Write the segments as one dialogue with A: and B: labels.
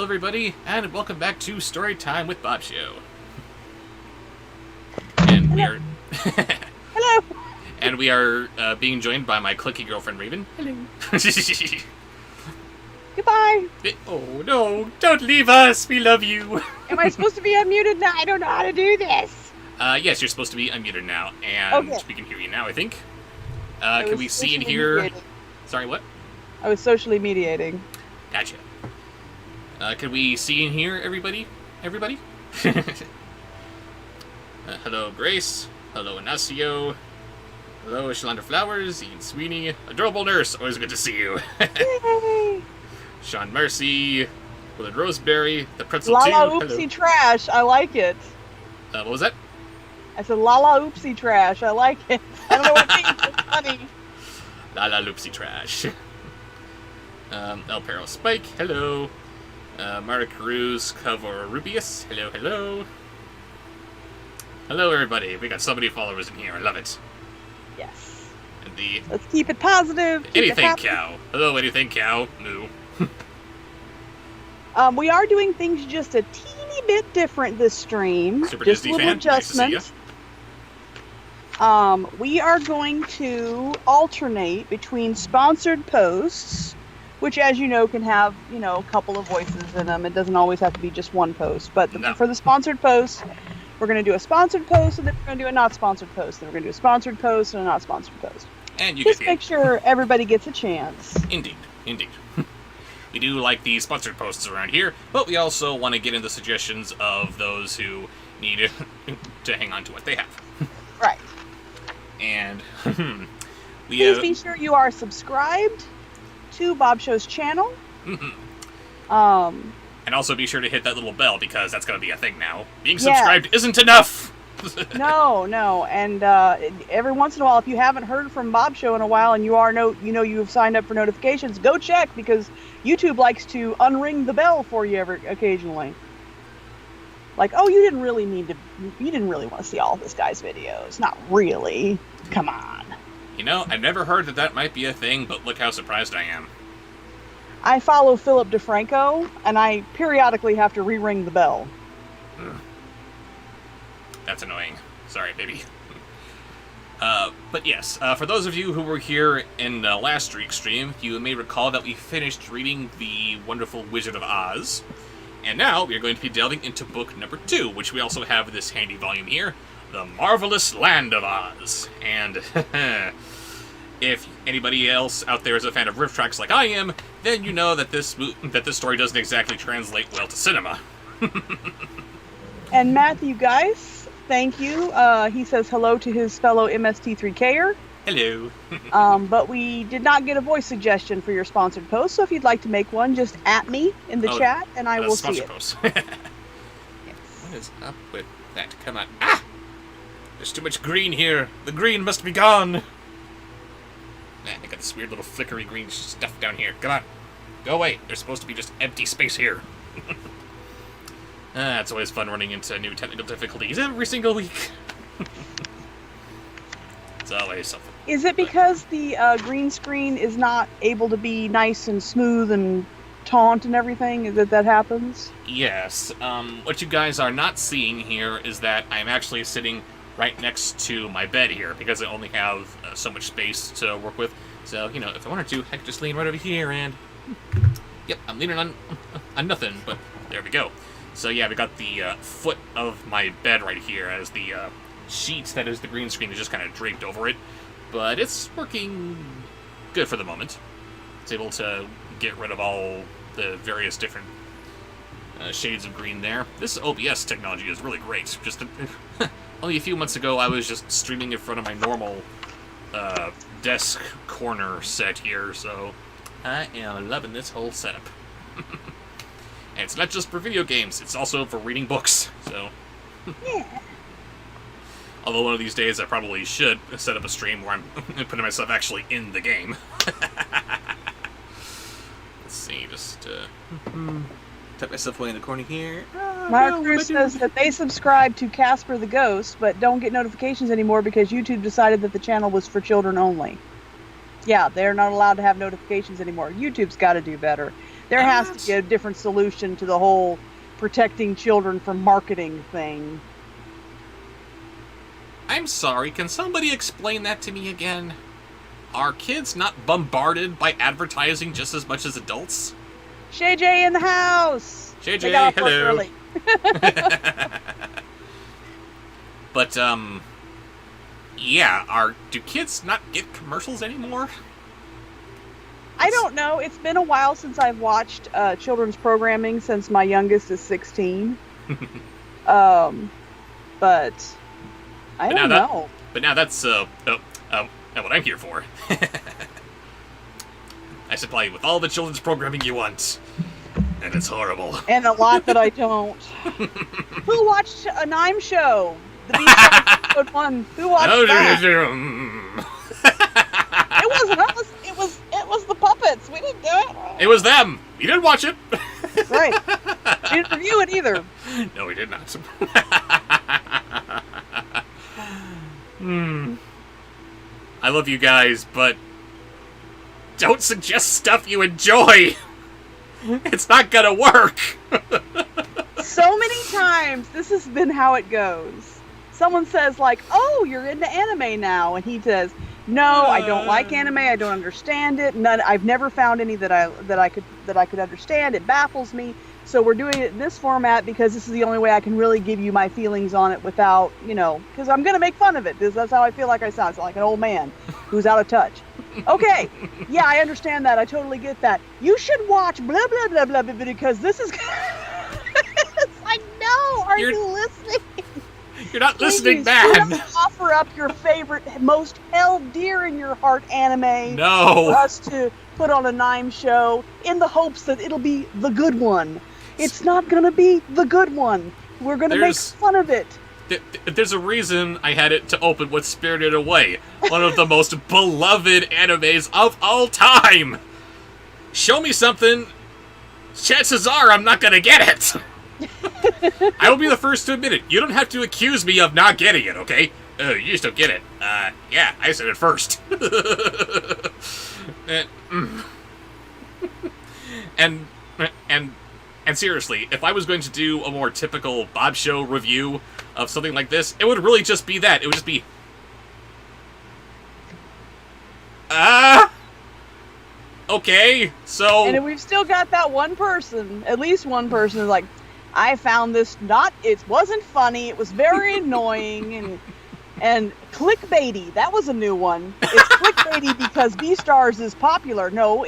A: everybody, and welcome back to Storytime with Bobsheaux. And we are...
B: Hello!
A: And we are being joined by my clicky girlfriend, Raven. Hello.
B: Goodbye!
A: Oh no, don't leave us, we love you!
B: Am I supposed to be unmuted now? I don't know how to do this!
A: Yes, you're supposed to be unmuted now, and
B: okay.
A: We can hear you now, I think. Can we see and hear...
B: Mediating.
A: Sorry, what?
B: I was socially mediating.
A: Gotcha. Can we see and hear everybody? Everybody? Hello, Grace. Hello, Inacio. Hello, Shalanda Flowers, Ian Sweeney. Adorable Nurse, always good to see you.
B: Yay!
A: Sean Mercy. Willard Roseberry. The Pretzel
B: Lala
A: 2.
B: oopsie trash, I like it.
A: What was that?
B: I said Lala oopsie trash, I like it. I don't know what it means, it's funny.
A: Lala Loopsy Trash. El Perro Spike, hello. Marta Cruz, Cover Rubius, hello, hello. Hello, everybody. We got so many followers in here. I love it.
B: Yes.
A: And the
B: Let's keep it positive. Keep
A: Anything
B: it happy.
A: Cow. Hello, Anything Cow. Moo.
B: We are doing things just a teeny bit different this stream.
A: Super
B: just
A: Disney
B: a little
A: fan. Nice to see
B: adjustment. We are going to alternate between sponsored posts, which, as you know, can have, a couple of voices in them. It doesn't always have to be just one post. But for the sponsored posts, we're going to do a sponsored post, and then we're going to do a not sponsored post. Then we're going to do a sponsored post and a not sponsored post.
A: And you
B: just
A: get
B: make sure everybody gets a chance.
A: Indeed, indeed. We do like the sponsored posts around here, but we also want to get into suggestions of those who need to hang on to what they have.
B: Right.
A: And
B: please be sure you are subscribed to Bobshow's channel.
A: And also be sure to hit that little bell, because that's going to be a thing now. Being subscribed isn't enough!
B: No. And every once in a while, if you haven't heard from Bobshow in a while and you've signed up for notifications, go check, because YouTube likes to unring the bell for you occasionally. Like, oh, you didn't really want to see all this guy's videos. Not really. Come on.
A: I never heard that might be a thing, but look how surprised I am.
B: I follow Philip DeFranco, and I periodically have to re-ring the bell.
A: That's annoying. Sorry, baby. But yes, for those of you who were here in last week's stream, you may recall that we finished reading The Wonderful Wizard of Oz. And now we are going to be delving into book number 2, which we also have this handy volume here, The Marvelous Land of Oz. And if anybody else out there is a fan of riff tracks like I am, then you know that this story doesn't exactly translate well to cinema.
B: And Matthew Geis, thank you. He says hello to his fellow MST3Ker.
A: Hello.
B: But we did not get a voice suggestion for your sponsored post, so if you'd like to make one, just at me in the chat, and I will see it.
A: Post.
B: Yes.
A: What is up with that? Come on. Ah! There's too much green here. The green must be gone. Man, I got this weird little flickery green stuff down here. Come on. Go away. There's supposed to be just empty space here. It's always fun running into new technical difficulties every single week. It's always something.
B: Is it because the green screen is not able to be nice and smooth and taunt and everything? Is it that happens?
A: Yes. What you guys are not seeing here is that I'm actually sitting right next to my bed here, because I only have so much space to work with. So, if I wanted to, I could just lean right over here and... Yep, I'm leaning on nothing, but there we go. So yeah, we got the foot of my bed right here as the sheet that is the green screen is just kind of draped over it. But it's working good for the moment. It's able to get rid of all the various different shades of green there. This OBS technology is really great. Just only a few months ago, I was just streaming in front of my normal desk corner set here, so I am loving this whole setup. And it's not just for video games, it's also for reading books, so...
B: Yeah.
A: Although one of these days I probably should set up a stream where I'm putting myself actually in the game. Let's see, just tuck myself away in the corner here.
B: Mark Cruz says that they subscribe to Casper the Ghost, but don't get notifications anymore because YouTube decided that the channel was for children only. Yeah, they're not allowed to have notifications anymore. YouTube's got to do better. There has to be a different solution to the whole protecting children from marketing thing.
A: I'm sorry, can somebody explain that to me again? Are kids not bombarded by advertising just as much as adults?
B: Shay J in the house!
A: Shay
B: They
A: J,
B: got off work
A: hello.
B: early.
A: But, yeah, do kids not get commercials anymore?
B: I don't know. It's been a while since I've watched children's programming since my youngest is 16. But I don't know.
A: But now that's what I'm here for. I supply you with all the children's programming you want. And it's horrible.
B: And a lot that I don't. Who watched a Nime show? The Beastars episode 1. Who watched that? It wasn't us. It was the puppets. We didn't do it.
A: It was them. You didn't watch it.
B: Right. We didn't review it either.
A: No, we did not. I love you guys, but don't suggest stuff you enjoy. It's not gonna work.
B: So many times, this has been how it goes. Someone says like, "Oh, you're into anime now," and he says, "No, I don't like anime. I don't understand it. I've never found any that I could understand. It baffles me. So we're doing it in this format because this is the only way I can really give you my feelings on it without, because I'm gonna make fun of it. Because that's how I feel like I sound. I sound like an old man who's out of touch. Okay, yeah, I understand that. I totally get that. You should watch blah blah blah blah blah because this is." It's like, no, are you listening?
A: You're not listening,
B: Please,
A: man.
B: Offer up your favorite, most held dear in your heart anime
A: No.
B: for us to put on a Nime show in the hopes that it'll be the good one. It's not going to be the good one. We're going to make fun of it.
A: There's a reason I had it to open with Spirited Away, one of the most beloved animes of all time. Show me something, chances are I'm not going to get it. I will be the first to admit it. You don't have to accuse me of not getting it, okay? You just don't get it. Yeah, I said it first. And seriously, if I was going to do a more typical Bobsheaux review of something like this, it would really just be that. It would just be... okay, so...
B: And we've still got that one person, at least one person, who's like, I found this it wasn't funny, it was very annoying, and clickbaity. That was a new one. It's clickbaity because Beastars is popular. No,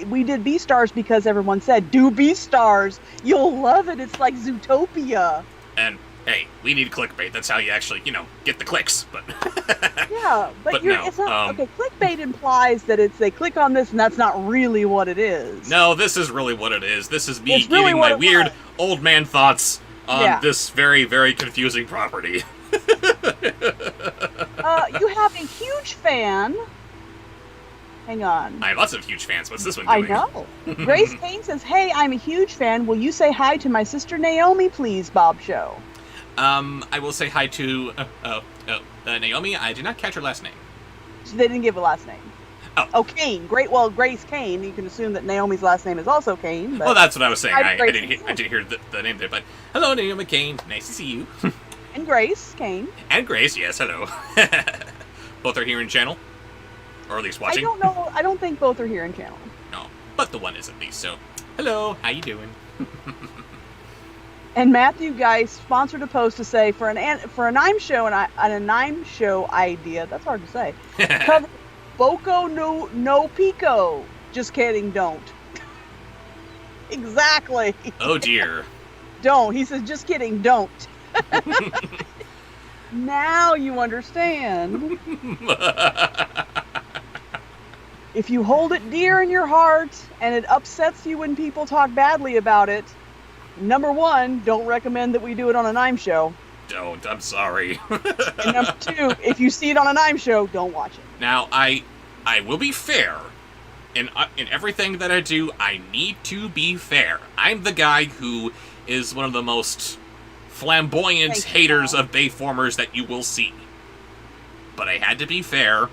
B: we did Beastars because everyone said, do Beastars. You'll love it. It's like Zootopia.
A: And, hey, we need clickbait. That's how you actually, get the clicks. But
B: yeah, but
A: no,
B: it's not... okay, clickbait implies that they click on this and that's not really what it is.
A: No, this is really what it is. This is me giving my weird old man thoughts on this very, very confusing property.
B: You have a huge fan. Hang on.
A: I have lots of huge fans. What's this one doing?
B: I know. Grace Kane says, "Hey, I'm a huge fan. Will you say hi to my sister Naomi, please, Bobsheaux?"
A: I will say hi to Naomi. I did not catch her last name.
B: They didn't give a last name.
A: Oh,
B: Kane. Great. Well, Grace Kane. You can assume that Naomi's last name is also Kane. But
A: well, that's what I was saying. I didn't hear the name there, but hello, Naomi Kane. Nice to see you.
B: And Grace Kane.
A: And Grace, yes, hello. Both are here in channel, or at least watching.
B: I don't know. I don't think both are here in channel.
A: No, but the one is at least. So, hello, how you doing?
B: And Matthew Geis sponsored a post to say for a Nime show and a Nime show idea. That's hard to say. Cover Boko no Pico. Just kidding. Don't. Exactly.
A: Oh dear.
B: Don't. He says, just kidding. Don't. Now you understand. If you hold it dear in your heart and it upsets you when people talk badly about it, number one, don't recommend that we do it on a Nime show.
A: Don't. I'm sorry.
B: And number two, if you see it on a Nime show, don't watch it.
A: Now, I will be fair. In everything that I do, I need to be fair. I'm the guy who is one of the most flamboyant haters of Bayformers that you will see. But I had to be fair,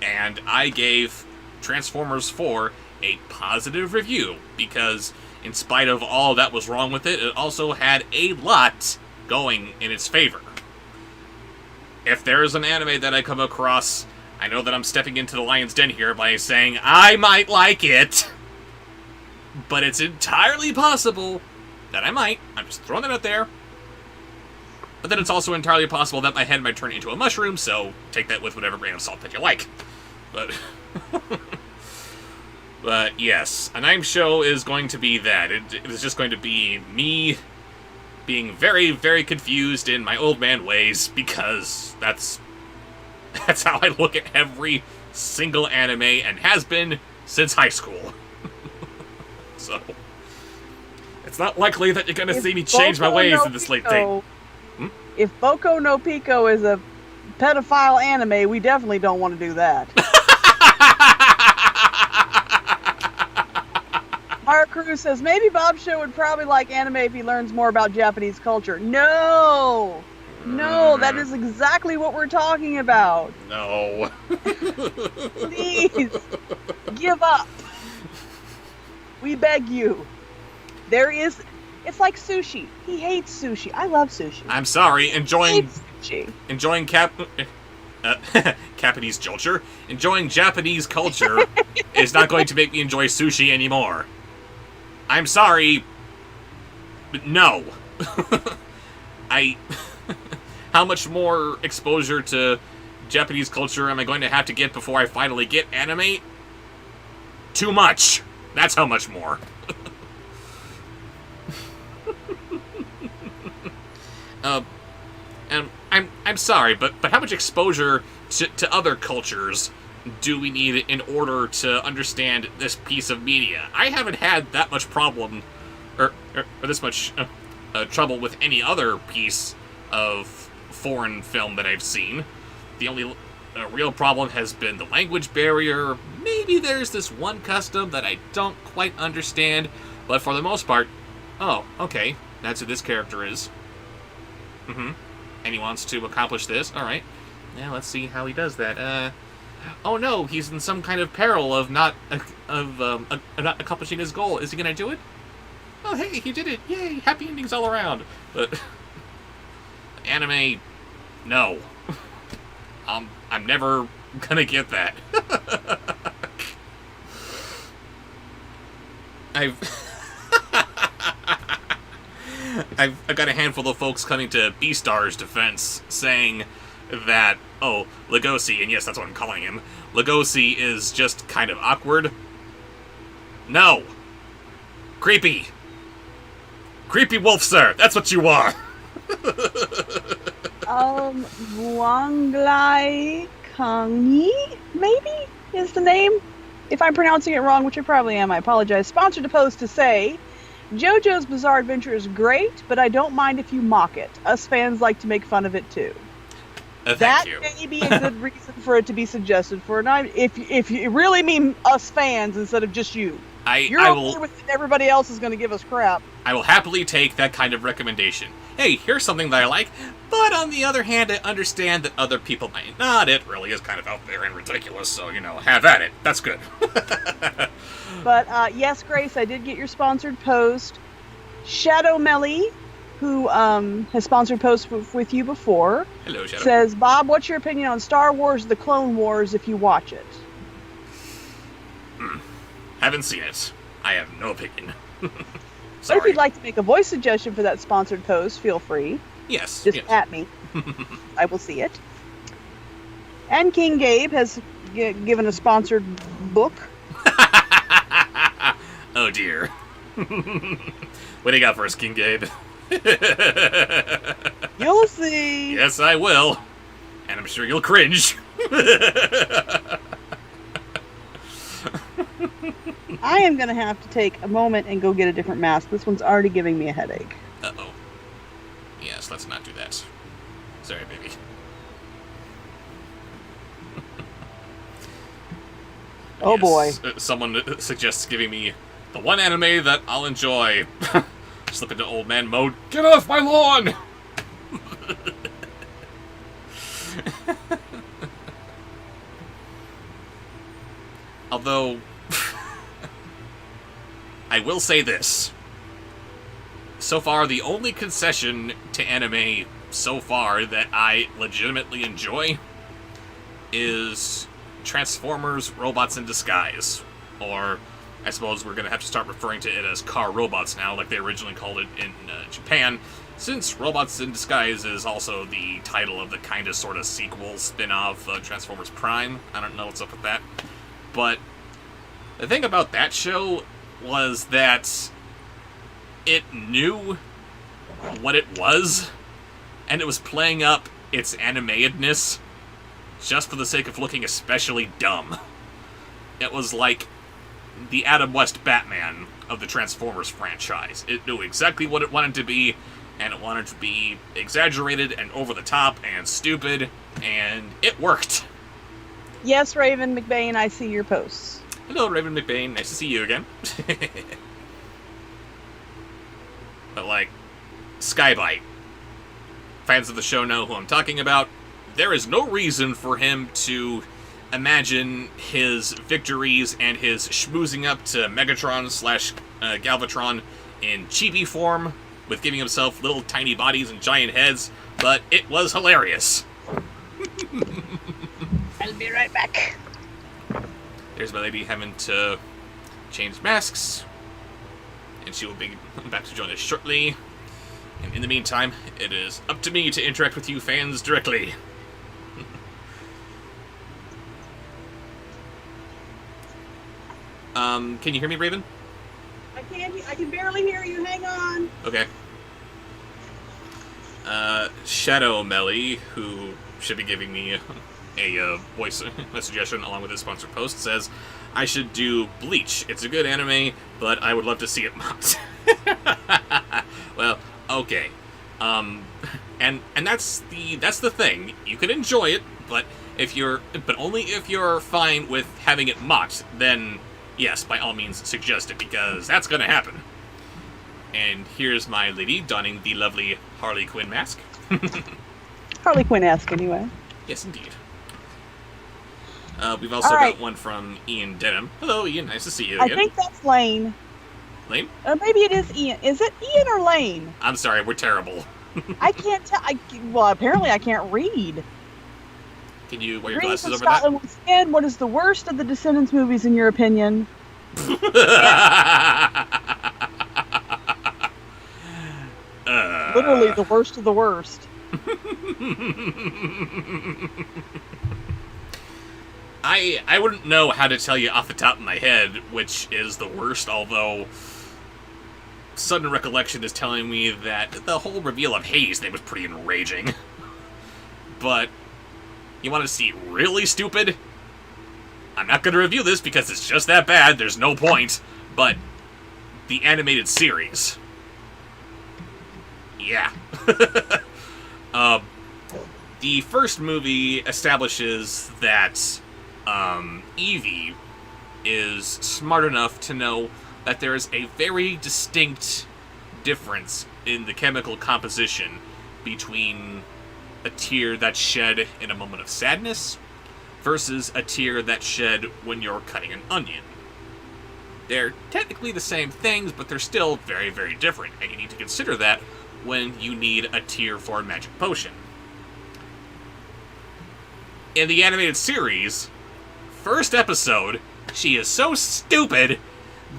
A: and I gave Transformers 4 a positive review, because in spite of all that was wrong with it, it also had a lot going in its favor. If there is an anime that I come across, I know that I'm stepping into the lion's den here by saying I might like it, but it's entirely possible that I might. I'm just throwing that out there. But then it's also entirely possible that my head might turn into a mushroom, so take that with whatever grain of salt that you like. But but yes, a Nime show is going to be that. It is just going to be me being very, very confused in my old man ways, because that's how I look at every single anime, and has been since high school. So it's not likely that you're going to see me change my ways in this late thing.
B: If Boku no Pico is a pedophile anime, we definitely don't want to do that. Our crew says, maybe Bobsheaux would probably like anime if he learns more about Japanese culture. No! No, that is exactly what we're talking about.
A: No.
B: Please, give up. We beg you. It's like sushi. He hates sushi. I love sushi.
A: I'm sorry, enjoying Japanese culture. Enjoying Japanese culture is not going to make me enjoy sushi anymore. I'm sorry, but no. How much more exposure to Japanese culture am I going to have to get before I finally get anime? Too much. That's how much more. And I'm sorry, but how much exposure to other cultures do we need in order to understand this piece of media? I haven't had that much problem, or this much trouble with any other piece of foreign film that I've seen. The only real problem has been the language barrier. Maybe there's this one custom that I don't quite understand, but for the most part, oh, okay, that's who this character is. And he wants to accomplish this. All right. Now let's see how he does that. Oh no, he's in some kind of peril of not accomplishing his goal. Is he gonna do it? Oh hey, he did it! Yay! Happy endings all around. But anime, no. I'm never gonna get that. I've got a handful of folks coming to B-Star's defense, saying that, oh, Legosi, and yes, that's what I'm calling him, Legosi is just kind of awkward. No. Creepy. Creepy wolf, sir. That's what you are.
B: Guanglai Kangi, maybe, is the name? If I'm pronouncing it wrong, which I probably am, I apologize. Sponsored a post to say, JoJo's Bizarre Adventure is great, but I don't mind if you mock it. Us fans like to make fun of it too. That may be a good reason for it to be suggested for a night. If you really mean us fans instead of just you. You're okay with it, everybody else is going to give us crap.
A: I will happily take that kind of recommendation. Hey, here's something that I like, but on the other hand, I understand that other people might not. It really is kind of out there and ridiculous, so, have at it. That's good.
B: But, yes, Grace, I did get your sponsored post. Shadow Melly, who has sponsored posts with you before,
A: hello, Shadow,
B: says, Bob, what's your opinion on Star Wars The Clone Wars if you watch it?
A: Haven't seen it. I have no opinion.
B: But if you'd like to make a voice suggestion for that sponsored post, feel free.
A: Yes.
B: Just at me. I will see it. And King Gabe has given a sponsored book.
A: Oh dear. What do you got for us, King Gabe?
B: You'll see.
A: Yes, I will. And I'm sure you'll cringe.
B: I am going to have to take a moment and go get a different mask. This one's already giving me a headache.
A: Uh-oh. Yes, let's not do that. Sorry, baby.
B: Oh, boy.
A: Someone suggests giving me the one anime that I'll enjoy. Slip into old man mode. Get off my lawn! Although, I will say this. So far, the only concession to anime so far that I legitimately enjoy is Transformers Robots in Disguise. Or, I suppose we're going to have to start referring to it as Car Robots now, like they originally called it in Japan, since Robots in Disguise is also the title of the kind of sort of sequel spin-off of Transformers Prime. I don't know what's up with that. But the thing about that show was that it knew what it was, and it was playing up its animatedness just for the sake of looking especially dumb. It was like the Adam West Batman of the Transformers franchise. It knew exactly what it wanted to be, and it wanted to be exaggerated and over the top and stupid, and it worked.
B: Yes, Raven McBain, I see your posts.
A: Hello, Raven McBain. Nice to see you again. But, like, Skybite. Fans of the show know who I'm talking about. There is no reason for him to imagine his victories and his schmoozing up to Megatron / Galvatron in chibi form, with giving himself little tiny bodies and giant heads, but it was hilarious.
B: I'll be right back.
A: There's my lady having to change masks, and she will be back to join us shortly. And in the meantime, it is up to me to interact with you fans directly. Can you hear me, Raven?
B: I can barely hear you. Hang on.
A: Okay. Shadow Melly, who should be giving me a voice suggestion along with his sponsored post, says I should do Bleach. It's a good anime, but I would love to see it mocked. Well, okay. And that's the thing. You can enjoy it, but only if you're fine with having it mocked, then yes, by all means suggest it, because that's gonna happen. And here's my lady donning the lovely Harley Quinn mask.
B: Harley Quinn-esque, anyway.
A: Yes, indeed. We've also got one from Ian Denham. Hello, Ian. Nice to see you again.
B: I think that's Lane.
A: Lane?
B: Maybe it is Ian. Is it Ian or Lane?
A: I'm sorry, we're terrible.
B: I can't tell. Well, apparently I can't read.
A: Can you wear your glasses over
B: Scotland once again, what is the worst of the Descendants movies in your opinion? Literally the worst of the worst.
A: I wouldn't know how to tell you off the top of my head which is the worst, although sudden recollection is telling me that the whole reveal of Hayes' name was pretty enraging. But you want to see really stupid? I'm not going to review this because it's just that bad, there's no point, but the animated series. Yeah. The first movie establishes that Evie is smart enough to know that there is a very distinct difference in the chemical composition between a tear that's shed in a moment of sadness versus a tear that's shed when you're cutting an onion. They're technically the same things, but they're still very, very different, and you need to consider that when you need a tear for a magic potion. In the animated series, first episode, she is so stupid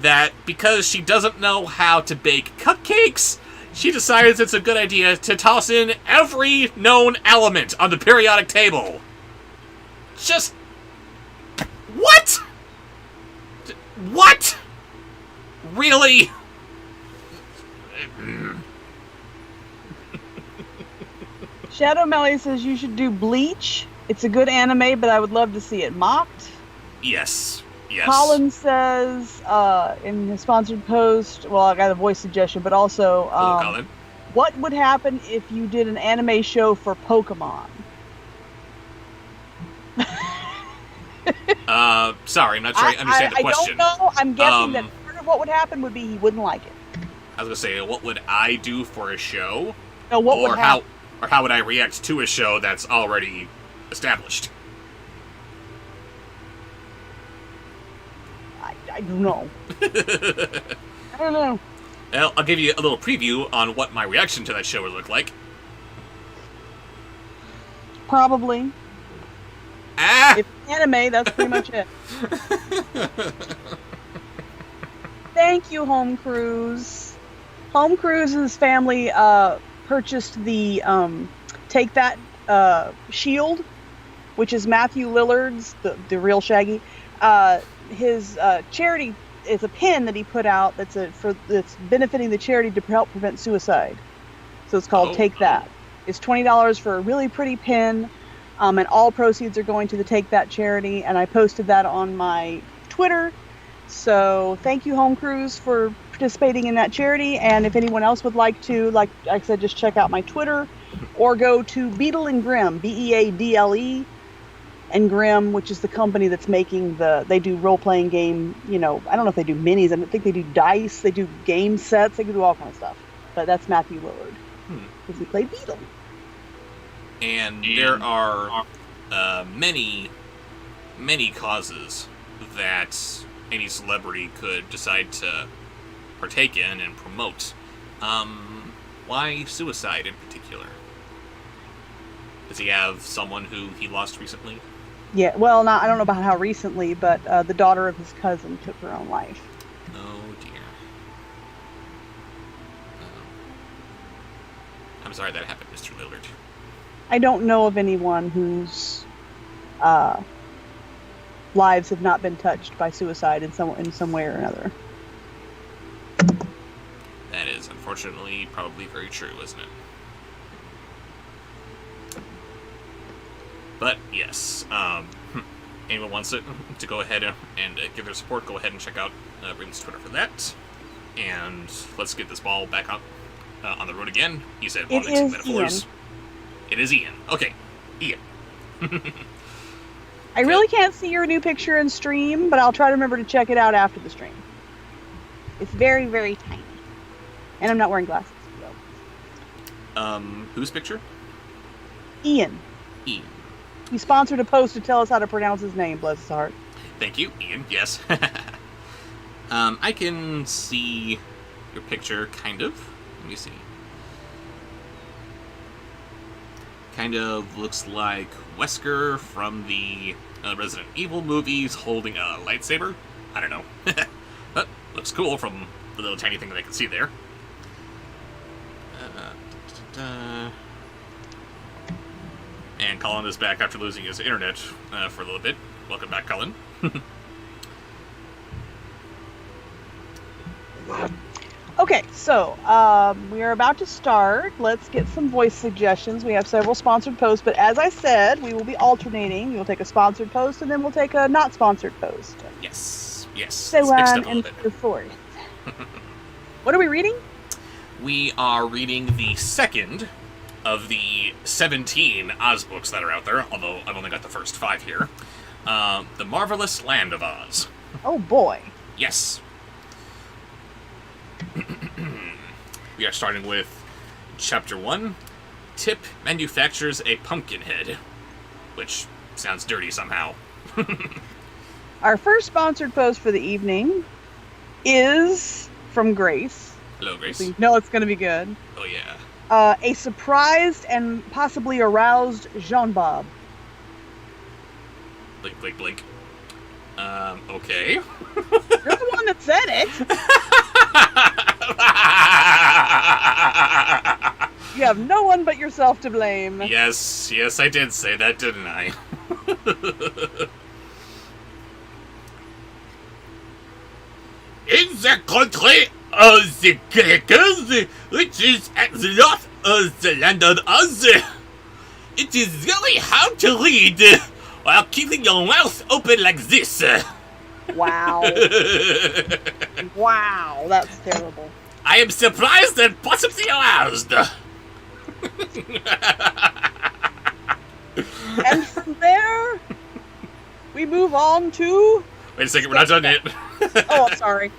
A: that because she doesn't know how to bake cupcakes, she decides it's a good idea to toss in every known element on the periodic table. Just... what? What? Really?
B: Shadow Melly says you should do Bleach. It's a good anime, but I would love to see it mocked.
A: Yes. Yes.
B: Colin says in his sponsored post, well, I got a voice suggestion, but also,
A: Hello, Colin.
B: What would happen if you did an anime show for Pokemon?
A: Sorry, I'm not sure I understand the question.
B: I don't know. I'm guessing that part of what would happen would be he wouldn't like it.
A: I was gonna say, what would I do for a show?
B: No, what would happen?
A: Or how would I react to a show that's already established?
B: I don't know. I don't know.
A: Well, I'll give you a little preview on what my reaction to that show would look like.
B: Probably.
A: Ah!
B: If anime, that's pretty much it. Thank you, Home Cruise. Home Cruise's family purchased the Take That shield, which is Matthew Lillard's, the real Shaggy. His charity is a pin that he put out that's benefiting the charity to help prevent suicide. So it's called Take That. It's $20 for a really pretty pin, and all proceeds are going to the Take That charity. And I posted that on my Twitter. So thank you, Home Cruise, for participating in that charity. And if anyone else would like to, like I said, just check out my Twitter or go to Beadle and Grimm, Beadle and Grimm, which is the company that's making they do role-playing game, I don't know if they do minis. I don't think they do dice. They do game sets. They can do all kind of stuff. But that's Matthew Lillard. Because he played Beadle.
A: And there are many, many causes that any celebrity could decide to partake in and promote. Why suicide in particular? Does he have someone who he lost recently?
B: Yeah, well, I don't know about how recently, but the daughter of his cousin took her own life.
A: Oh, dear. I'm sorry that happened, Mr. Lillard.
B: I don't know of anyone whose lives have not been touched by suicide in some way or another.
A: That is, unfortunately, probably very true, isn't it? But, yes, anyone wants to go ahead and give their support, go ahead and check out Braden's Twitter for that. And let's get this ball back up on the road again. He said,
B: It is
A: metaphors.
B: Ian.
A: It is Ian. Okay, Ian.
B: I really can't see your new picture in stream, but I'll try to remember to check it out after the stream. It's very, very tiny. And I'm not wearing glasses. So.
A: Whose picture?
B: Ian.
A: Ian.
B: He sponsored a post to tell us how to pronounce his name, bless his heart.
A: Thank you, Ian. Yes. I can see your picture, kind of. Let me see. Kind of looks like Wesker from the Resident Evil movies holding a lightsaber. I don't know. But looks cool from the little tiny thing that I can see there. And Colin is back after losing his internet for a little bit. Welcome back, Colin.
B: Okay, so we are about to start. Let's get some voice suggestions. We have several sponsored posts, but as I said, we will be alternating. We'll take a sponsored post, and then we'll take a not sponsored post.
A: Yes, yes.
B: So
A: Let's
B: on and so forth. What are we reading?
A: We are reading the second of the 17 Oz books that are out there, although I've only got the first 5 here. The Marvelous Land of Oz.
B: Oh boy.
A: Yes. We are starting with Chapter 1. Tip manufactures a pumpkin head. Which sounds dirty somehow.
B: Our first sponsored post for the evening is from Grace.
A: Hello, Grace.
B: So you know it's going to be good.
A: Oh, yeah.
B: A surprised and possibly aroused Jean-Bob.
A: Blink, blink, blink. Okay.
B: You're the one that said it. You have no one but yourself to blame.
A: Yes, I did say that, didn't I? In the country of the Quakers, which is at the north of the land of Oz, it is really hard to read while keeping your mouth open like this.
B: Wow. Wow, that's terrible.
A: I am surprised and possibly aroused.
B: And from there, we move on to...
A: Wait a second, we're not done yet.
B: Oh, I'm sorry.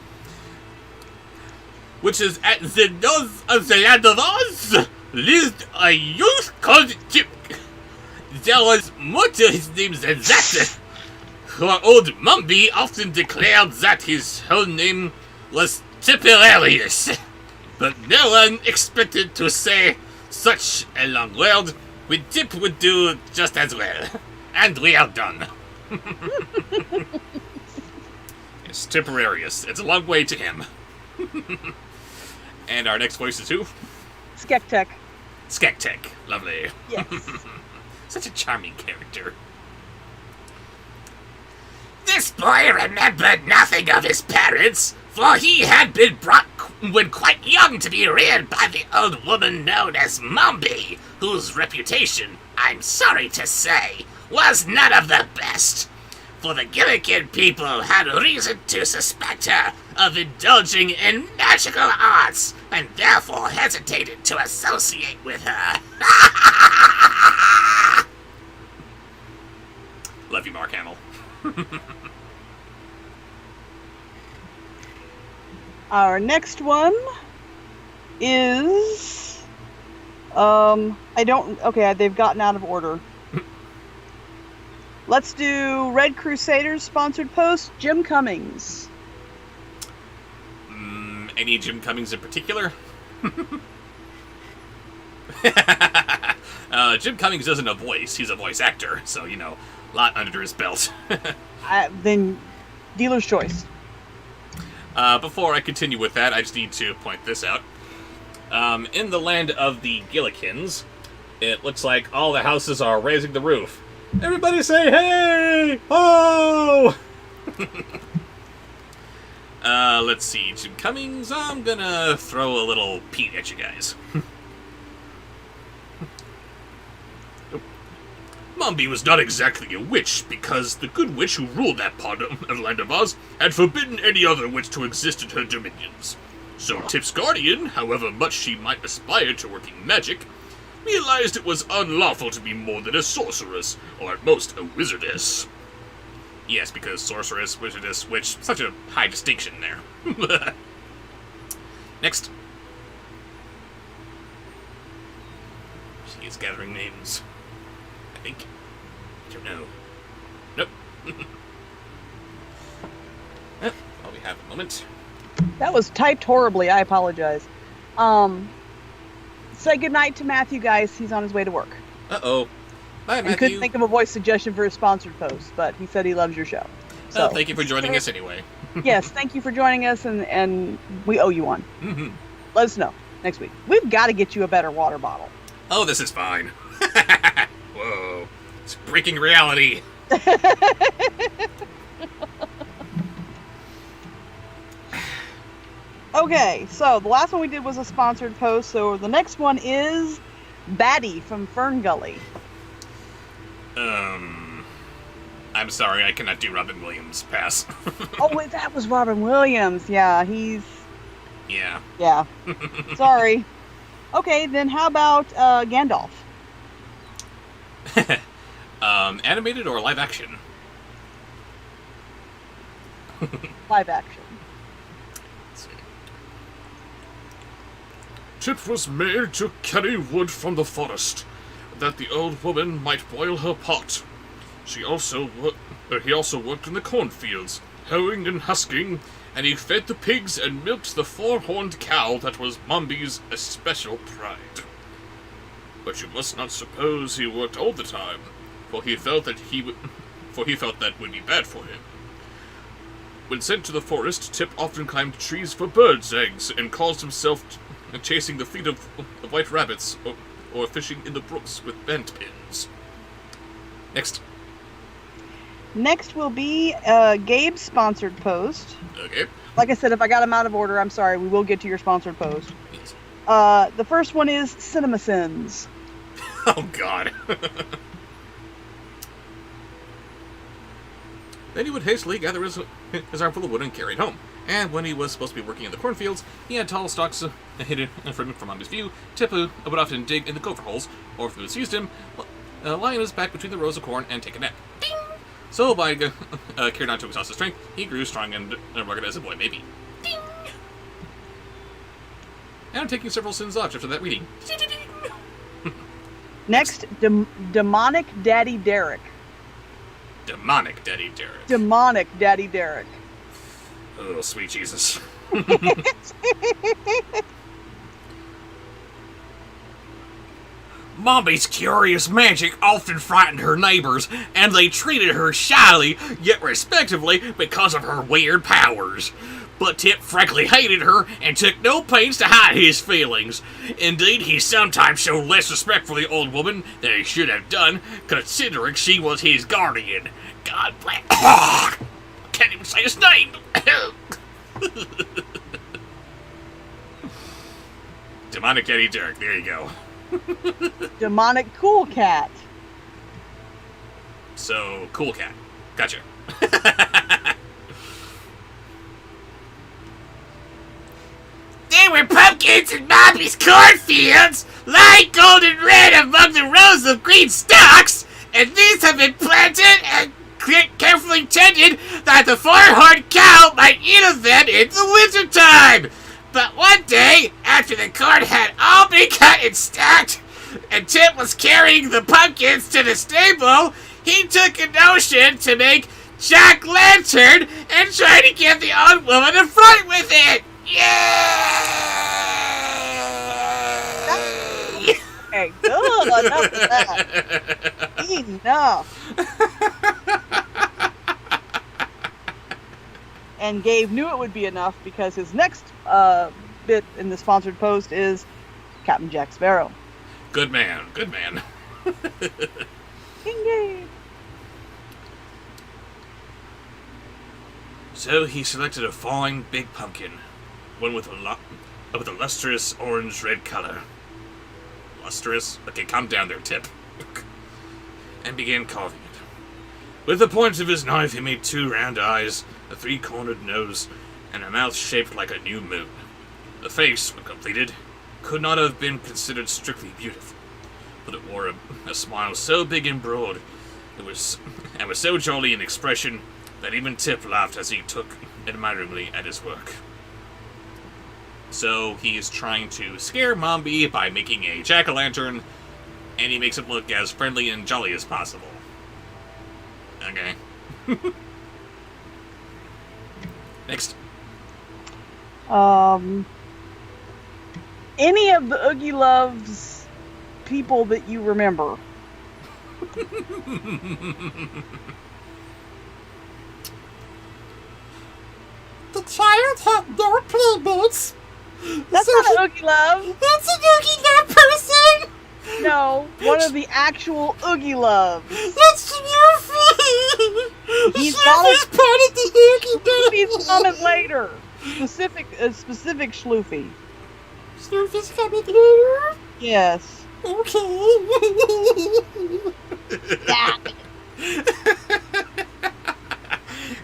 A: Which is at the north of the land of Oz, lived a youth called Chip. There was more to his name than that. Our old Mumby often declared that his whole name was Tipperarius, but no one expected to say such a long word when Tip would do just as well. And we are done. It's Tipperarius. It's a long way to him. And our next voice is who?
B: Skektek.
A: Skektek. Lovely.
B: Yes.
A: Such a charming character.
C: This boy remembered nothing of his parents, for he had been brought when quite young to be reared by the old woman known as Mombi, whose reputation, I'm sorry to say, was none of the best. For the Gillikin people had reason to suspect her of indulging in magical arts, and therefore hesitated to associate with her.
A: Love you, Mark Hamill.
B: Our next one is they've gotten out of order. Let's do Red Crusaders sponsored post, Jim Cummings.
A: Any Jim Cummings in particular? Jim Cummings isn't a voice, he's a voice actor, so, a lot under his belt.
B: Then dealer's choice.
A: Before I continue with that, I just need to point this out. In the land of the Gillikins, it looks like all the houses are raising the roof. Everybody say, hey! Oh! Let's see, Jim Cummings, I'm gonna throw a little peek at you guys. Mombi was not exactly a witch, because the good witch who ruled that part of the land of Oz had forbidden any other witch to exist in her dominions. So Tip's guardian, however much she might aspire to working magic, realized it was unlawful to be more than a sorceress, or at most a wizardess. Yes, because sorceress, wizardess, witch, such a high distinction there. Next. She is gathering names. I think. I don't know. Nope. Well, we have a moment.
B: That was typed horribly. I apologize. Say goodnight to Matthew, guys. He's on his way to work.
A: Uh-oh. Bye, Matthew.
B: I couldn't think of a voice suggestion for his sponsored post, but he said he loves your show. So,
A: Well, thank you for joining us anyway.
B: Yes, thank you for joining us, and we owe you one.
A: Mm-hmm.
B: Let us know next week. We've got to get you a better water bottle.
A: Oh, this is fine. Whoa. It's breaking reality.
B: Okay, so the last one we did was a sponsored post, so the next one is Batty from Fern Gully.
A: I'm sorry, I cannot do Robin Williams. Pass.
B: Oh, wait, that was Robin Williams. Yeah, he's...
A: Yeah.
B: Yeah. Sorry. Okay, then how about Gandalf?
A: Animated or live action?
B: Live action.
A: Let's see.
D: Tip was made to carry wood from the forest, that the old woman might boil her pot. He also worked in the cornfields, hoeing and husking, and he fed the pigs and milked the four-horned cow that was Mombi's especial pride. But you must not suppose he worked all the time, for he felt that would be bad for him. When sent to the forest, Tip often climbed trees for birds' eggs and caused himself chasing the fleet of white rabbits or fishing in the brooks with bent pins.
A: Next.
B: Next will be Gabe's sponsored post.
A: Okay.
B: Like I said, if I got them out of order, I'm sorry. We will get to your sponsored post.
A: Yes.
B: The first one is Cinema Sins.
A: Oh, God. Then he would hastily gather his armful of wood and carry it home. And when he was supposed to be working in the cornfields, he had tall stalks hidden from Mombi's view. Tip would often dig in the gopher holes, or if it seized him, lie on his back between the rows of corn and take a nap. Ding! So by carrying on to exhaust his strength, he grew strong and rugged as a boy may be. Ding! And I'm taking several sins off after that reading.
B: Next, Demonic Daddy Derek.
A: Demonic Daddy Derek.
B: Demonic Daddy Derek.
A: Oh, sweet Jesus. Mombi's curious magic often frightened her neighbors, and they treated her shyly, yet respectfully, because of her weird powers. But Tip frankly hated her and took no pains to hide his feelings. Indeed, he sometimes showed less respect for the old woman than he should have done, considering she was his guardian. God bless. Can't even say his name. Demonic Eddie Derek, there you go.
B: Demonic Cool Cat.
A: So, Cool Cat. Gotcha.
C: There were pumpkins in Bobby's cornfields, lying golden red among the rows of green stalks, and these have been planted and carefully tended that the four-horned cow might eat of them in the wintertime. But one day, after the corn had all been cut and stacked, and Tip was carrying the pumpkins to the stable, he took a notion to make jack-lantern and try to get the old woman a fright with it. Yay!
B: Okay, good. Enough of that. Enough. And Gabe knew it would be enough because his next bit in the sponsored post is Captain Jack Sparrow.
A: Good man, good man.
B: King Gabe.
A: So he selected a fine big pumpkin, one with a lustrous orange-red color. Lustrous? Okay, calm down there, Tip. And began carving it. With the point of his knife, he made 2 round eyes, a 3-cornered nose, and a mouth shaped like a new moon. The face, when completed, could not have been considered strictly beautiful, but it wore a smile so big and broad, and was so jolly in expression, that even Tip laughed as he took admiringly at his work. So he is trying to scare Mombi by making a jack-o'-lantern, and he makes it look as friendly and jolly as possible. Okay. Next.
B: Any of the Oogie Loves people that you remember?
C: The child had no playmates.
B: That's not an Oogie Love.
C: That's an Oogie Love person.
B: No, one of the actual Oogie Loves.
C: That's Snoopy.
B: He's not a
C: part of the Oogie Love.
B: Snoopy's coming later. Specific Schloofy.
C: Snoopy's coming later.
B: Yes.
C: Okay.
B: Yeah.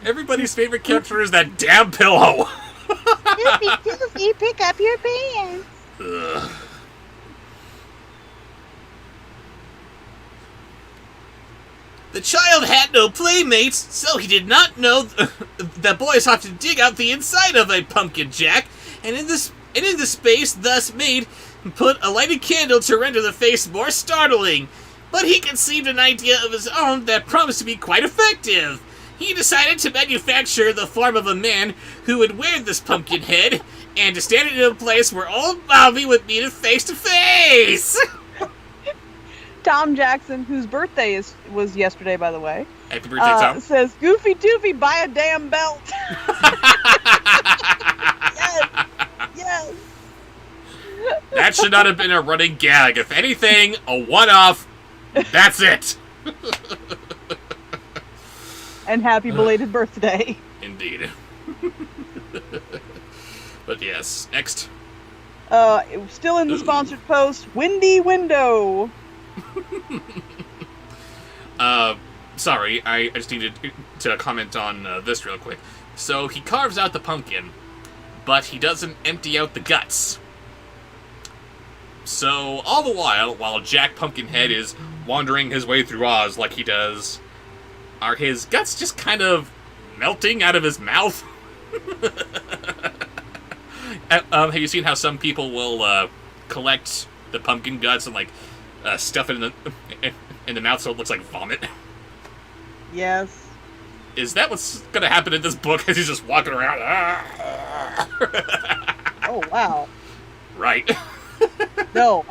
A: Everybody's favorite character is that damn pillow.
B: Snoopy, pick up your pants.
A: Ugh. The child had no playmates, so he did not know that boys have to dig out the inside of a pumpkin jack, and in the space thus made, put a lighted candle to render the face more startling. But he conceived an idea of his own that promised to be quite effective. He decided to manufacture the form of a man who would wear this pumpkin head, and to stand it in a place where old Bobby would meet him face to face.
B: Tom Jackson, whose birthday was yesterday, by the way.
A: Happy birthday, Tom.
B: Says, Goofy Doofy, buy a damn belt. Yes. Yes.
A: That should not have been a running gag. If anything, a one-off. That's it.
B: And happy belated birthday.
A: Indeed. But yes, next.
B: Still in the sponsored post, Windy Window.
A: Sorry, I just needed to comment on this real quick. So he carves out the pumpkin, but he doesn't empty out the guts. So all the while Jack Pumpkinhead is wandering his way through Oz like he does, are his guts just kind of melting out of his mouth? Have you seen how some people will collect the pumpkin guts and like stuff it in the mouth so it looks like vomit?
B: Yes.
A: Is that what's gonna happen in this book as he's just walking around?
B: Oh, wow.
A: Right.
B: No,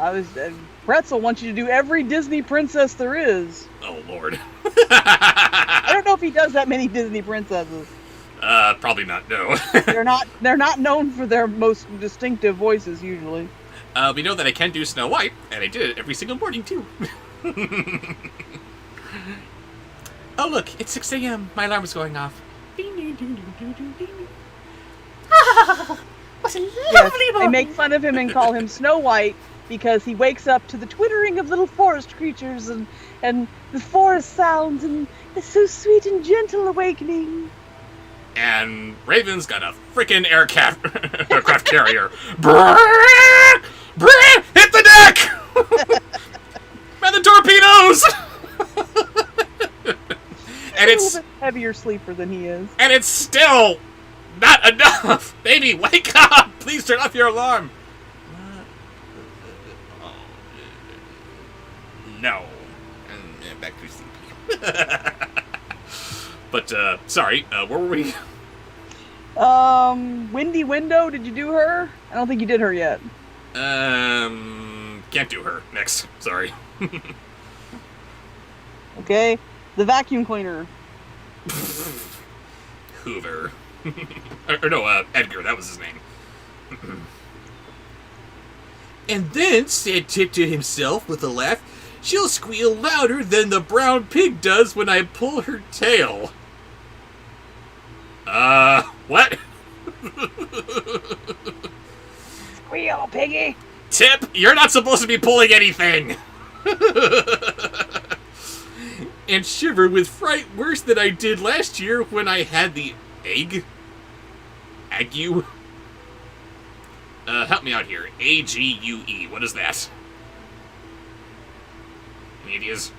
B: Pretzel wants you to do every Disney princess there is.
A: Oh, Lord.
B: I don't know if he does that many Disney princesses.
A: Probably not, no.
B: They're not known for their most distinctive voices, usually.
A: We know that I can do Snow White, and I did it every single morning, too. Oh, look, it's 6 a.m. My alarm is going off. What a lovely
B: Yes, they
A: morning.
B: make fun of him and call him Snow White because he wakes up to the twittering of little forest creatures and the forest sounds, and it's so sweet and gentle awakening.
A: And Raven's got a freaking aircraft carrier. Brrrr! Brrrr! Hit the deck! Man, the torpedoes! And
B: A
A: it's
B: little bit heavier sleeper than he is.
A: and it's still not enough. Baby, wake up! Please turn off your alarm. No. Back to sleep. But sorry. Where were we?
B: Windy Window, did you do her? I don't think you did her yet.
A: Can't do her. Next. Sorry.
B: Okay. The vacuum cleaner.
A: Hoover. or no, Edgar. That was his name. And then, said Tip to himself with a laugh, she'll squeal louder than the brown pig does when I pull her tail. What?
B: Squeal, piggy!
A: Tip, you're not supposed to be pulling anything! And shiver with fright worse than I did last year when I had the ague. Help me out here. A-G-U-E. What is that? Any ideas?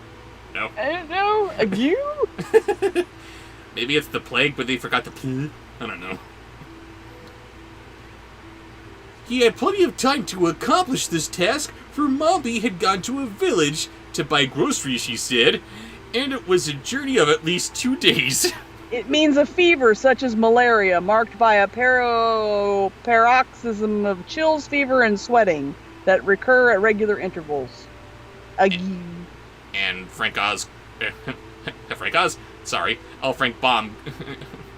A: No?
B: I don't know. You?
A: Maybe it's the plague, but they forgot the P. I don't know. He had plenty of time to accomplish this task, for Mombi had gone to a village to buy groceries, she said, and it was a journey of at least 2 days.
B: It means a fever such as malaria, marked by a paroxysm of chills, fever, and sweating that recur at regular intervals.
A: And Frank Oz... Frank Oz? Sorry. Oh, Frank Baum.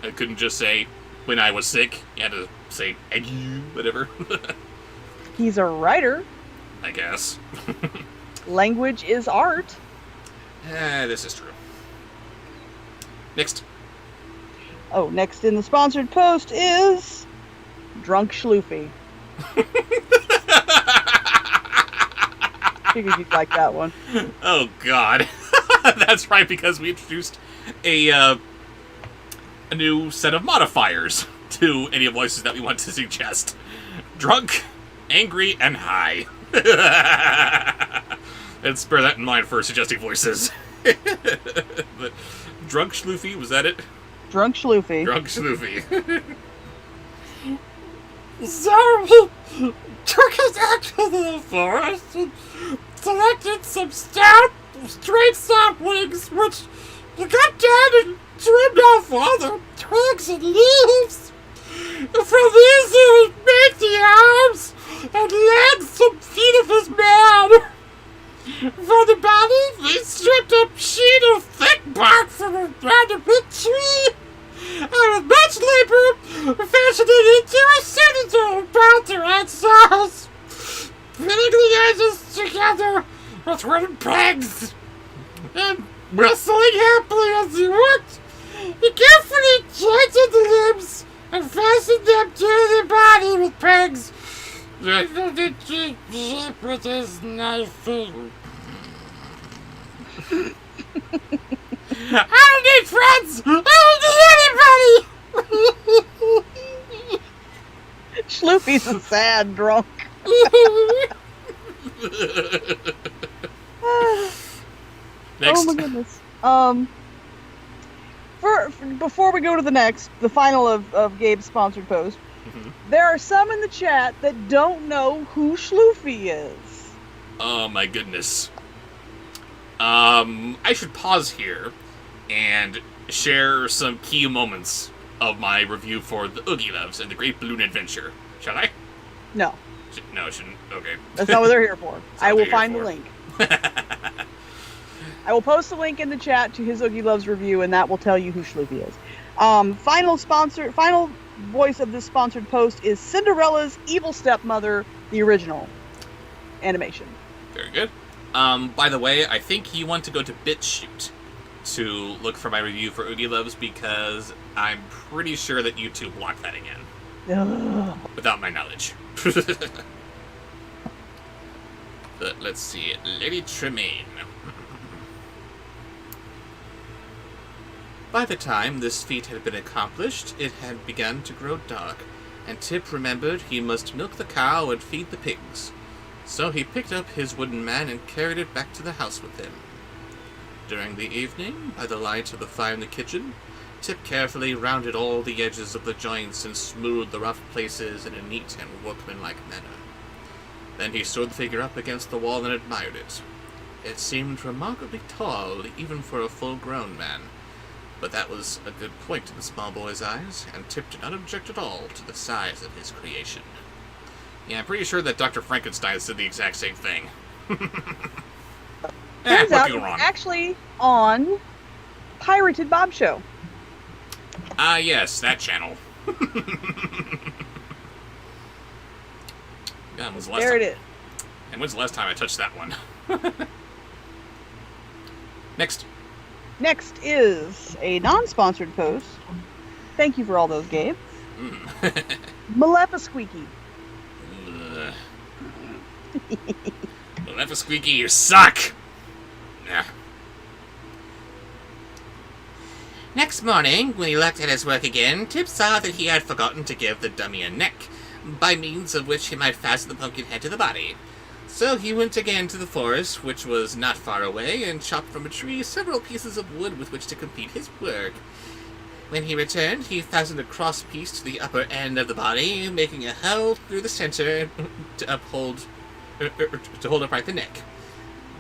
A: I couldn't just say, when I was sick. You had to say, whatever.
B: He's a writer.
A: I guess.
B: Language is art.
A: This is true. Next.
B: Oh, next in the sponsored post is Drunk Schloofy. Figured you'd like that one.
A: Oh, God. That's right, because we introduced a new set of modifiers to any voices that we want to suggest. Drunk, angry, and high. And bear that in mind for suggesting voices. But Drunk Schloofy, was that it?
B: Drunk Schloofy.
A: Drunk Schloofy.
C: So he took his action to the forest and selected some straight saplings, which he cut down and trimmed off all the twigs and leaves. And from these he would make the arms and legs and feet of his man. For the body, they stripped a sheet of thick bark from around a big tree, and with much labor, fashioned it into a cylinder about the right size, pinning the edges together with wooden pegs, and whistling happily as he worked. He carefully jointed the limbs and fastened them to the body with pegs. The cheek with his knife. I don't need friends! I don't need anybody!
B: Schloofy's a sad drunk.
A: Next.
B: Oh my goodness. Before we go to the final of Gabe's sponsored post, there are some in the chat that don't know who Schloofy is.
A: Oh my goodness. I should pause here and share some key moments of my review for the Oogie Loves and the Great Balloon Adventure. Shall I?
B: No,
A: No, I shouldn't. Okay.
B: that's not what they're here for.
A: not
B: I
A: what
B: will
A: they're
B: find the
A: here
B: link. I will post the link in the chat to his Oogie Loves review, and that will tell you who Schloopy is. Final voice of this sponsored post is Cinderella's evil stepmother, the original animation.
A: Very good. By the way, I think you want to go to BitChute to look for my review for Oogie Loves because I'm pretty sure that YouTube blocked that again.
B: Ugh.
A: Without my knowledge. But let's see. Lady Tremaine. By the time this feat had been accomplished, it had begun to grow dark, and Tip remembered he must milk the cow and feed the pigs. So he picked up his wooden man and carried it back to the house with him. During the evening, by the light of the fire in the kitchen, Tip carefully rounded all the edges of the joints and smoothed the rough places in a neat and workmanlike manner. Then he stood the figure up against the wall and admired it. It seemed remarkably tall, even for a full-grown man, but that was a good point in the small boy's eyes, and Tip did not object at all to the size of his creation. Yeah, I'm pretty sure that Dr. Frankenstein said the exact same thing.
B: Turns
A: what
B: out
A: could go
B: it's
A: wrong?
B: actually on Pirated Bobsheaux.
A: Ah, yes, that channel. God, when's the last
B: There
A: time?
B: it is.
A: And when's the last time I touched that one? Next.
B: Next is a non-sponsored post. Thank you for all those, Gabe. Maleficasqueaky.
A: Maleficasqueaky, you suck! Nah.
C: Next morning, when he looked at his work again, Tip saw that he had forgotten to give the dummy a neck, by means of which he might fasten the pumpkin head to the body. So he went again to the forest, which was not far away, and chopped from a tree several pieces of wood with which to complete his work. When he returned, he fastened a cross piece to the upper end of the body, making a hole through the center to hold upright the neck.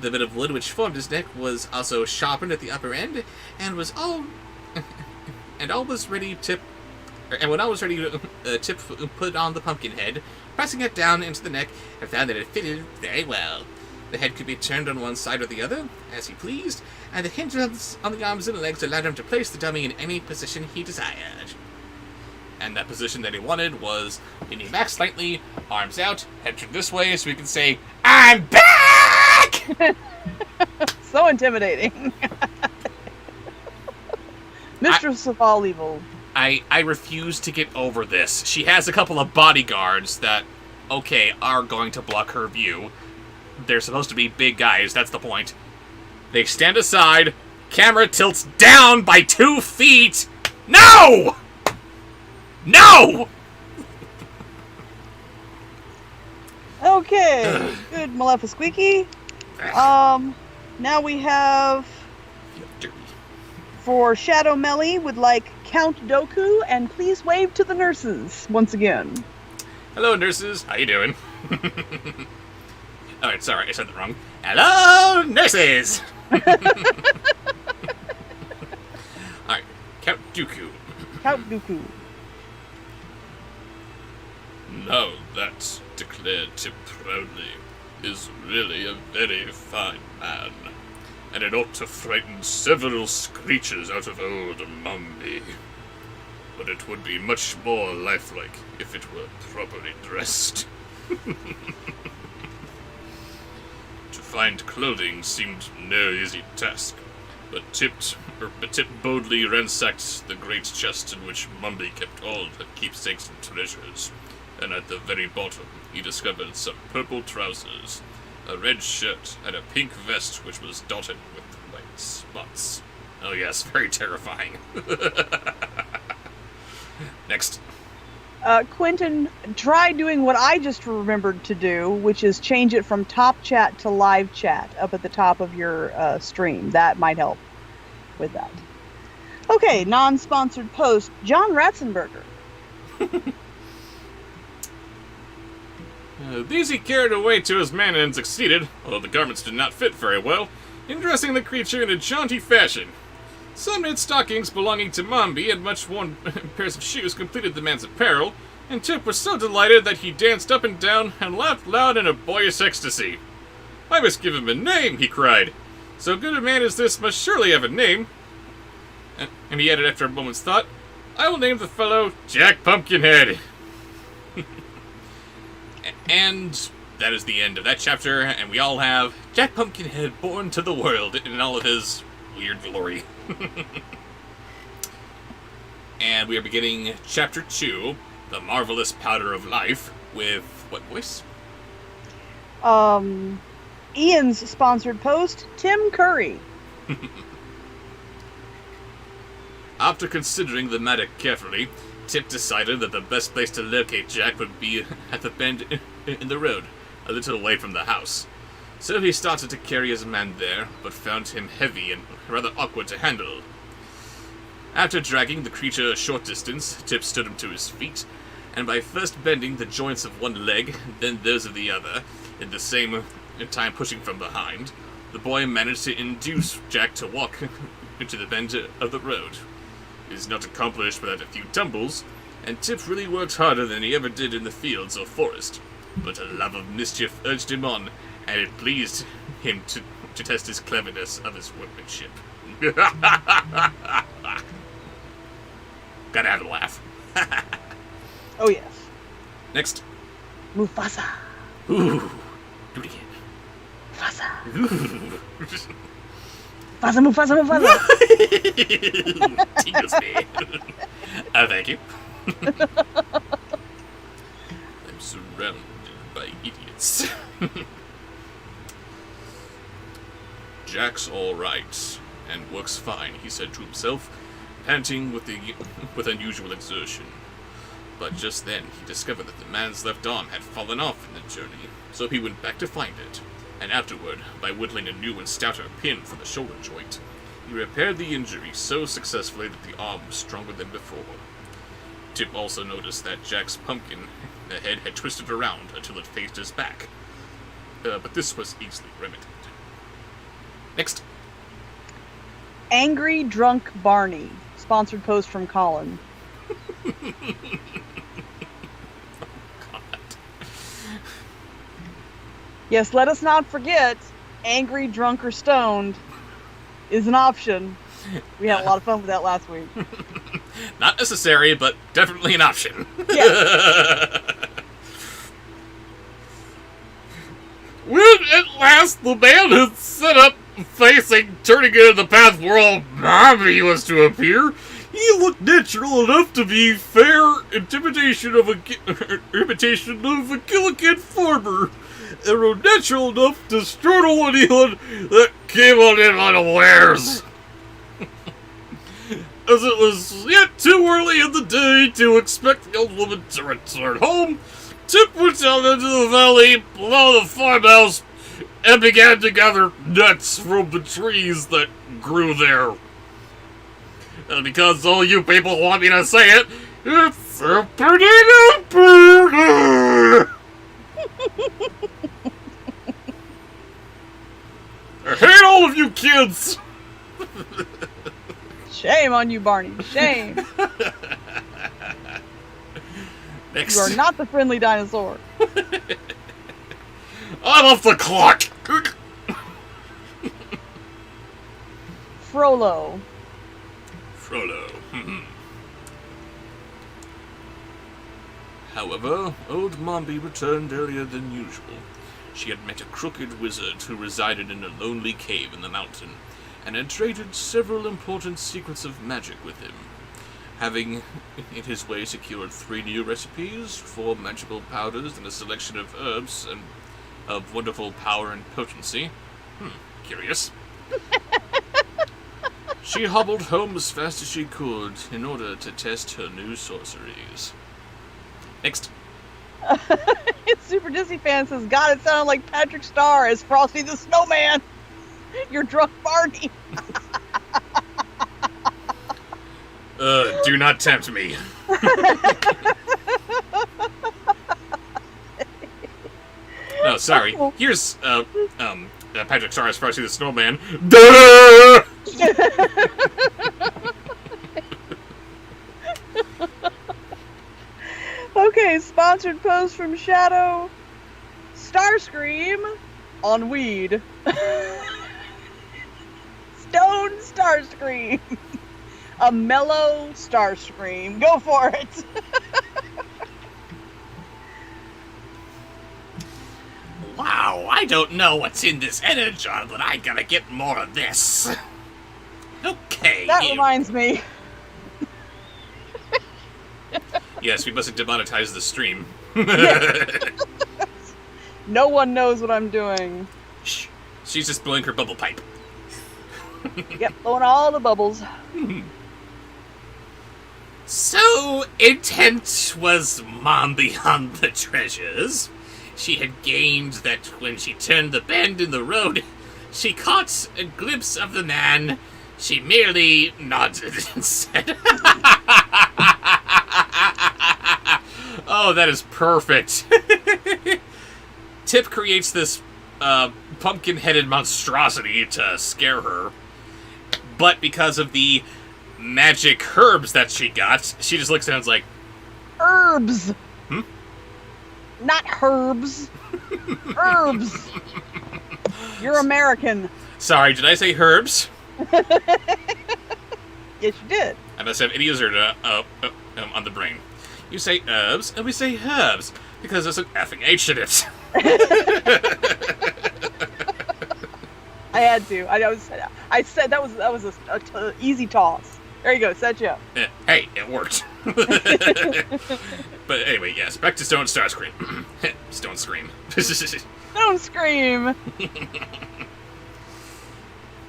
C: The bit of wood which formed his neck was also sharpened at the upper end, and was all and all was ready. And when all was ready, Tip put on the pumpkin head, pressing it down into the neck, and found that it fitted very well. The head could be turned on one side or the other, as he pleased, and the hinges on the arms and legs allowed him to place the dummy in any position he desired.
A: And that position that he wanted was leaning back slightly, arms out, head turned this way, so we can say, I'm back!
B: So intimidating. Mistress of all evil.
A: I refuse to get over this. She has a couple of bodyguards that, okay, are going to block her view. They're supposed to be big guys, that's the point. They stand aside, camera tilts down by 2 feet. No! No!
B: Okay, good Maleficasqueaky. Now we have for Shadow Melly would like Count Doku, and please wave to the nurses once again.
A: Hello, nurses. How you doing? Alright, sorry, I said that wrong. Hello, nurses! Alright, Count Dooku.
B: Count Doku.
D: Now that, declared Tip proudly, is really a very fine man, and it ought to frighten several screeches out of old Mombi. But it would be much more lifelike if it were properly dressed. To find clothing seemed no easy task, but Tip boldly ransacked the great chest in which Mombi kept all her keepsakes and treasures, and at the very bottom he discovered some purple trousers, a red shirt, and a pink vest which was dotted with white spots.
A: Oh yes, very terrifying. Next.
B: Quentin, try doing what I just remembered to do, which is change it from top chat to live chat up at the top of your stream. That might help with that. Okay, non-sponsored post. John Ratzenberger.
A: These he carried away to his man and succeeded, although the garments did not fit very well, in dressing the creature in a jaunty fashion. Some knit stockings belonging to Mombi and much worn pairs of shoes completed the man's apparel, and Tip was so delighted that he danced up and down and laughed loud in a boyish ecstasy. I must give him a name, he cried. So good a man as this must surely have a name. And he added after a moment's thought, I will name the fellow Jack Pumpkinhead. And that is the end of that chapter, and we all have Jack Pumpkinhead born to the world in all of his weird glory. And we are beginning Chapter 2, The Marvelous Powder of Life, with what voice?
B: Ian's sponsored post, Tim Curry.
A: After considering the matter carefully, Tip decided that the best place to locate Jack would be at the bend in the road, a little away from the house. So he started to carry his man there, but found him heavy and rather awkward to handle. After dragging the creature a short distance, Tip stood him to his feet, and by first bending the joints of one leg, then those of the other, at the same time pushing from behind, the boy managed to induce Jack to walk into the bend of the road. It is not accomplished without a few tumbles, and Tip really worked harder than he ever did in the fields or forest. But a love of mischief urged him on, and it pleased him to test his cleverness of his workmanship. Gotta have a laugh.
B: Oh, yes.
A: Next.
B: Mufasa.
A: Ooh. Do it again.
B: Mufasa.
A: Ooh.
B: Mufasa.
A: Tingles me. Thank you. I'm surrounded by idiots. Jack's all right, and works fine, he said to himself, panting with unusual exertion. But just then he discovered that the man's left arm had fallen off in the journey, so he went back to find it, and afterward, by whittling a new and stouter pin from the shoulder joint, he repaired the injury so successfully that the arm was stronger than before. Tip also noticed that Jack's pumpkin head had twisted around until it faced his back, but this was easily remedied. Next.
B: Angry Drunk Barney. Sponsored post from Colin. Yes, let us not forget, angry, drunk, or stoned is an option. We had a lot of fun with that last week.
A: Not necessary, but definitely an option.
B: Yeah.
D: When at last the man had set up facing, turning into the path where old Mommy was to appear, he looked natural enough to be fair imitation of a Gilligan farmer, and natural enough to startle anyone that came on in unawares. As it was yet too early in the day to expect the old woman to return home, Tip went down into the valley below the farmhouse and began to gather nuts from the trees that grew there. And because all you people want me to say it, it's a potato burger! I hate all of you kids!
B: Shame on you, Barney. Shame.
A: Next.
B: You are not the friendly dinosaur.
D: I'm off the clock!
B: Frollo.
A: Frollo. However, old Mombi returned earlier than usual. She had met a crooked wizard who resided in a lonely cave in the mountain, and had traded several important secrets of magic with him. Having, in his way, secured 3 new recipes, 4 magical powders, and a selection of herbs and of wonderful power and potency. Curious. She hobbled home as fast as she could in order to test her new sorceries. Next.
B: Super Disney fan says, God, it sounded like Patrick Starr as Frosty the Snowman. You're drunk Barney.
A: Do not tempt me. No, sorry. Here's, Patrick Starr as Frosty the Snowman. Duh!
B: sponsored post from Shadow. Starscream on weed. Stone Starscream. A mellow Starscream. Go for it.
C: Wow, I don't know what's in this energon, but I gotta get more of this. Okay.
B: That reminds me.
A: Yes, we must demonetize the stream.
B: No one knows what I'm doing.
A: Shh. She's just blowing her bubble pipe.
B: Yep, blowing all the bubbles.
C: So intent was Mombi on the treasures. She had gained that when she turned the bend in the road, she caught a glimpse of the man. She merely nodded and said,
A: Oh, that is perfect. Tip creates this pumpkin-headed monstrosity to scare her. But because of the magic herbs that she got, she just looks at it and is like,
B: Herbs.
A: Hmm?
B: Not herbs. Herbs. You're American.
A: sorry, did I say herbs?
B: Yes, you did.
A: I must have idiozerta on the brain. You say herbs, and we say herbs, because there's an effing H in it.
B: I had to. I said that was a easy toss. There you go. Set you up.
A: Hey, it worked. But anyway, yes, back to Stone Starscream. Stone Scream.
B: Don't scream.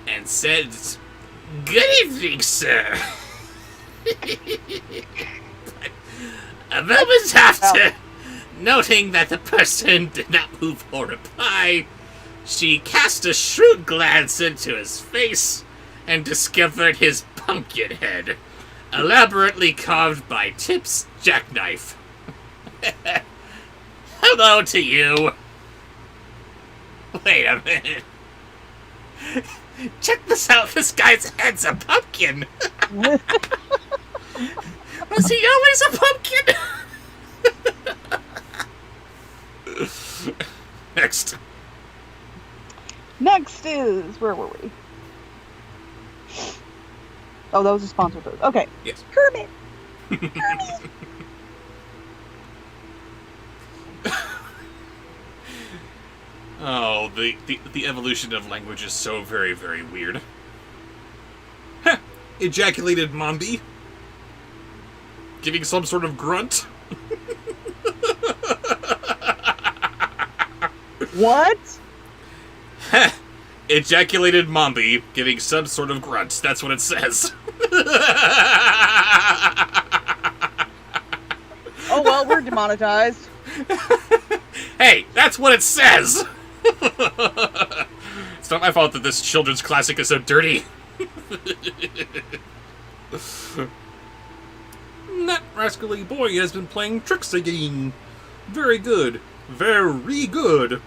C: and said, "Good evening, sir." But a moment after, noting that the person did not move or reply, she cast a shrewd glance into his face and discovered his pumpkin head, elaborately carved by Tip's jackknife. Hello to you. Wait a minute. Check this out. This guy's head's a pumpkin. Was he always a pumpkin?
A: Next.
B: Next is, where were we? Oh, that was a sponsor booth. Okay.
A: Yes.
B: Kermit. Kermit.
A: Oh, the evolution of language is so very, very weird. Heh! Ejaculated Mombi. Giving some sort of grunt.
B: What?
A: Heh! Ejaculated Mombi giving some sort of grunt. That's what it says.
B: Oh well, we're demonetized.
A: Hey, that's what it says! It's not my fault that this children's classic is so dirty. That rascally boy has been playing tricks again. Very good. Very good.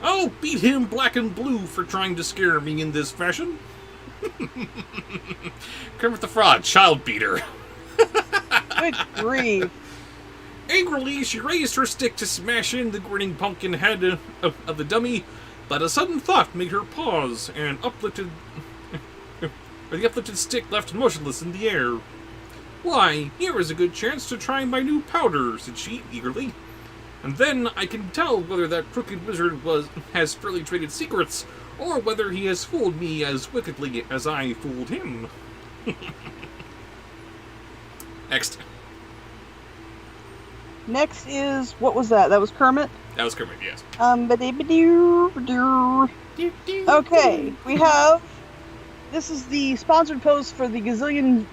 A: I'll beat him black and blue for trying to scare me in this fashion. Kermit the Frog, child beater.
B: Good grief.
A: Angrily, she raised her stick to smash in the grinning pumpkin head of the dummy, but a sudden thought made her pause, and the uplifted stick left motionless in the air. Why, here is a good chance to try my new powder, said she eagerly. And then I can tell whether that crooked wizard has fairly traded secrets, or whether he has fooled me as wickedly as I fooled him. Next.
B: Next is, what was that? That was Kermit?
A: That was Kermit, yes.
B: Okay, we have, this is the sponsored post for the gazillion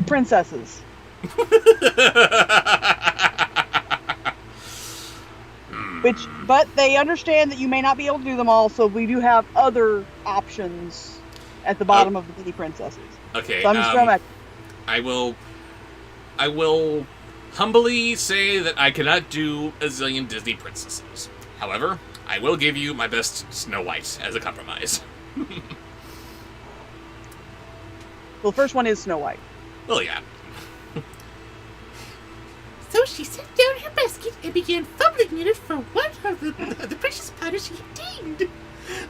B: princesses. But they understand that you may not be able to do them all, so we do have other options at the bottom of the mini princesses.
A: Okay,
B: So I'm just going back.
A: I will humbly say that I cannot do a zillion Disney princesses. However, I will give you my best Snow White as a compromise.
B: Well, the first one is Snow White.
A: Well, yeah.
C: So she set down her basket and began fumbling in it for one of the precious powders she obtained.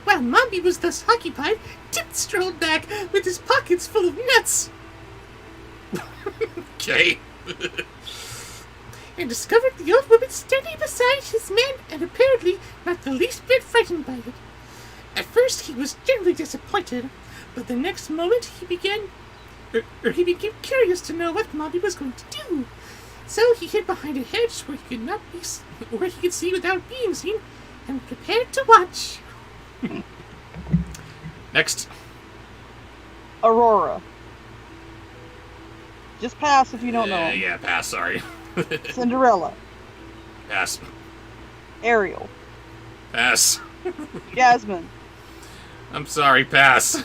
C: While Mombi was thus occupied, Tip strolled back with his pockets full of nuts.
A: Okay.
C: And discovered the old woman standing beside his man and apparently not the least bit frightened by it. At first he was generally disappointed, but the next moment he became curious to know what Mombi was going to do. So he hid behind a hedge where he could see without being seen, and prepared to watch.
A: Next.
B: Aurora. Just pass if you don't know 'em.
A: Yeah, pass, sorry.
B: Cinderella.
A: Pass.
B: Ariel.
A: Pass.
B: Jasmine.
A: I'm sorry, pass.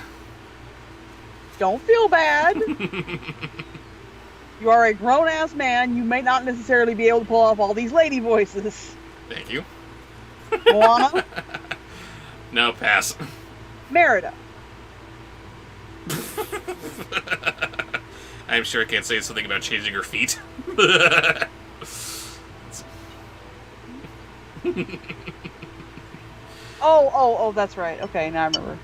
B: Don't feel bad. You are a grown-ass man. You may not necessarily be able to pull off all these lady voices.
A: Thank you.
B: Moana.
A: No, pass.
B: Merida.
A: I'm sure I can't say something about changing her feet.
B: Oh, that's right. Okay, now I remember.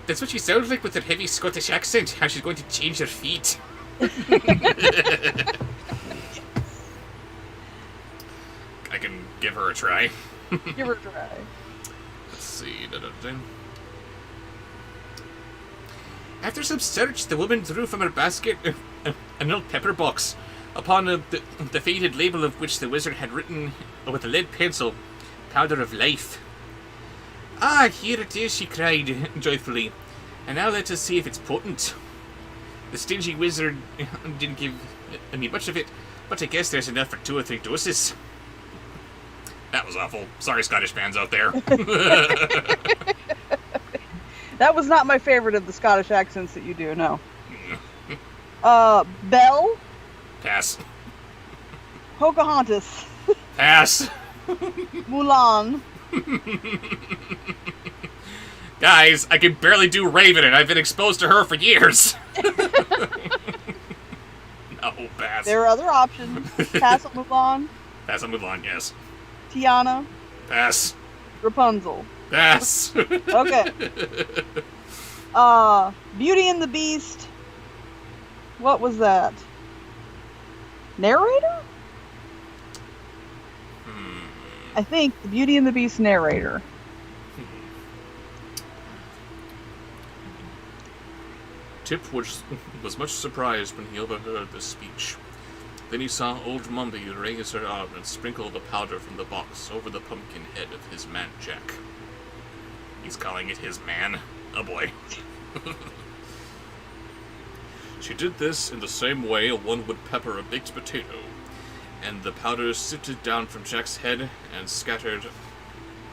A: That's what she sounds like with her heavy Scottish accent, how she's going to change her feet. I can give her a try.
B: Give her a try.
A: Let's see. After some search, the woman drew from her basket an old pepper box, upon the faded label of which the wizard had written with a lead pencil, "Powder of Life." "Ah, here it is," she cried joyfully. "And now let us see if it's potent." The stingy wizard didn't give me much of it, but I guess there's enough for 2 or 3 doses. That was awful. Sorry, Scottish fans out there.
B: That was not my favorite of the Scottish accents that you do, no. Belle.
A: Pass.
B: Pocahontas.
A: Pass.
B: Mulan.
A: Guys, I can barely do Raven, and I've been exposed to her for years. No, pass.
B: There are other options. Pass on Mulan.
A: Pass on Mulan, yes.
B: Tiana.
A: Pass.
B: Rapunzel.
A: Pass.
B: Okay. Beauty and the Beast. What was that? Narrator? I think the Beauty and the Beast narrator.
D: Tip was much surprised when he overheard this speech. Then he saw old Mombi raise her arm and sprinkle the powder from the box over the pumpkin head of his man Jack.
A: He's calling it his man. Oh boy.
D: She did this in the same way one would pepper a baked potato, and the powder sifted down from Jack's head and scattered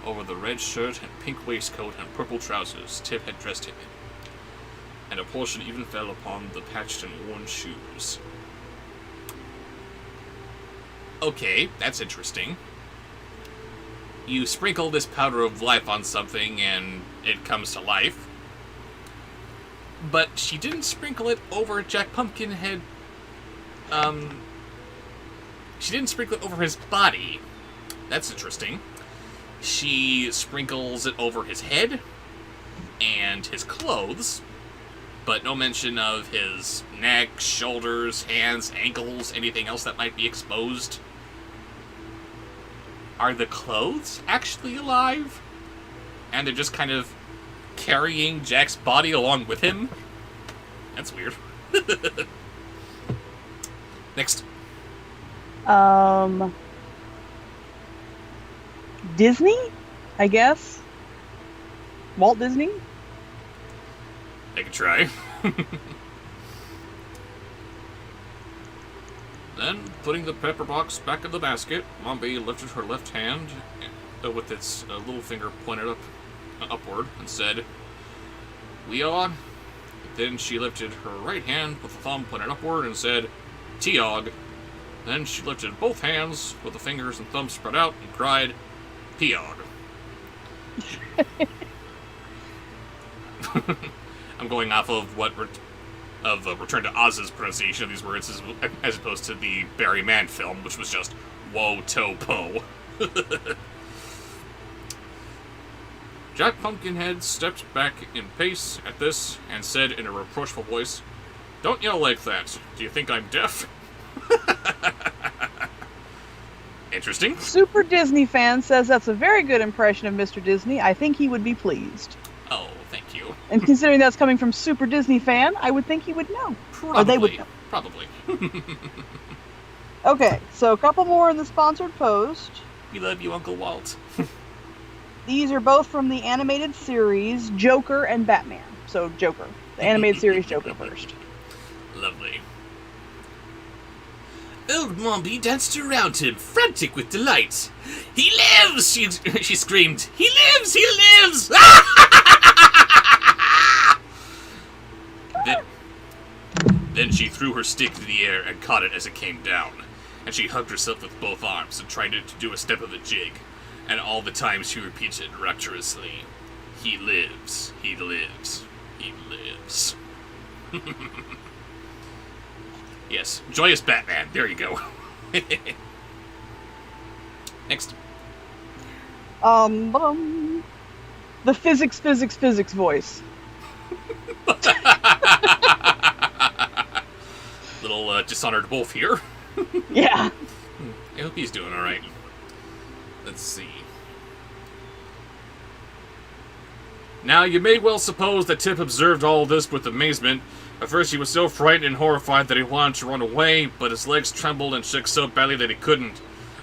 D: over the red shirt and pink waistcoat and purple trousers Tip had dressed him in. And a portion even fell upon the patched and worn shoes.
A: Okay, that's interesting. You sprinkle this powder of life on something and it comes to life. But she didn't sprinkle it over Jack Pumpkinhead. She didn't sprinkle it over his body. That's interesting. She sprinkles it over his head and his clothes, but no mention of his neck, shoulders, hands, ankles, anything else that might be exposed. Are the clothes actually alive? And they're just kind of carrying Jack's body along with him? That's weird. Next.
B: Disney, I guess. Walt Disney.
A: I could try.
D: Then, putting the pepper box back in the basket, Mombi lifted her left hand with its little finger pointed upward and said, "We are." Then she lifted her right hand with the thumb pointed upward and said, "Tiog." Then she lifted both hands with the fingers and thumb spread out and cried, "Piog."
A: I'm going off of what of Return to Oz's pronunciation of these words as opposed to the Barry Mann film, which was just whoa to po. Jack Pumpkinhead stepped back in pace at this and said in a reproachful voice, "Don't yell like that. Do you think I'm deaf?" Interesting.
B: Super Disney fan says that's a very good impression of Mr. Disney. I think he would be pleased.
A: Oh, thank you.
B: And considering that's coming from Super Disney fan, I would think he would know.
A: Probably.
B: Or they would know.
A: Probably.
B: Okay, so a couple more in the sponsored post.
A: We love you, Uncle Walt.
B: These are both from the animated series Joker and Batman. So Joker. The animated series Joker first.
A: Lovely.
C: Old Mombi danced around him, frantic with delight. "He lives!" she screamed. "He lives! He lives!"
A: Then she threw her stick into the air and caught it as it came down. And she hugged herself with both arms and tried to do a step of the jig. And all the time she repeated rapturously, "He lives, he lives, he lives." Yes, joyous Batman. There you go. Next.
B: The physics voice.
A: Little Dishonored Wolf here.
B: Yeah.
A: I hope he's doing alright. Let's see. Now, you may well suppose that Tip observed all this with amazement. At first, he was so frightened and horrified that he wanted to run away, but his legs trembled and shook so badly that he couldn't.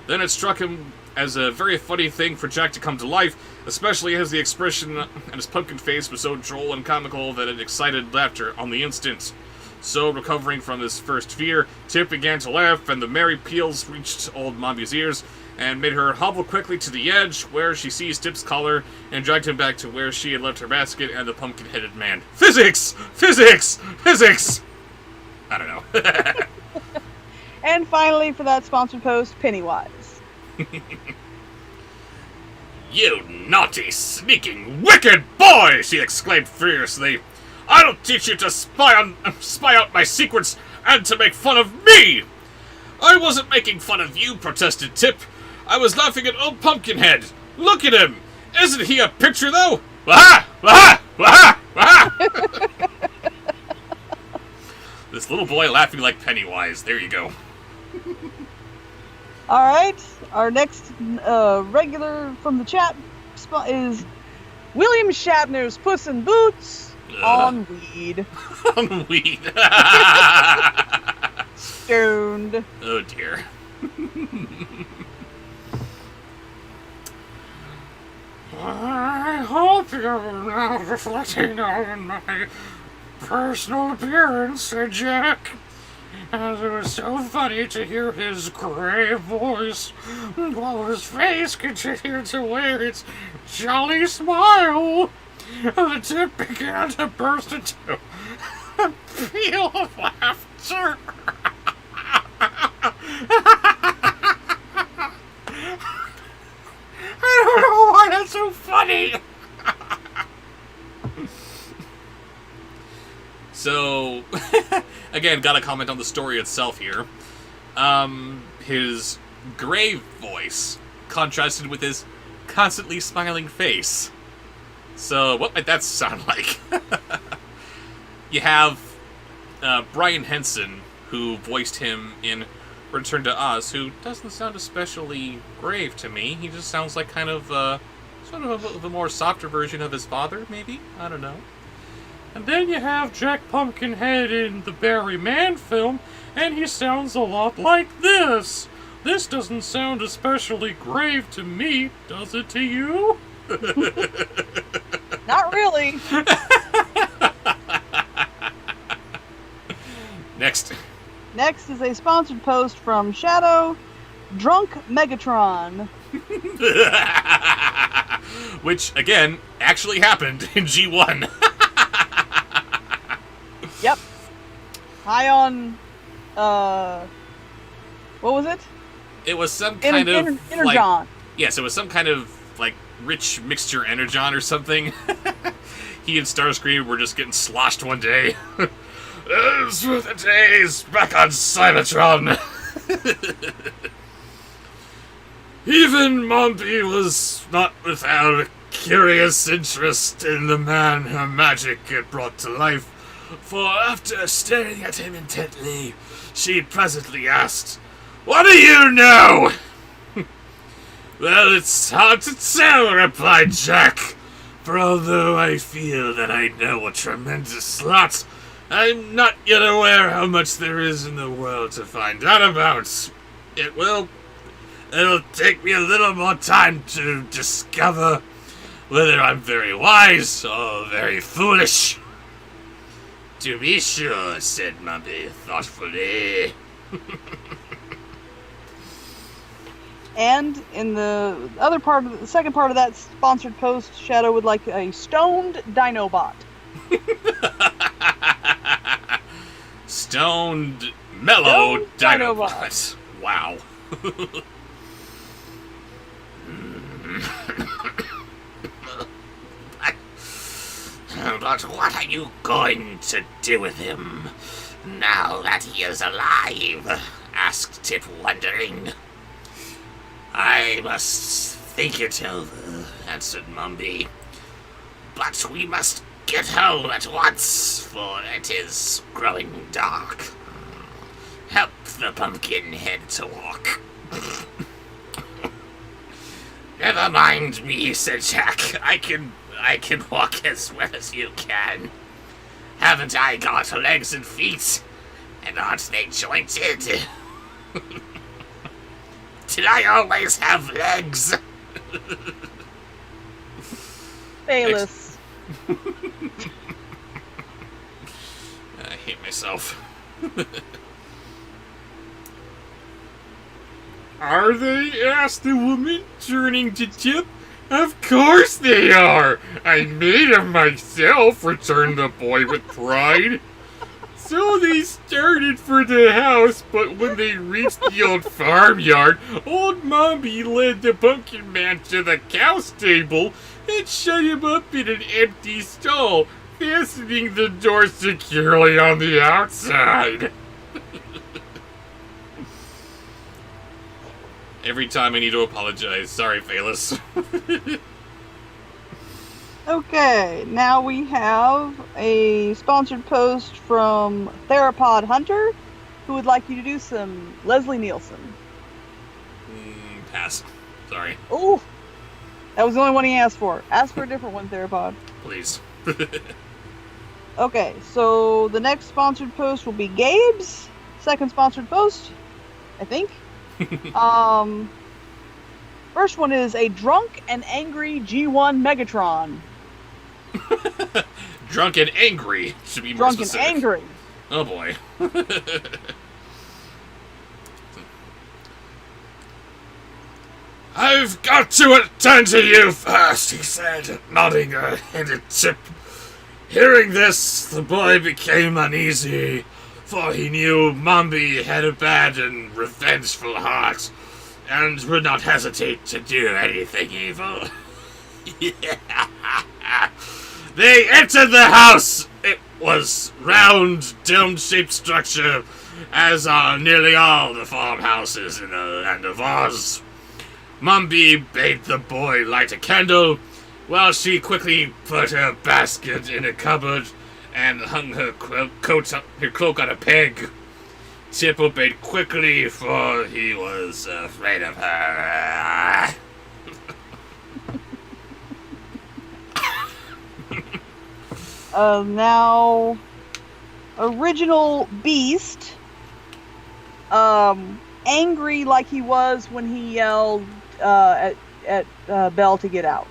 A: Then it struck him as a very funny thing for Jack to come to life, especially as the expression on his pumpkin face was so droll and comical that it excited laughter on the instant. So, recovering from his first fear, Tip began to laugh, and the merry peals reached old Mombi's ears, and made her hobble quickly to the edge, where she seized Tip's collar, and dragged him back to where she had left her basket and the pumpkin-headed man. Physics! Physics! Physics! I don't know.
B: And finally, for that sponsored post, Pennywise.
C: "You naughty, sneaking, wicked boy!" she exclaimed furiously. "I'll teach you to spy out my secrets and to make fun of me!" "I wasn't making fun of you," protested Tip. "I was laughing at old Pumpkinhead. Look at him! Isn't he a picture, though? Waha! Waha! Waha! Waha!"
A: This little boy laughing like Pennywise. There you go.
B: Alright, our next regular from the chat is William Shatner's Puss in Boots on weed.
A: On weed.
B: Stoned.
A: Oh dear.
D: I hope you're now reflecting on my personal appearance, said Jack, as it was so funny to hear his grave voice while his face continued to wear its jolly smile. The Tip began to burst into a peal of laughter. I don't know why that's so funny.
A: So, again, gotta comment on the story itself here. His grave voice contrasted with his constantly smiling face. So, what might that sound like? You have Brian Henson, who voiced him in Return to Oz, who doesn't sound especially grave to me. He just sounds like kind of sort of a more softer version of his father, maybe? I don't know.
D: And then you have Jack Pumpkinhead in the Barry Mann film, and he sounds a lot like this. This doesn't sound especially grave to me, does it to you?
B: Not really.
A: Next.
B: Next is a sponsored post from Shadow, Drunk Megatron.
A: Which, again, actually happened in G1.
B: Yep. High on, what was it?
A: It was some kind of,
B: Energon.
A: Yes, it was some kind of, like, rich mixture Energon or something. He and Starscream were just getting sloshed one day.
D: Those were the days back on Cybertron. Even Mombi was not without a curious interest in the man her magic had brought to life, for after staring at him intently, she presently asked, "What do you know?" "Well, it's hard to tell," replied Jack, "for although I feel that I know a tremendous lot, I'm not yet aware how much there is in the world to find out about. It'll take me a little more time to discover whether I'm very wise or very foolish." "To be sure," said Mombi thoughtfully.
B: And in the other part of the second part of that sponsored post, Shadow would like a stoned Dinobot.
A: Stoned, mellow
B: Stoned
A: Dinobot. Wow.
C: But what are you going to do with him now that he is alive?" asked Tip, wondering. "I must think it over," answered Mombi. "But we must get home at once, for it is growing dark. Help the pumpkin head to walk." "Never mind me," said Jack. I can walk as well as you can. Haven't I got legs and feet? And aren't they jointed? Did I always have legs?"
B: Bayless.
A: I hate myself.
D: "Are they?" asked the woman, turning to Tip. "Of course they are! I made them myself," returned the boy with pride. "So they started for the house, but when they reached the old farmyard, old Mombi led the pumpkin man to the cow stable and shut him up in an empty stall, fastening the door securely on the outside."
A: Every time I need to apologize. Sorry, Phaelus.
B: Okay, now we have a sponsored post from Theropod Hunter, who would like you to do some Leslie Nielsen.
A: Pass. Sorry.
B: Ooh, that was the only one he asked for. Ask for a different one, Theropod.
A: Please.
B: Okay, so the next sponsored post will be Gabe's second sponsored post, I think. First one is a drunk and angry G1 Megatron.
A: Drunk and angry, should be more
B: Drunk and
A: specific.
B: angry.
A: Oh boy.
D: "I've got to attend to you first," he said, nodding a head at Tip. Hearing this, the boy became uneasy, for he knew Mombi had a bad and revengeful heart, and would not hesitate to do anything evil. They entered the house. It was round, dome-shaped structure, as are nearly all the farmhouses in the land of Oz. Mombi bade the boy light a candle, while she quickly put her basket in a cupboard and hung her cloak on a peg. Tip obeyed quickly, for he was afraid of her.
B: Now, original Beast, angry like he was when he yelled at Belle to get out.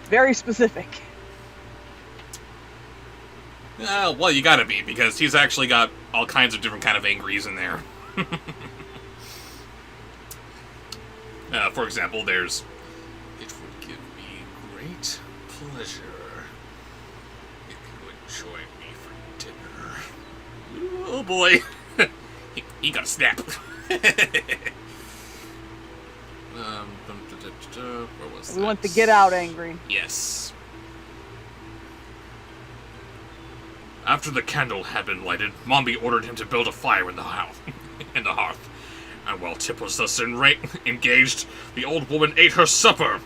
B: Very specific.
A: Well, you gotta be, because he's actually got all kinds of different kind of angries in there. For example, there's... It would give me great pleasure if you would join me for dinner. Oh boy. he got a snap. Where was
B: We
A: that?
B: want the get out angry.
A: Yes.
D: After the candle had been lighted, Mombi ordered him to build a fire in the hearth. And while Tip was thus engaged, the old woman ate her supper.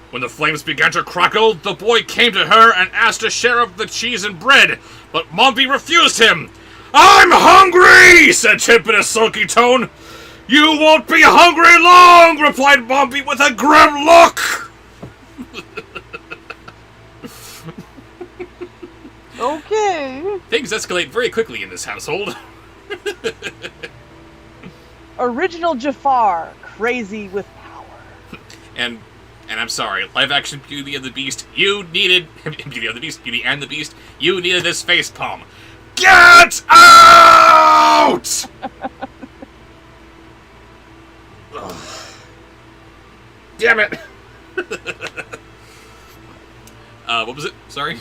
D: When the flames began to crackle, the boy came to her and asked a share of the cheese and bread, but Mombi refused him. "I'm hungry," said Tip in a sulky tone. "You won't be hungry long," replied Mombi with a grim look.
B: Okay.
A: Things escalate very quickly in this household.
B: Original Jafar, crazy with power.
A: And I'm sorry, live action Beauty and the Beast, you needed Beauty and the Beast, you needed this face palm.
D: Get out! Damn it!
A: What was it? Sorry.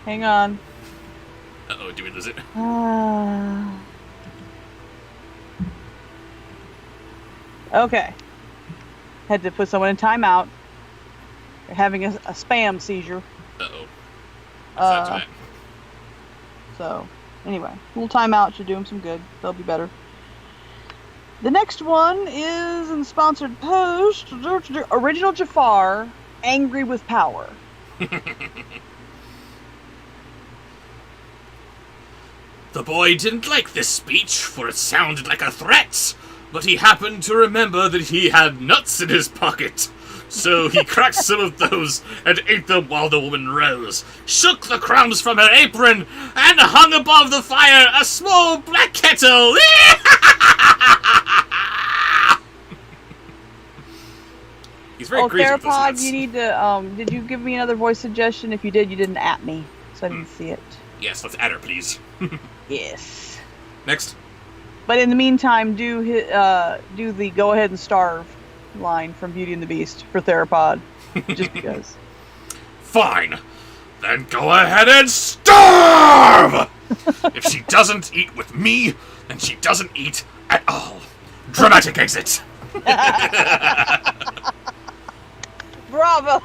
B: Hang on.
A: Uh-oh, do we lose it?
B: Okay. Had to put someone in timeout. They're having a spam seizure.
A: Uh-oh. What's that?
B: So, anyway, a little timeout should do them some good. They'll be better. The next one is in sponsored post. Original Jafar, angry with power.
C: The boy didn't like this speech, for it sounded like a threat, but he happened to remember that he had nuts in his pocket. So he cracked some of those and ate them while the woman rose, shook the crumbs from her apron, and hung above the fire a small black kettle.
A: He's very greasy with those
B: Therapod,
A: nuts.
B: you need to, did you give me another voice suggestion? If you did, you didn't at me, so I didn't see it.
A: Yes, let's add her, please.
B: Yes.
A: Next.
B: But in the meantime, do the go ahead and starve line from Beauty and the Beast for Therapod, just because.
D: Fine. Then go ahead and starve! If she doesn't eat with me, then she doesn't eat at all. Dramatic exit.
B: Bravo!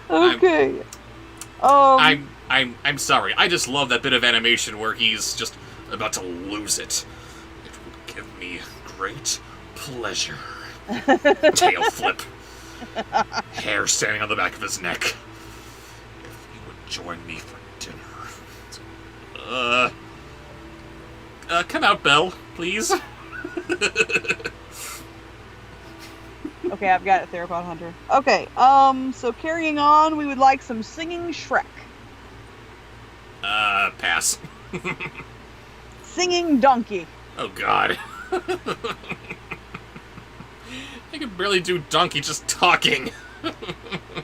B: Okay.
A: I'm sorry. I just love that bit of animation where he's just about to lose it. It would give me great pleasure. Tail flip. Hair standing on the back of his neck. If you would join me for dinner. Come out, Belle, please.
B: Okay, I've got it, Therapod Hunter. Okay, so carrying on, we would like some singing Shrek.
A: Pass.
B: Singing Donkey.
A: Oh, God. I can barely do Donkey just talking.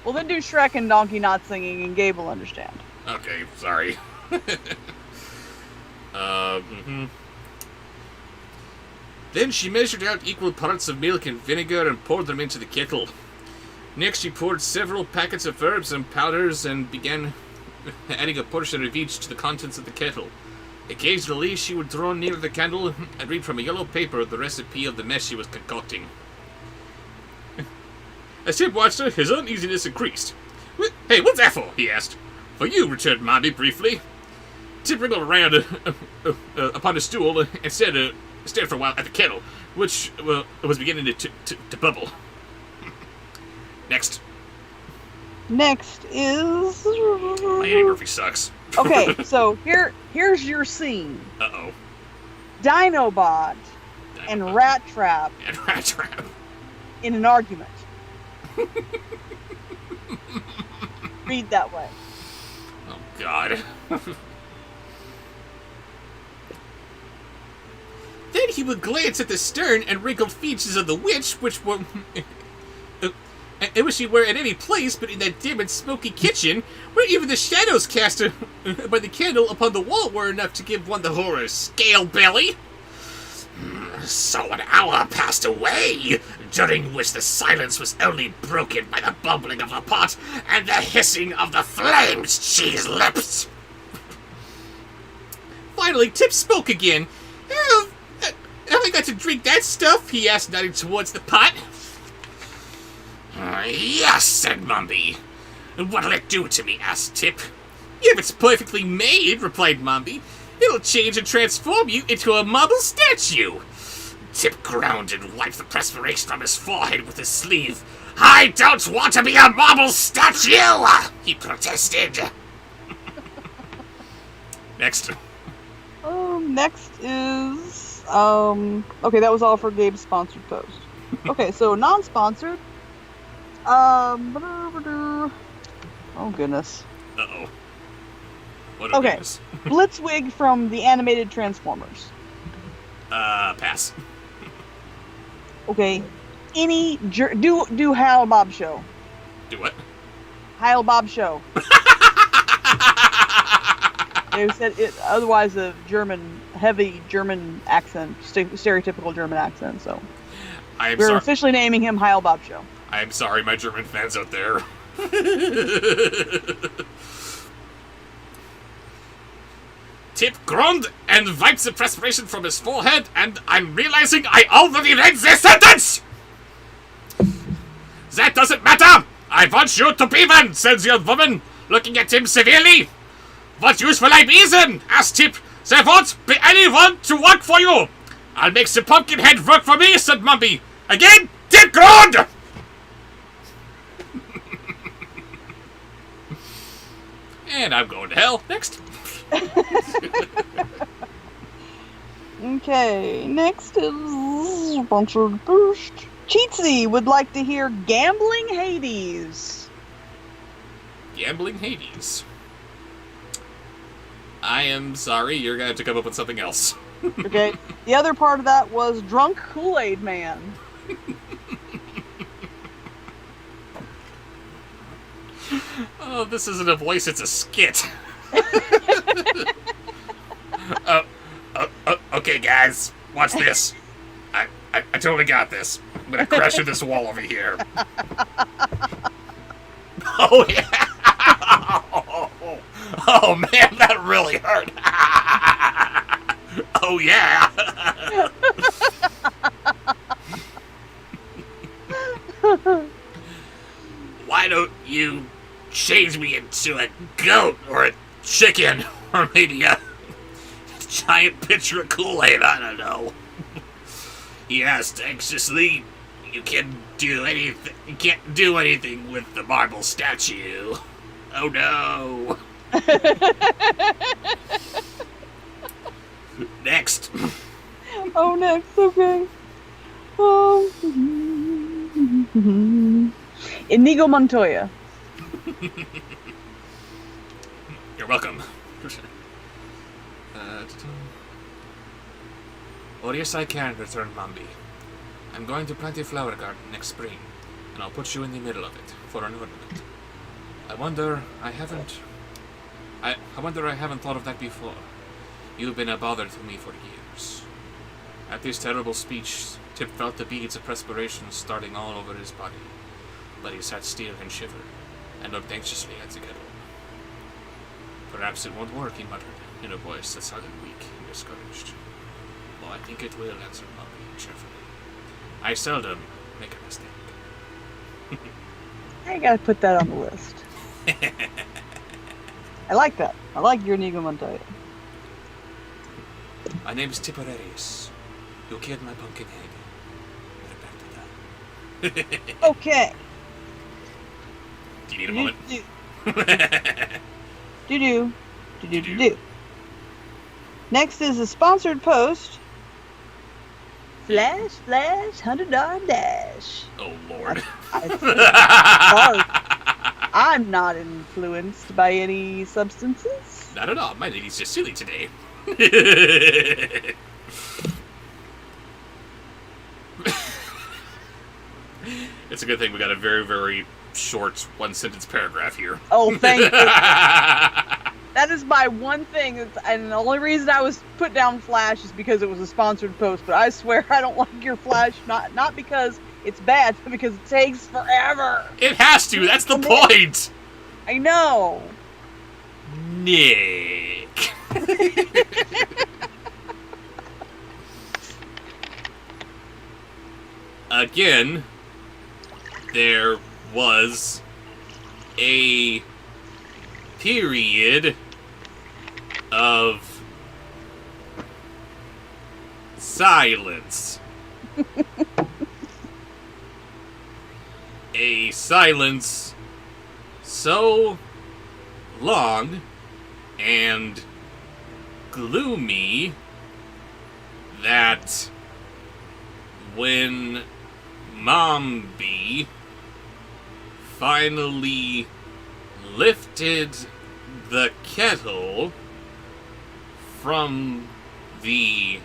B: Well, then do Shrek and Donkey not singing, and Gabe will understand.
A: Okay, sorry. Then she measured out equal parts of milk and vinegar and poured them into the kettle. Next, she poured several packets of herbs and powders and began adding a portion of each to the contents of the kettle. Occasionally, she would draw near the candle and read from a yellow paper the recipe of the mess she was concocting. As Tip watched her, his uneasiness increased. "Hey, what's that for?" he asked. "For you," returned Mombi briefly. Tip wriggled around upon a stool and stared for a while at the kettle, which was beginning to bubble. Next.
B: Next is...
A: My Eddie Murphy sucks.
B: Okay, so here's your scene.
A: Uh-oh.
B: Dinobot and Rat Trap
A: And Rat Trap.
B: in an argument. Read that way.
A: Oh, God. Then he would glance at the stern and wrinkled features of the witch, which were... which she were at any place but in that dim and smoky kitchen, where even the shadows cast by the candle upon the wall were enough to give one the horror scale belly.
C: So an hour passed away, during which the silence was only broken by the bubbling of the pot and the hissing of the flames cheese lips.
A: Finally, Tip spoke again. Have I got to drink that stuff?" he asked, nodding towards the pot.
C: Yes, said Mombi. What'll it do to me? Asked Tip.
A: If it's perfectly made, replied Mombi, it'll change and transform you into a marble statue.
C: Tip groaned and wiped the perspiration from his forehead with his sleeve. I don't want to be a marble statue, he protested.
A: Next.
B: Next is okay, that was all for Gabe's sponsored post. Okay, so non-sponsored. Oh goodness.
A: Uh-oh. What a
B: Okay,
A: goodness.
B: Blitzwig from the animated Transformers.
A: Pass.
B: Okay, do Heil Bobsheaux.
A: Do what?
B: Heil Bobsheaux. They said it otherwise a heavy German accent, stereotypical German accent. So
A: I'm
B: we're
A: sorry.
B: officially naming him Heil Bobsheaux.
A: I'm sorry, my German fans out there.
C: Tip groaned and wiped the perspiration from his forehead, and I'm realizing I already read this sentence! That doesn't matter! I want you to be one, said the old woman, looking at him severely. What use will I be then? Asked Tip. There won't be anyone to work for you. I'll make the pumpkin head work for me, said Mombi. Again, Tip groaned!
A: And I'm going to hell. Next.
B: Okay, next is sponsored boost. Cheatsy would like to hear Gambling Hades.
A: Gambling Hades. I am sorry, you're gonna have to come up with something else.
B: Okay, the other part of that was Drunk Kool-Aid Man.
A: Oh, this isn't a voice, it's a skit.
C: Okay, guys, watch this. I totally got this. I'm gonna crash through this wall over here. Oh, yeah. Oh, man, that really hurt. Oh, yeah. Why don't you change me into a goat or a chicken or maybe a giant pitcher of Kool-Aid? I don't know. He asked anxiously. You can't do anything with the marble statue. Oh no. Next.
B: Oh, next, okay. Oh. Inigo Montoya.
A: You're welcome. Oh, yes, I can, returned Mombi. I'm going to plant a flower garden next spring, and I'll put you in the middle of it for an ornament. I wonder I haven't thought of that before. You've been a bother to me for years. At this terrible speech, Tip felt the beads of perspiration starting all over his body, but he sat still and shivered, and looked anxiously at the kettle. Perhaps it won't work, he muttered, in a voice that sounded weak and discouraged. Oh, I think it will, answered Mombi cheerfully. I seldom make a mistake.
B: I gotta put that on the list. I like that. I like your Inigo Montoya.
A: My name is Tipperarius. You killed my pumpkin head. Put it back to that.
B: Okay.
A: Do you need a moment?
B: Do. Next is a sponsored post. Flash, $100 dash.
A: Oh, Lord.
B: I'm not influenced by any substances.
A: Not at all. My lady's just silly today. It's a good thing we got a very, very short one-sentence paragraph here.
B: Oh, thank you. That is my one thing, and the only reason I was put down Flash is because it was a sponsored post, but I swear I don't like your Flash, not because it's bad, but because it takes forever.
A: It has to! That's the point!
B: I know.
A: Nick. Again, there was a period of silence. A silence so long and gloomy that when Mombi finally lifted the kettle from the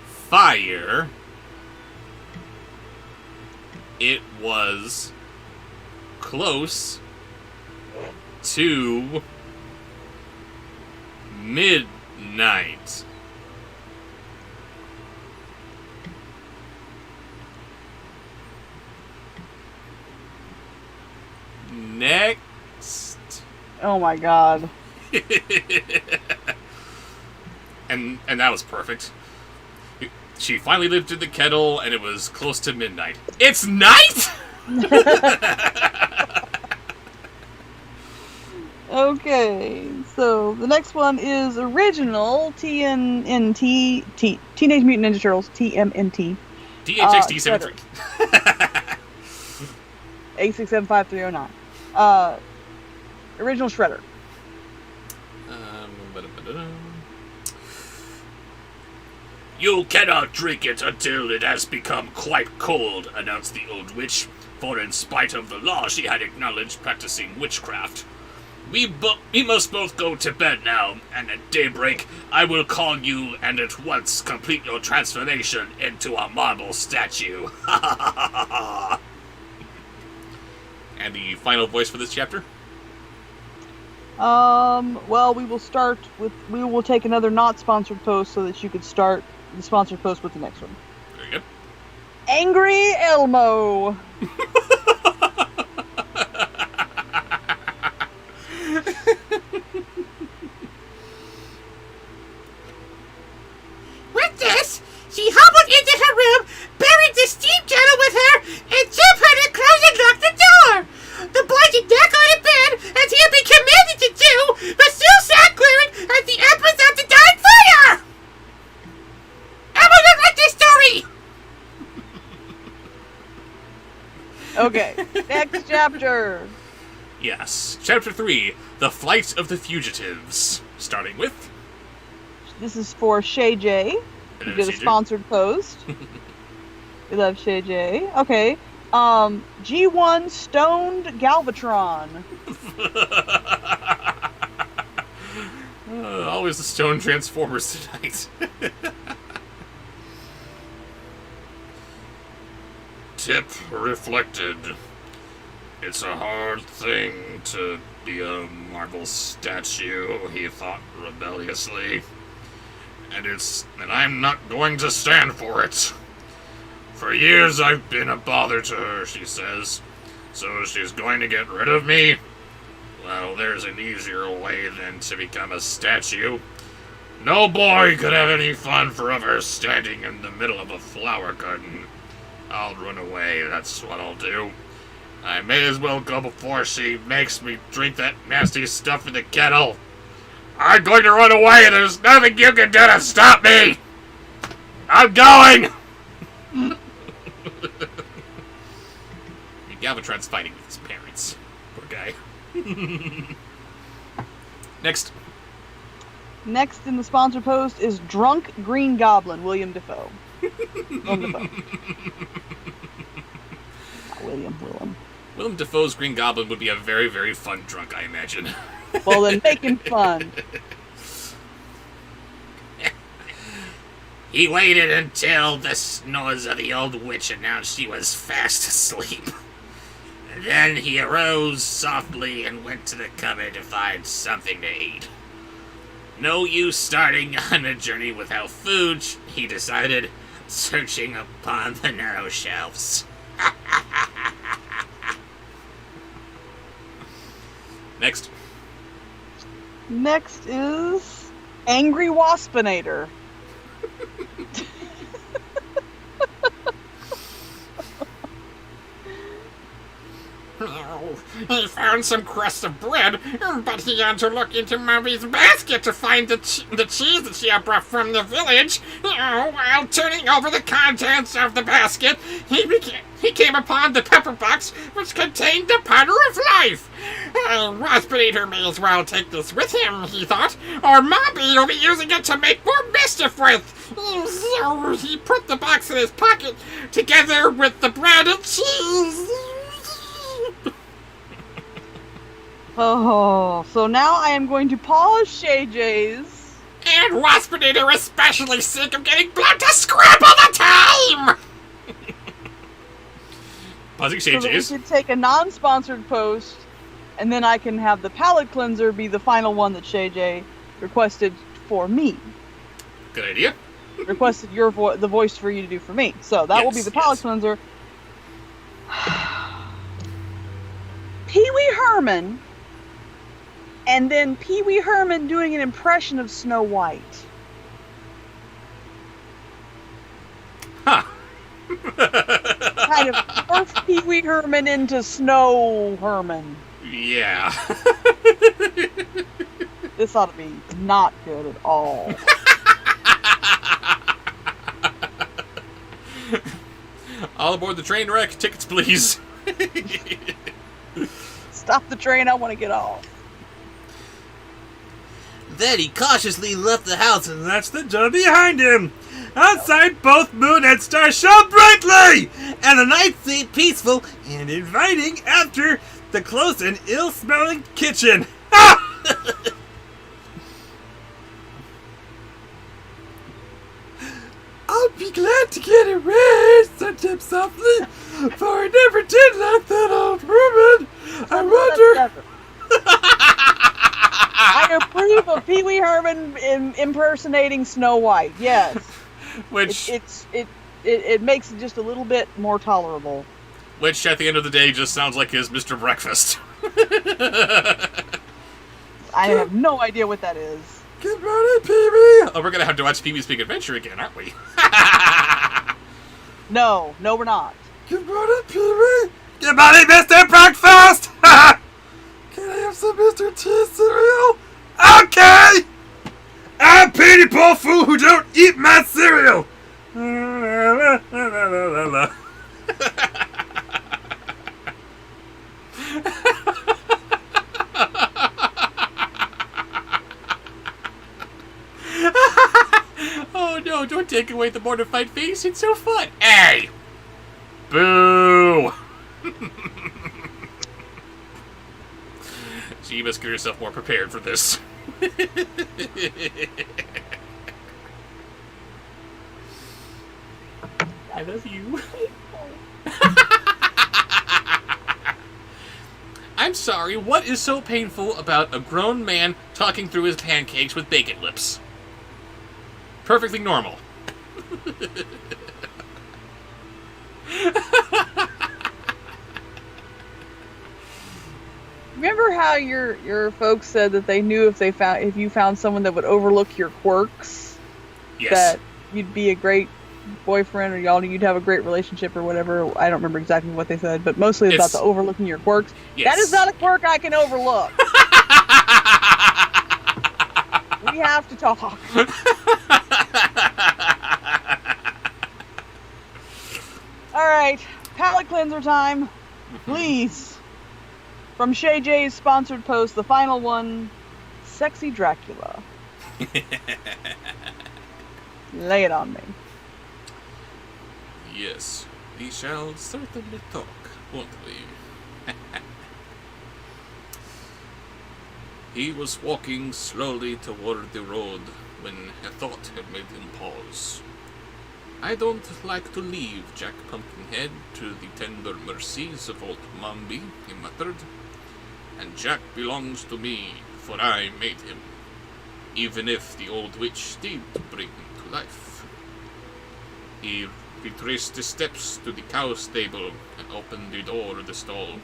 A: fire, it was close to midnight. Next.
B: Oh my god.
A: and that was perfect. She finally lifted the kettle, and it was close to midnight. It's night?
B: Okay, so the next one is original TNNT, Teenage Mutant Ninja Turtles, TMNT.
A: DHXD73.
B: 8675309. Original Shredder.
C: You cannot drink it until it has become quite cold, announced the old witch, for in spite of the law she had acknowledged practicing witchcraft. We must both go to bed now, and at daybreak I will call you and at once complete your transformation into a marble statue.
A: And the final voice for this chapter?
B: Well, we will take another not sponsored post so that you could start the sponsored post with the next one.
A: Very good.
B: Angry Elmo.
C: With this, she hobbled into her room, buried the steam kettle with her, and Jim had to close and lock the door. The boy did not go to bed, as he had been commanded to do, but still sat glaring at the embers of the dying fire. Everyone like this story.
B: Okay, next chapter.
A: Yes. Chapter 3, The Flight of the Fugitives. Starting with...
B: This is for Shay J. Who did a sponsored post. We love Shay J. Okay. G1 Stoned Galvatron.
A: Always the stone transformers tonight.
D: Tip reflected. It's a hard thing to be a marble statue, he thought rebelliously. And I'm not going to stand for it. For years I've been a bother to her, she says. So she's going to get rid of me? Well, there's an easier way than to become a statue. No boy could have any fun forever standing in the middle of a flower garden. I'll run away, that's what I'll do. I may as well go before she makes me drink that nasty stuff in the kettle. I'm going to run away and there's nothing you can do to stop me! I'm going!
A: Galvatron's fighting with his parents. Poor guy. Next.
B: Next in the sponsor post is Drunk Green Goblin, William Defoe. Willem Dafoe. Not Willem.
A: Willem Dafoe's Green Goblin would be a very, very fun drunk, I imagine.
B: Well, then make him fun.
C: He waited until the snores of the old witch announced she was fast asleep. Then he arose softly and went to the cupboard to find something to eat. No use starting on a journey without food, he decided, searching upon the narrow shelves.
A: Next.
B: Next is Angry Waspinator.
C: He found some crust of bread, but he had to look into Mummy's basket to find the cheese that she had brought from the village. While turning over the contents of the basket, he came upon the pepper box, which contained the powder of life. Waspinator may as well take this with him, he thought, or Mommy will be using it to make more mischief with. So he put the box in his pocket, together with the bread and cheese.
B: Oh, so now I am going to pause Shay J's.
C: And Waspinator is especially sick of getting blood to scrap all the time!
A: Pausing
B: So that we
A: J's.
B: can take a non-sponsored post, and then I can have the palate cleanser be the final one that Shay J requested for me.
A: Good idea.
B: Requested the voice for you to do for me. So that will be
A: Yes,
B: the palate
A: yes.
B: cleanser. Pee Wee Herman, and then Pee Wee Herman doing an impression of Snow White.
A: Huh.
B: Kind of morph Pee Wee Herman into Snow Herman.
A: Yeah.
B: This ought to be not good at all.
A: All aboard the train wreck. Tickets, please.
B: Stop the train, I want to get off.
E: Then he cautiously left the house and latched the door behind him. Outside, both moon and stars shone brightly, and the night seemed peaceful and inviting after the close and ill-smelling kitchen. I'll be glad to get away, said Tim softly, for I never did like that old woman. I wonder...
B: I approve of Pee Wee Herman impersonating Snow White. Yes,
A: Which,
B: it makes it just a little bit more tolerable.
A: which at the end of the day just sounds like his Mr. Breakfast.
B: I have no idea what that is.
E: Good morning, Pee-wee.
A: Oh, we're gonna have to watch Pee-wee's Big Adventure again, aren't we?
B: No, we're not.
E: Good morning, Pee-wee. Good morning, Mr. Breakfast. Can I have some Mr. T cereal? Okay. I'm Petey Paul Fool who don't eat my cereal.
A: Oh no, don't take away the mortified face, it's so fun. Hey! Boo! So you must get yourself more prepared for this. I love you. I'm sorry, what is so painful about a grown man talking through his pancakes with bacon lips? Perfectly normal.
B: Remember how your folks said that they knew if you found someone that would overlook your quirks,
A: Yes.
B: that you'd be a great boyfriend, or you'd have a great relationship or whatever. I don't remember exactly what they said, but mostly about
A: It's-
B: the overlooking your quirks.
A: Yes.
B: That is not a quirk I can overlook. We have to talk. All right, palate cleanser time, please. From Shay J's sponsored post, the final one, Sexy Dracula. Lay it on me.
A: Yes, we shall certainly talk, won't we? He was walking slowly toward the road when a thought had made him pause. I don't like to leave Jack Pumpkinhead to the tender mercies of old Mombi, he muttered. And Jack belongs to me, for I made him, even if the old witch did bring him to life. He retraced his steps to the cow stable and opened the door of the stall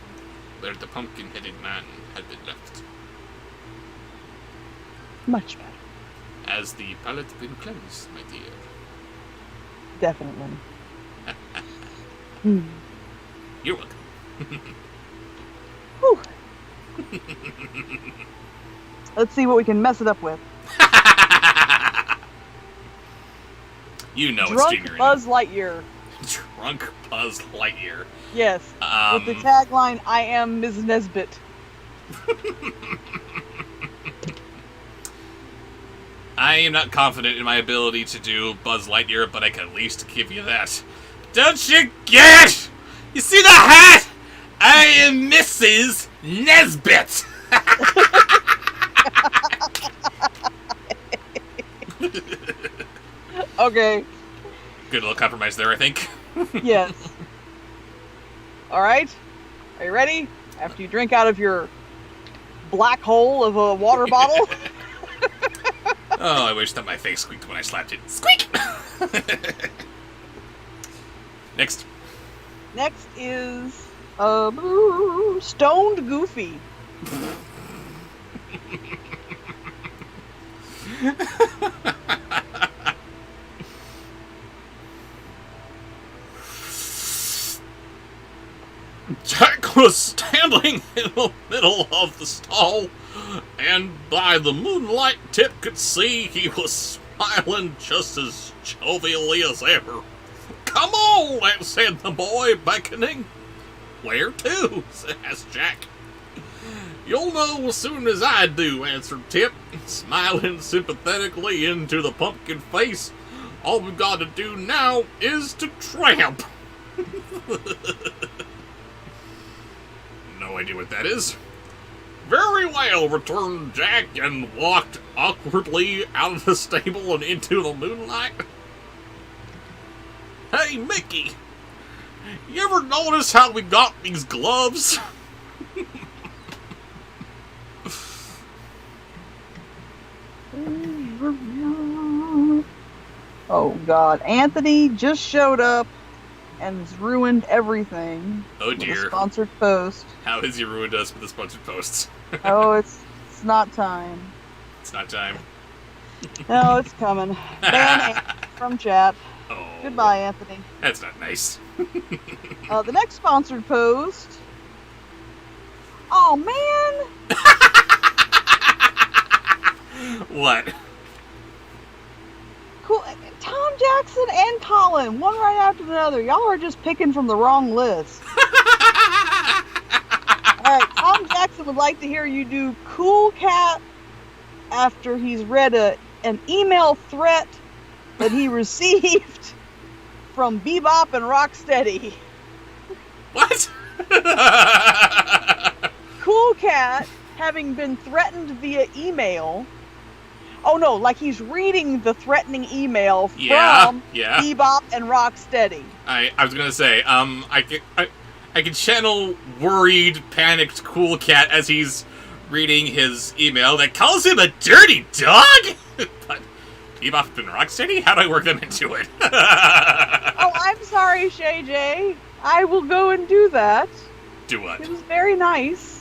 A: where the pumpkin-headed man had been left.
B: Much better.
A: Has the palate been cleansed, my dear?
B: Definitely.
A: You're welcome.
B: Whew. Let's see what we can mess it up with.
A: You know it's
B: Drunk
A: Junior.
B: Buzz Lightyear.
A: Drunk Buzz Lightyear.
B: Yes. With the tagline, I am Ms. Nesbit.
A: I am not confident in my ability to do Buzz Lightyear, but I can at least give you that. Don't you get it? You see the hat? I am Mrs. Nesbit.
B: Okay.
A: Good little compromise there, I think.
B: Yes. All right. Are you ready? After you drink out of your black hole of a water bottle.
A: Oh, I wish that my face squeaked when I slapped it. Squeak! Next.
B: Next is Stoned Goofy.
D: Jack was standing in the middle of the stall, and by the moonlight Tip could see he was smiling just as jovially as ever. "Come on," said the boy, beckoning. "Where to?" asked Jack. "You'll know as soon as I do," answered Tip, smiling sympathetically into the pumpkin face. "All we've got to do now is to tramp." No idea what that is. "Very well," returned Jack, and walked awkwardly out of the stable and into the moonlight. "Hey, Mickey, you ever notice how we got these gloves?"
B: Oh God, Anthony just showed up and has ruined everything.
A: Oh
B: with a
A: dear.
B: sponsored post.
A: How has he ruined us with the sponsored posts?
B: Oh, it's not time.
A: It's not time.
B: No, it's coming. Ban Anthony from chat.
A: Oh.
B: Goodbye, Anthony.
A: That's not nice.
B: The next sponsored post. Oh man.
A: What?
B: Cool. Tom Jackson and Colin, one right after the other. Y'all are just picking from the wrong list. Alright, Tom Jackson would like to hear you do Cool Cat after he's read an email threat that he received from Bebop and Rocksteady.
A: What?
B: Cool Cat, having been threatened via email. Oh no, like he's reading the threatening email from
A: yeah.
B: Bebop and Rocksteady.
A: I was gonna say, I can channel worried, panicked Cool Cat as he's reading his email that calls him a dirty dog? But Bebop and Rocksteady? How do I work them into it?
B: Oh, I'm sorry, Shay J. I will go and do that.
A: Do what?
B: It was very nice.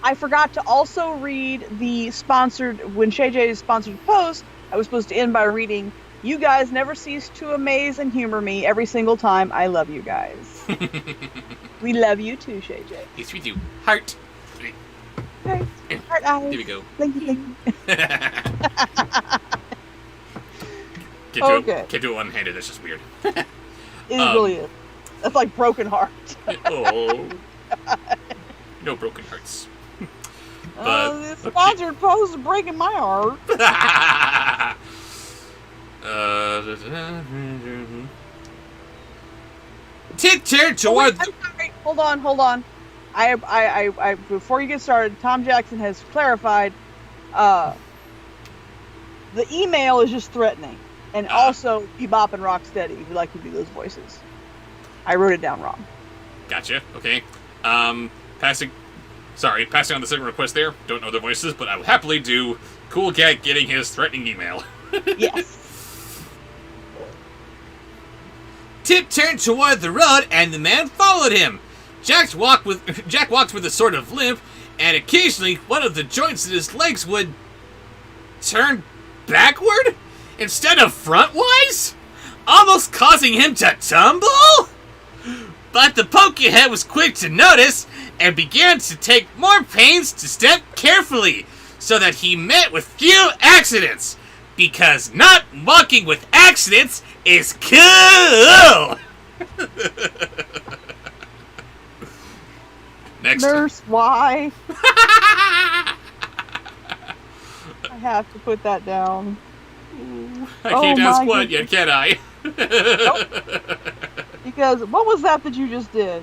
B: I forgot to also read the sponsored, when Shay J's sponsored post, I was supposed to end by reading, "You guys never cease to amaze and humor me every single time. I love you guys." We love you too, Shay J.
A: Yes, we do. Heart.
B: Okay. Heart eyes.
A: Here we go.
B: Thank you, thank you.
A: Can't do it one-handed, that's just weird.
B: It really is. That's like broken heart.
A: Oh. No broken hearts.
B: The sponsored post is breaking my heart.
A: Tit toward.
B: I'm sorry. Hold on. I before you get started, Tom Jackson has clarified. The email is just threatening, and also Bebop and Rocksteady, who like to do those voices. I wrote it down wrong.
A: Gotcha. Okay. Passing on the second request there. Don't know their voices, but I will happily do Cool Cat getting his threatening email.
B: Yes.
A: Tip turned toward the road, and the man followed him. Jack walked with a sort of limp, and occasionally one of the joints in his legs would turn backward instead of frontwise, almost causing him to tumble. But the Pokehead was quick to notice and began to take more pains to step carefully, so that he met with few accidents, because not walking with accidents is cool! Next.
B: Nurse, why? I have to put that down.
A: I can't
B: Oh
A: ask
B: my
A: what yet, can I?
B: Because what was that you just did?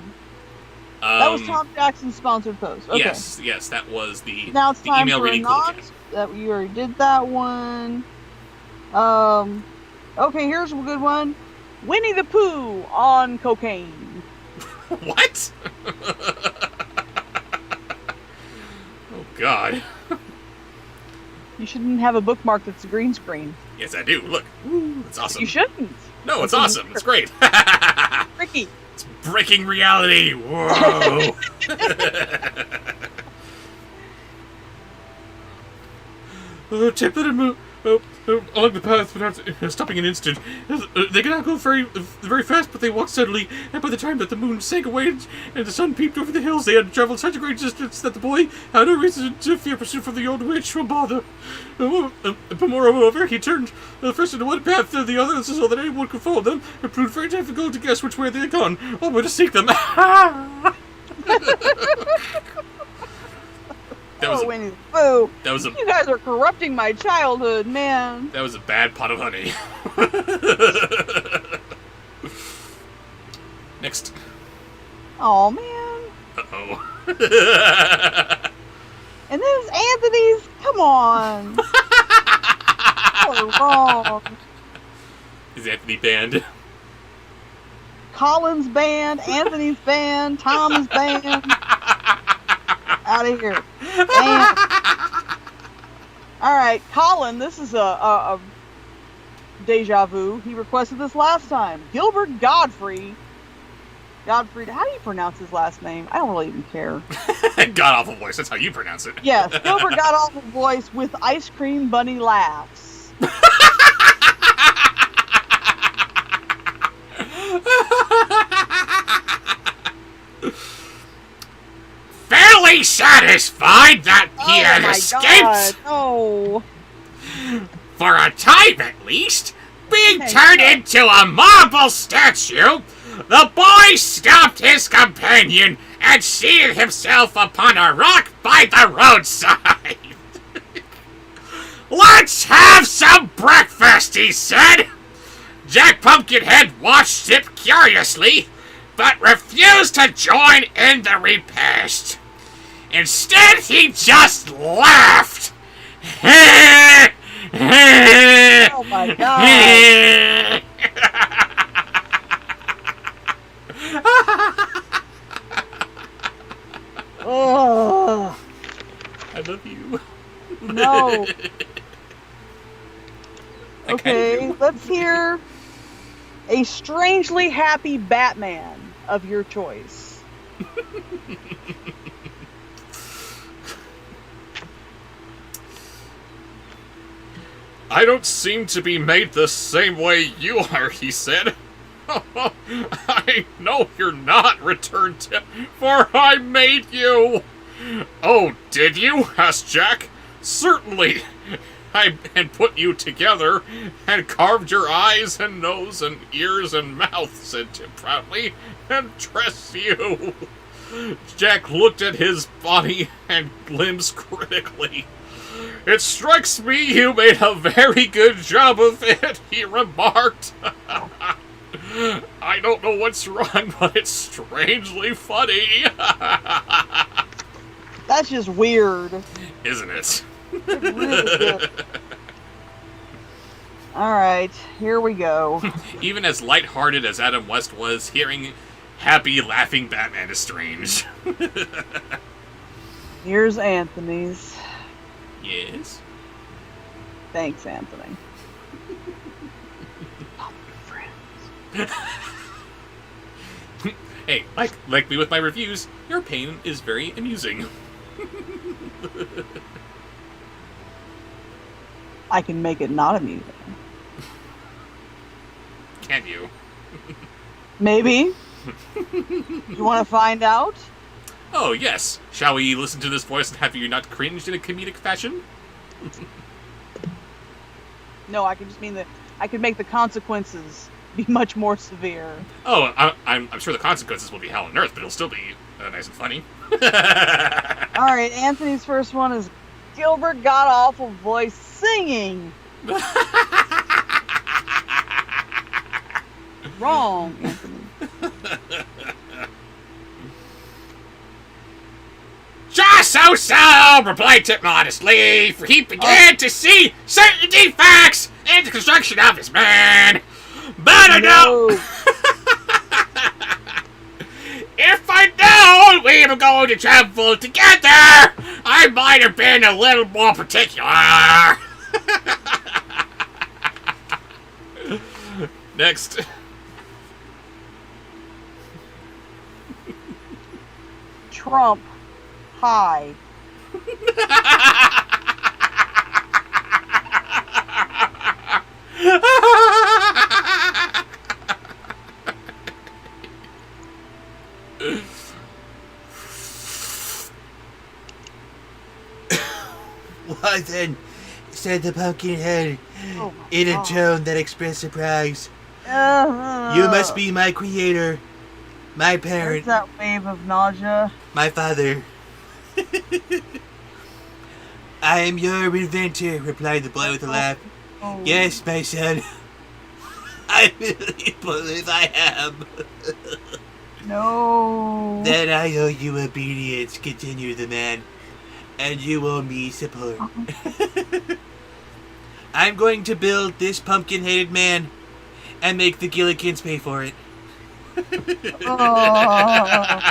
B: That was Tom Jackson's sponsored post. Okay.
A: Yes, that was the,
B: Now it's
A: the
B: time
A: email
B: for a
A: reading
B: non.
A: cool.
B: That you already did that one. Okay, here's a good one. Winnie the Pooh on cocaine.
A: What? Oh, God.
B: You shouldn't have a bookmark that's a green screen.
A: Yes, I do. Look. Ooh, it's awesome.
B: You shouldn't.
A: No, it's awesome. It's great.
B: Ricky.
A: It's breaking reality. Whoa. Tip that move along the path without stopping an instant. They cannot go very fast, but they walk steadily. And by the time that the moon sank away and the sun peeped over the hills, they had traveled such a great distance that the boy had no reason to fear pursuit from the old witch or bother. But moreover, he turned first into one path, then the other, so that anyone could follow them. It proved very difficult to guess which way they had gone, or where to seek them. That was
B: Winnie the Pooh.
A: that was a
B: You guys are corrupting my childhood, man.
A: that was a bad pot of honey. Next.
B: Oh man.
A: Uh-oh.
B: And then it's Anthony's. Come on. You're wrong.
A: Is Anthony banned?
B: Colin's band, Anthony's band, Tom's band. Out of here. And, all right, Colin. This is a deja vu. He requested this last time. Gilbert Godfrey. Godfrey. How do you pronounce his last name? I don't really even care.
A: God awful voice. That's how you pronounce it.
B: Yes, Gilbert God awful voice with ice cream bunny laughs.
C: Fairly satisfied that he had
B: my
C: escaped,
B: God, no.
C: for a time at least, being
B: Thank
C: turned
B: God.
C: into a marble statue, the boy stopped his companion and seated himself upon a rock by the roadside. Let's have some breakfast, he said. Jack Pumpkinhead watched it curiously, but refused to join in the repast. Instead, he just laughed.
B: Oh my God. Oh
A: I love you.
B: no.
A: I
B: Okay,
A: kinda do.
B: let's hear a strangely happy Batman of your choice.
D: I don't seem to be made the same way you are, he said. I know you're not, returned Tip, for I made you. Oh, did you? asked Jack. Certainly. I had put you together and carved your eyes and nose and ears and mouth, said Tip proudly, and dressed you. Jack looked at his body and limbs critically. It strikes me you made a very good job of it, he remarked. I don't know what's wrong, but it's strangely funny.
B: That's just weird.
A: Isn't it?
B: It's really good. All right, here we go.
A: Even as lighthearted as Adam West was, hearing happy, laughing Batman is strange.
B: Here's Anthony's.
A: Yes?
B: Thanks, Anthony.
A: Hey, like me with my reviews, your pain is very amusing.
B: I can make it not amusing.
A: Can you?
B: Maybe. You want to find out?
A: Oh, yes. Shall we listen to this voice and have you not cringed in a comedic fashion?
B: No, I could just mean that I could make the consequences be much more severe.
A: Oh, I'm sure the consequences will be hell on earth, but it'll still be nice and funny.
B: All right, Anthony's first one is Gilbert God Awful Voice singing. Wrong, Anthony.
C: Just so, replied Tip modestly, for he began to see certain defects in the construction of his man. But I know, if I known we were going to travel together, I might have been a little more particular.
A: Next.
B: Trump high.
E: Why then, said the Pumpkinhead
B: Oh
E: in a
B: God.
E: tone that expressed surprise, you must be my creator, my
B: There's
E: parent,
B: that wave of nausea.
E: my father. I am your inventor, replied the boy with a laugh.
B: Oh.
E: Yes, my son. I really believe I am.
B: No.
E: Then I owe you obedience, continued the man. And you owe me support. I'm going to build this pumpkin-headed man and make the Gillikins pay for it.
B: Oh.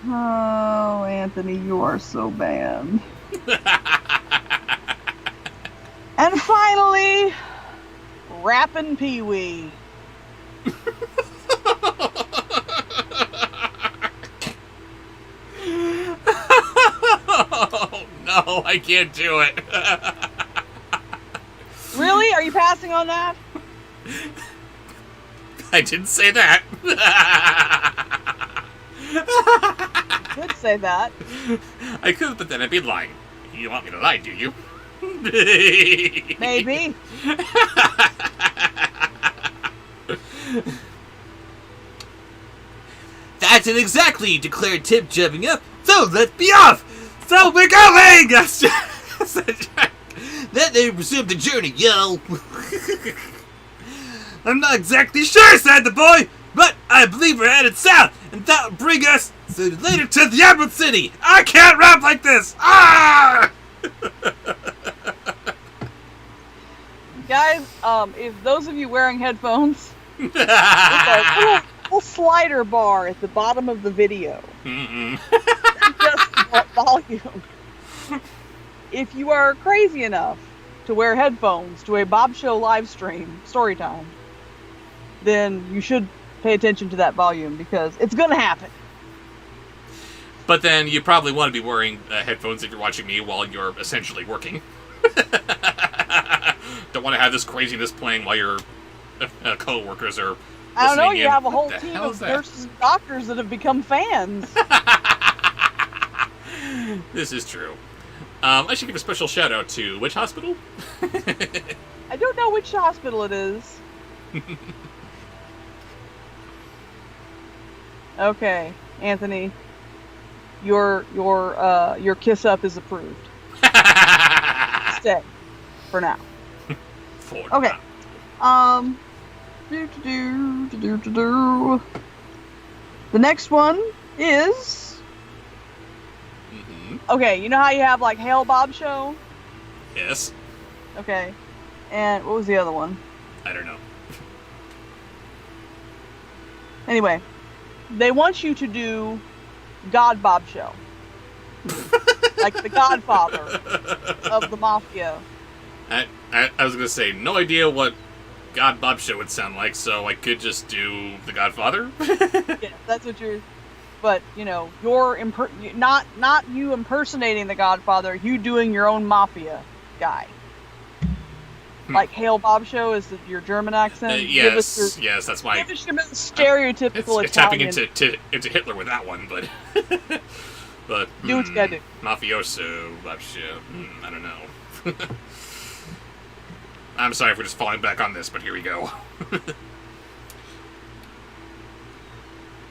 B: Oh, Anthony, you are so banned. And finally, Rappin' Pee-wee.
A: Oh, no, I can't do it.
B: Really? Are you passing on that?
A: I didn't say that.
B: You could say that.
A: I could, but then I'd be lying. You don't want me to lie, do you?
B: Maybe.
E: That's it exactly, declared Tip, jumping up. So let's be off. So we're going. Then they resumed the journey, yo. I'm not exactly sure, said the boy, but I believe we're headed south, and that'll bring us sooner or later to the Emerald City. I can't rap like this. Ah!
B: Guys, if those of you wearing headphones, there's a little slider bar at the bottom of the video. Just volume. If you are crazy enough to wear headphones to a Bobsheaux live stream, Storytime, then you should pay attention to that volume because it's going to happen.
A: But then you probably want to be wearing headphones if you're watching me while you're essentially working. Don't want to have this craziness playing while your co-workers are
B: I don't know,
A: listening
B: you
A: in.
B: have a whole
A: What the
B: team
A: hell
B: of
A: is that?
B: nurses and doctors that have become fans.
A: This is true. I should give a special shout out to which hospital?
B: I don't know which hospital it is. Okay, Anthony, your kiss up is approved. Stay for now.
A: For
B: Okay.
A: now.
B: The next one is okay. You know how you have like Hail Bobsheaux?
A: Yes.
B: Okay, and what was the other one?
A: I don't know.
B: Anyway, they want you to do God Bobsheaux, like the Godfather of the mafia.
A: I was going to say, no idea what God Bobsheaux would sound like, so I could just do The Godfather.
B: Yeah, that's what you're. But you know, you're not you impersonating the Godfather. You doing your own mafia guy. like "Hail Bobsheaux" is your German accent.
A: Yes, yes, that's why.
B: Give us your most stereotypical
A: It's tapping
B: Italian.
A: into Hitler with that one, but but
B: Do what you gotta do.
A: mafioso, Bobsheaux. I don't know. I'm sorry if we're just falling back on this, but here we go.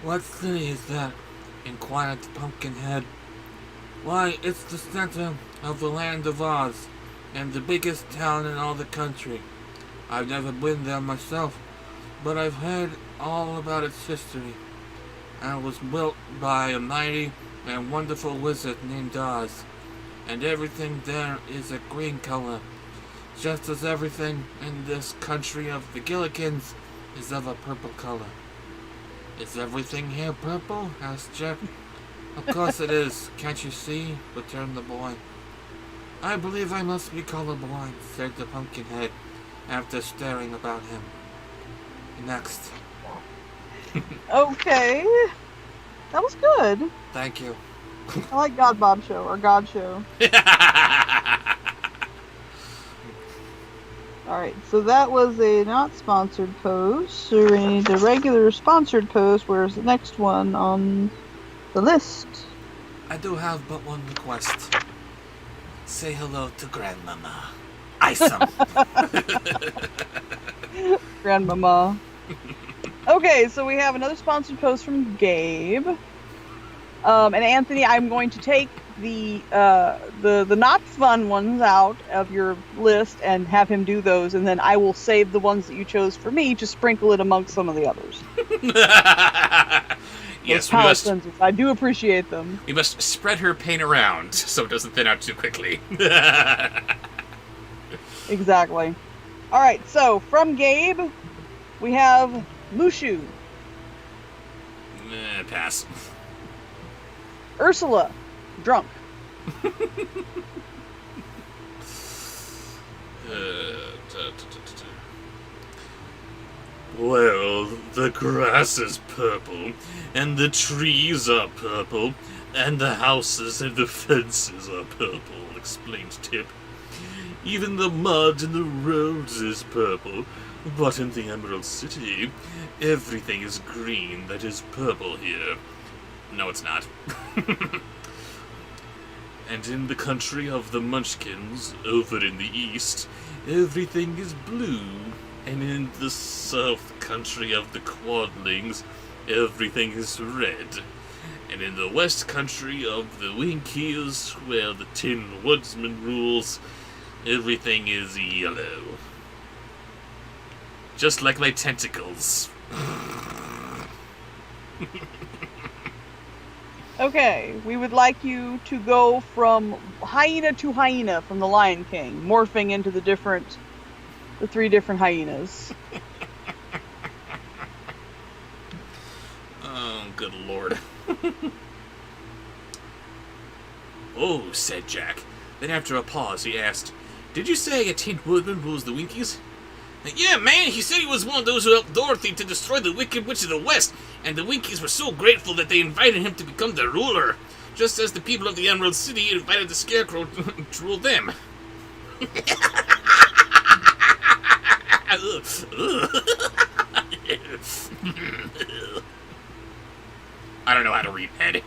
E: What city is that? Inquired the Pumpkinhead. Why, it's the center of the land of Oz, and the biggest town in all the country. I've never been there myself, but I've heard all about its history. And it was built by a mighty and wonderful wizard named Oz, and everything there is a green color, just as everything in this country of the Gillikins is of a purple color. Is everything here purple? Asked Jack. Of course it is. Can't you see? Returned the boy. I believe I must be colorblind, said the Pumpkinhead, after staring about him. Next.
B: Okay, that was good.
E: Thank you.
B: I like God Bob Show or God Show. Alright, so that was a not sponsored post. So we need a regular sponsored post. Where's the next one on the list?
E: I do have but one request. Say hello to Grandmama. Isom.
B: Grandmama. Okay, so we have another sponsored post from Gabe. And Anthony, I'm going to take the not fun ones out of your list and have him do those, and then I will save the ones that you chose for me to sprinkle it amongst some of the others.
A: Yes,
B: palette cleansers. I do appreciate them.
A: we must spread her pain around so it doesn't thin out too quickly.
B: Exactly. Alright, so from Gabe, we have Mushu,
A: Pass.
B: Ursula, drunk,
D: Well, the grass is purple, and the trees are purple, and the houses and the fences are purple, explained Tip. Even the mud in the roads is purple, but in the Emerald City, everything is green that is purple here.
A: No, it's not.
D: And in the country of the Munchkins, over in the east, everything is blue. And in the south country of the Quadlings, everything is red. And in the west country of the Winkies, where the Tin Woodsman rules, everything is yellow.
A: Just like my tentacles.
B: Okay, we would like you to go from hyena to hyena from the Lion King, morphing into the three different hyenas.
A: Oh, good lord. Oh, said Jack. Then after a pause, he asked, "Did you say a Tin Woodman rules the Winkies?"
C: Yeah, man, he said he was one of those who helped Dorothy to destroy the Wicked Witch of the West, and the Winkies were so grateful that they invited him to become their ruler, just as the people of the Emerald City invited the Scarecrow to rule them.
A: I don't know how to read head.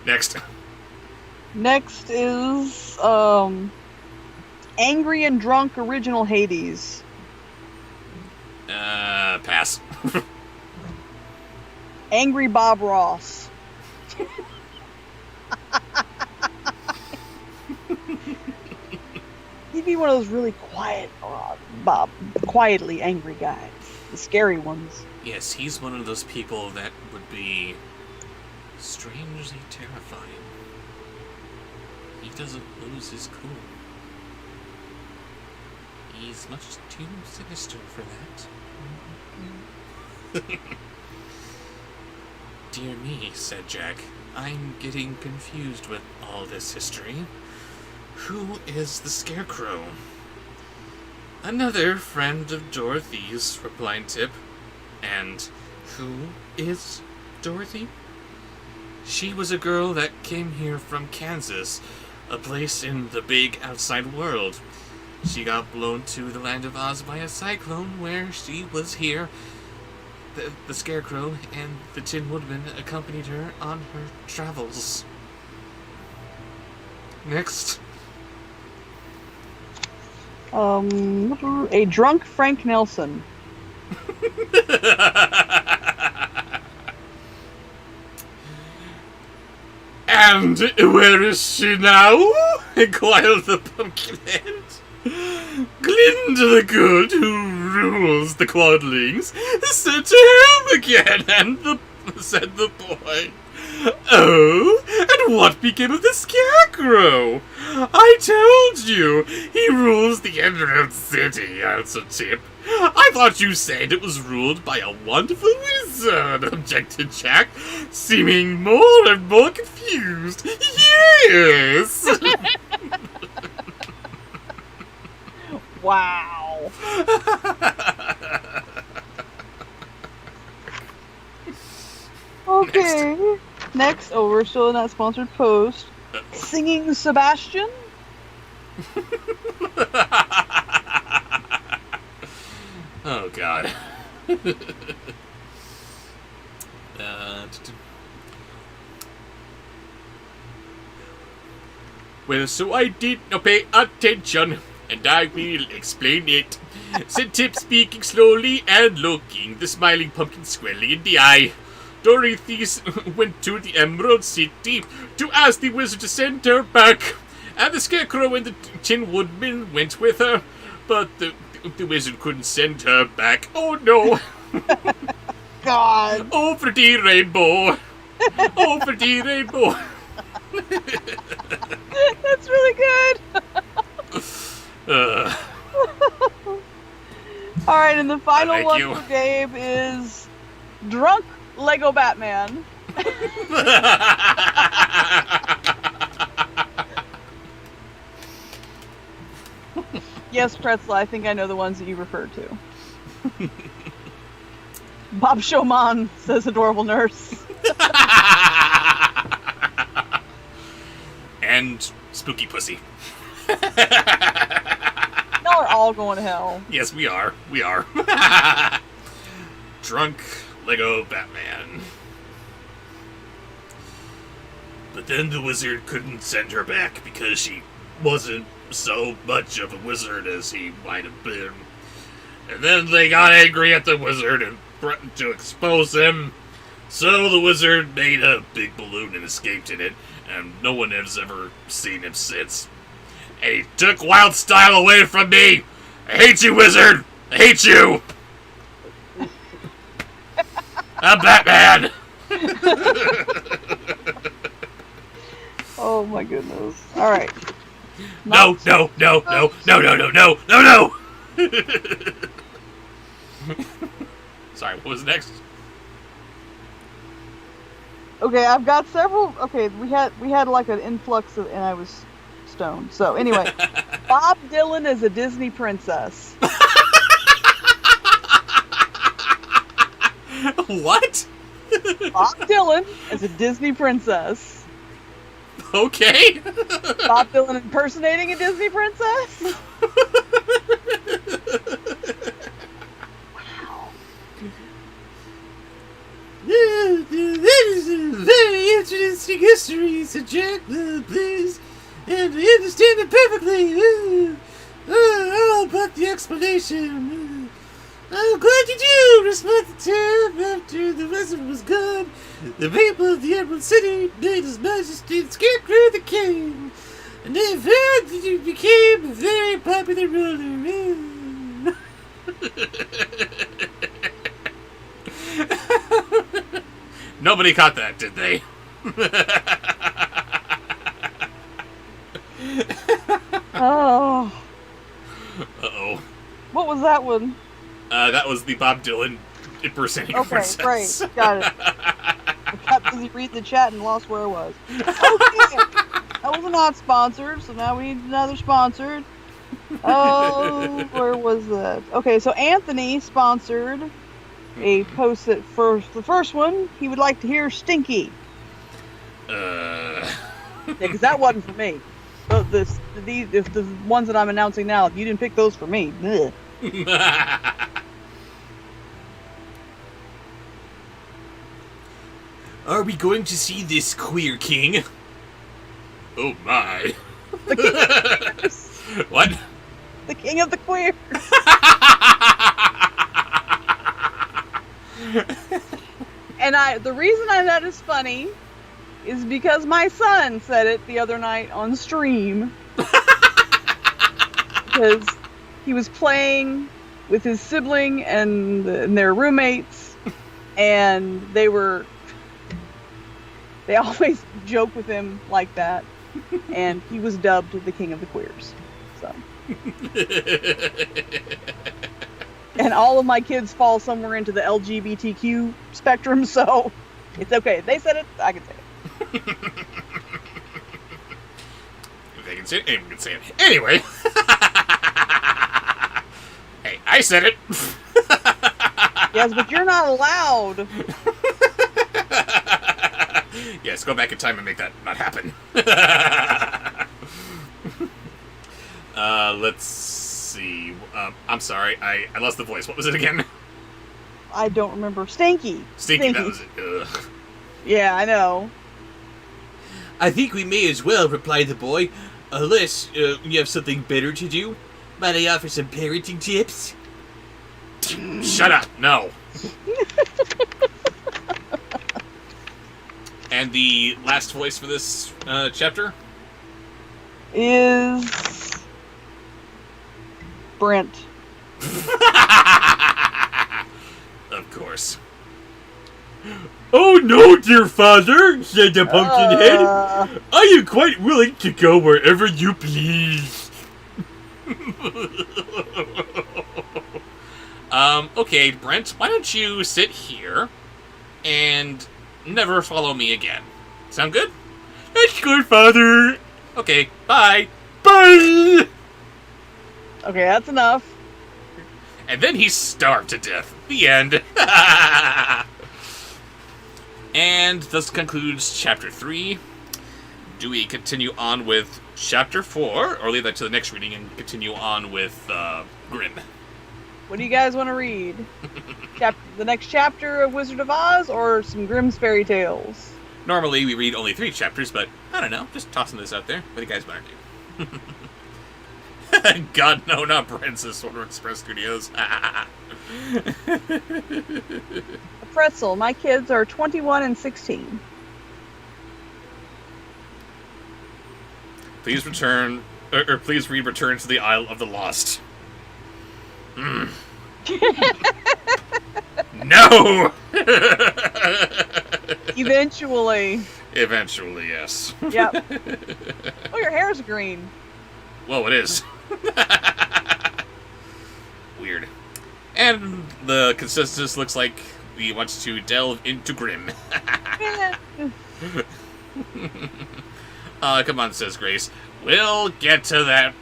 A: Next.
B: Next is Angry and Drunk Original Hades.
A: Pass.
B: Angry Bob Ross. He'd be one of those really quiet, quietly angry guys. The scary ones.
A: Yes, he's one of those people that would be strangely terrifying. He doesn't lose his cool. He's much too sinister for that. Dear me, said Jack. I'm getting confused with all this history. Who is the Scarecrow? Another friend of Dorothy's, replied Tip. And who is Dorothy? She was a girl that came here from Kansas, a place in the big outside world. she got blown to the land of Oz by a cyclone where she was here. The Scarecrow and the Tin Woodman accompanied her on her travels. Next.
B: A drunk Frank Nelson.
D: And where is she now? Inquired the Pumpkinhead. Glinda the Good, who rules the Quadlings, sent to him again, and said the boy. Oh, and what became of the Scarecrow? I told you, he rules the Emerald City, answered Chip. I thought you said it was ruled by a wonderful wizard, objected Jack, seeming more and more confused. Yes!
B: Wow. Okay. Next, we're still in that sponsored post. Singing Sebastian.
A: Oh, God. Well, so I did not pay attention, and I will explain it. Said Tip, speaking slowly and looking the smiling pumpkin squarely in the eye. Dorothy went to the Emerald City to ask the wizard to send her back, and the Scarecrow and the Tin Woodman went with her, but the wizard couldn't send her back. Oh no!
B: God.
A: Over the rainbow! Over the rainbow!
B: That's really good. All right, and the final
A: Thank
B: one
A: you.
B: for Gabe is drunk Lego Batman. Yes, Pretzel, I think I know the ones that you referred to. Bobsheaux Man, says adorable nurse.
A: And spooky pussy.
B: Y'all are all going to hell.
A: Yes, we are. We are. Drunk Lego Batman. But then the wizard couldn't send her back because she wasn't so much of a wizard as he might have been. And then they got angry at the wizard and threatened to expose him. So the wizard made a big balloon and escaped in it, and no one has ever seen him since. And he took Wild Style away from me! I hate you, wizard! I hate you! I'm Batman!
B: Oh my goodness. All right.
A: No! Sorry, what was next?
B: Okay, I've got several. Okay, we had like an influx of, and I was stoned. So anyway, Bob Dylan is a Disney princess.
A: What?
B: Bob Dylan is a Disney princess.
A: Okay.
B: Bob Dylan impersonating a Disney princess.
E: That is a very interesting history, said Jack, please. And I understand it perfectly. How about the explanation? I'm glad you do, responded Tim. After the wizard was gone, the people of the Emerald City made His Majesty the Scarecrow the king. And they've heard that you became a very popular ruler.
A: Nobody caught that, did they?
B: Oh.
A: Uh-oh.
B: What was that one?
A: That was the Bob Dylan impersonating
B: Okay,
A: princess.
B: great. Got it. I got busy reading the chat and lost where I was. Okay. That was not sponsored, so now we need another sponsored. Oh, where was that? Okay, so Anthony sponsored a post that the first one, he would like to hear Stinky. Yeah, because that wasn't for me. The ones that I'm announcing now, you didn't pick those for me. Ugh.
E: Are we going to see this queer king?
D: Oh my.
A: What?
B: The king of the queers. And the reason I thought it's funny is because my son said it the other night on stream. Because he was playing with his sibling and their roommates, and they always joke with him like that, and he was dubbed the king of the queers. So. And all of my kids fall somewhere into the LGBTQ spectrum, so it's okay. If they said it, I can say it.
A: If they can say it, anyone can say it. Anyway. Hey, I said it.
B: Yes, but you're not allowed.
A: Yes, go back in time and make that not happen. Let's see. I'm sorry, I lost the voice. What was it again?
B: I don't remember. Stinky.
A: Stinky, that was it. Ugh.
B: Yeah, I know.
E: I think we may as well, replied the boy. Unless you have something better to do. Might I offer some parenting tips?
A: Shut up, no. And the last voice for this chapter?
B: Is Brent.
A: Of course.
E: Oh no, dear father, said the pumpkinhead. I am quite willing to go wherever you please.
A: Okay, Brent, why don't you sit here and never follow me again? Sound good?
E: That's good, father.
A: Okay, bye.
E: Bye.
B: Okay, that's enough.
A: And then he starved to death. The end. And this concludes Chapter 3. Do we continue on with Chapter 4, or leave that to the next reading and continue on with Grimm?
B: What do you guys want to read? The next chapter of Wizard of Oz, or some Grimm's fairy tales?
A: Normally we read only 3 chapters, but I don't know. Just tossing this out there. What do you guys want to do? God, no, not Princess Sword Express Studios.
B: A pretzel. My kids are 21 and 16.
A: Please return, or please read Return to the Isle of the Lost. No!
B: Eventually.
A: Eventually, yes.
B: Yep. Oh, your hair's green.
A: Whoa, it is. Weird. And the consensus looks like we want to delve into Grimm. Come on, says Grace. We'll get to that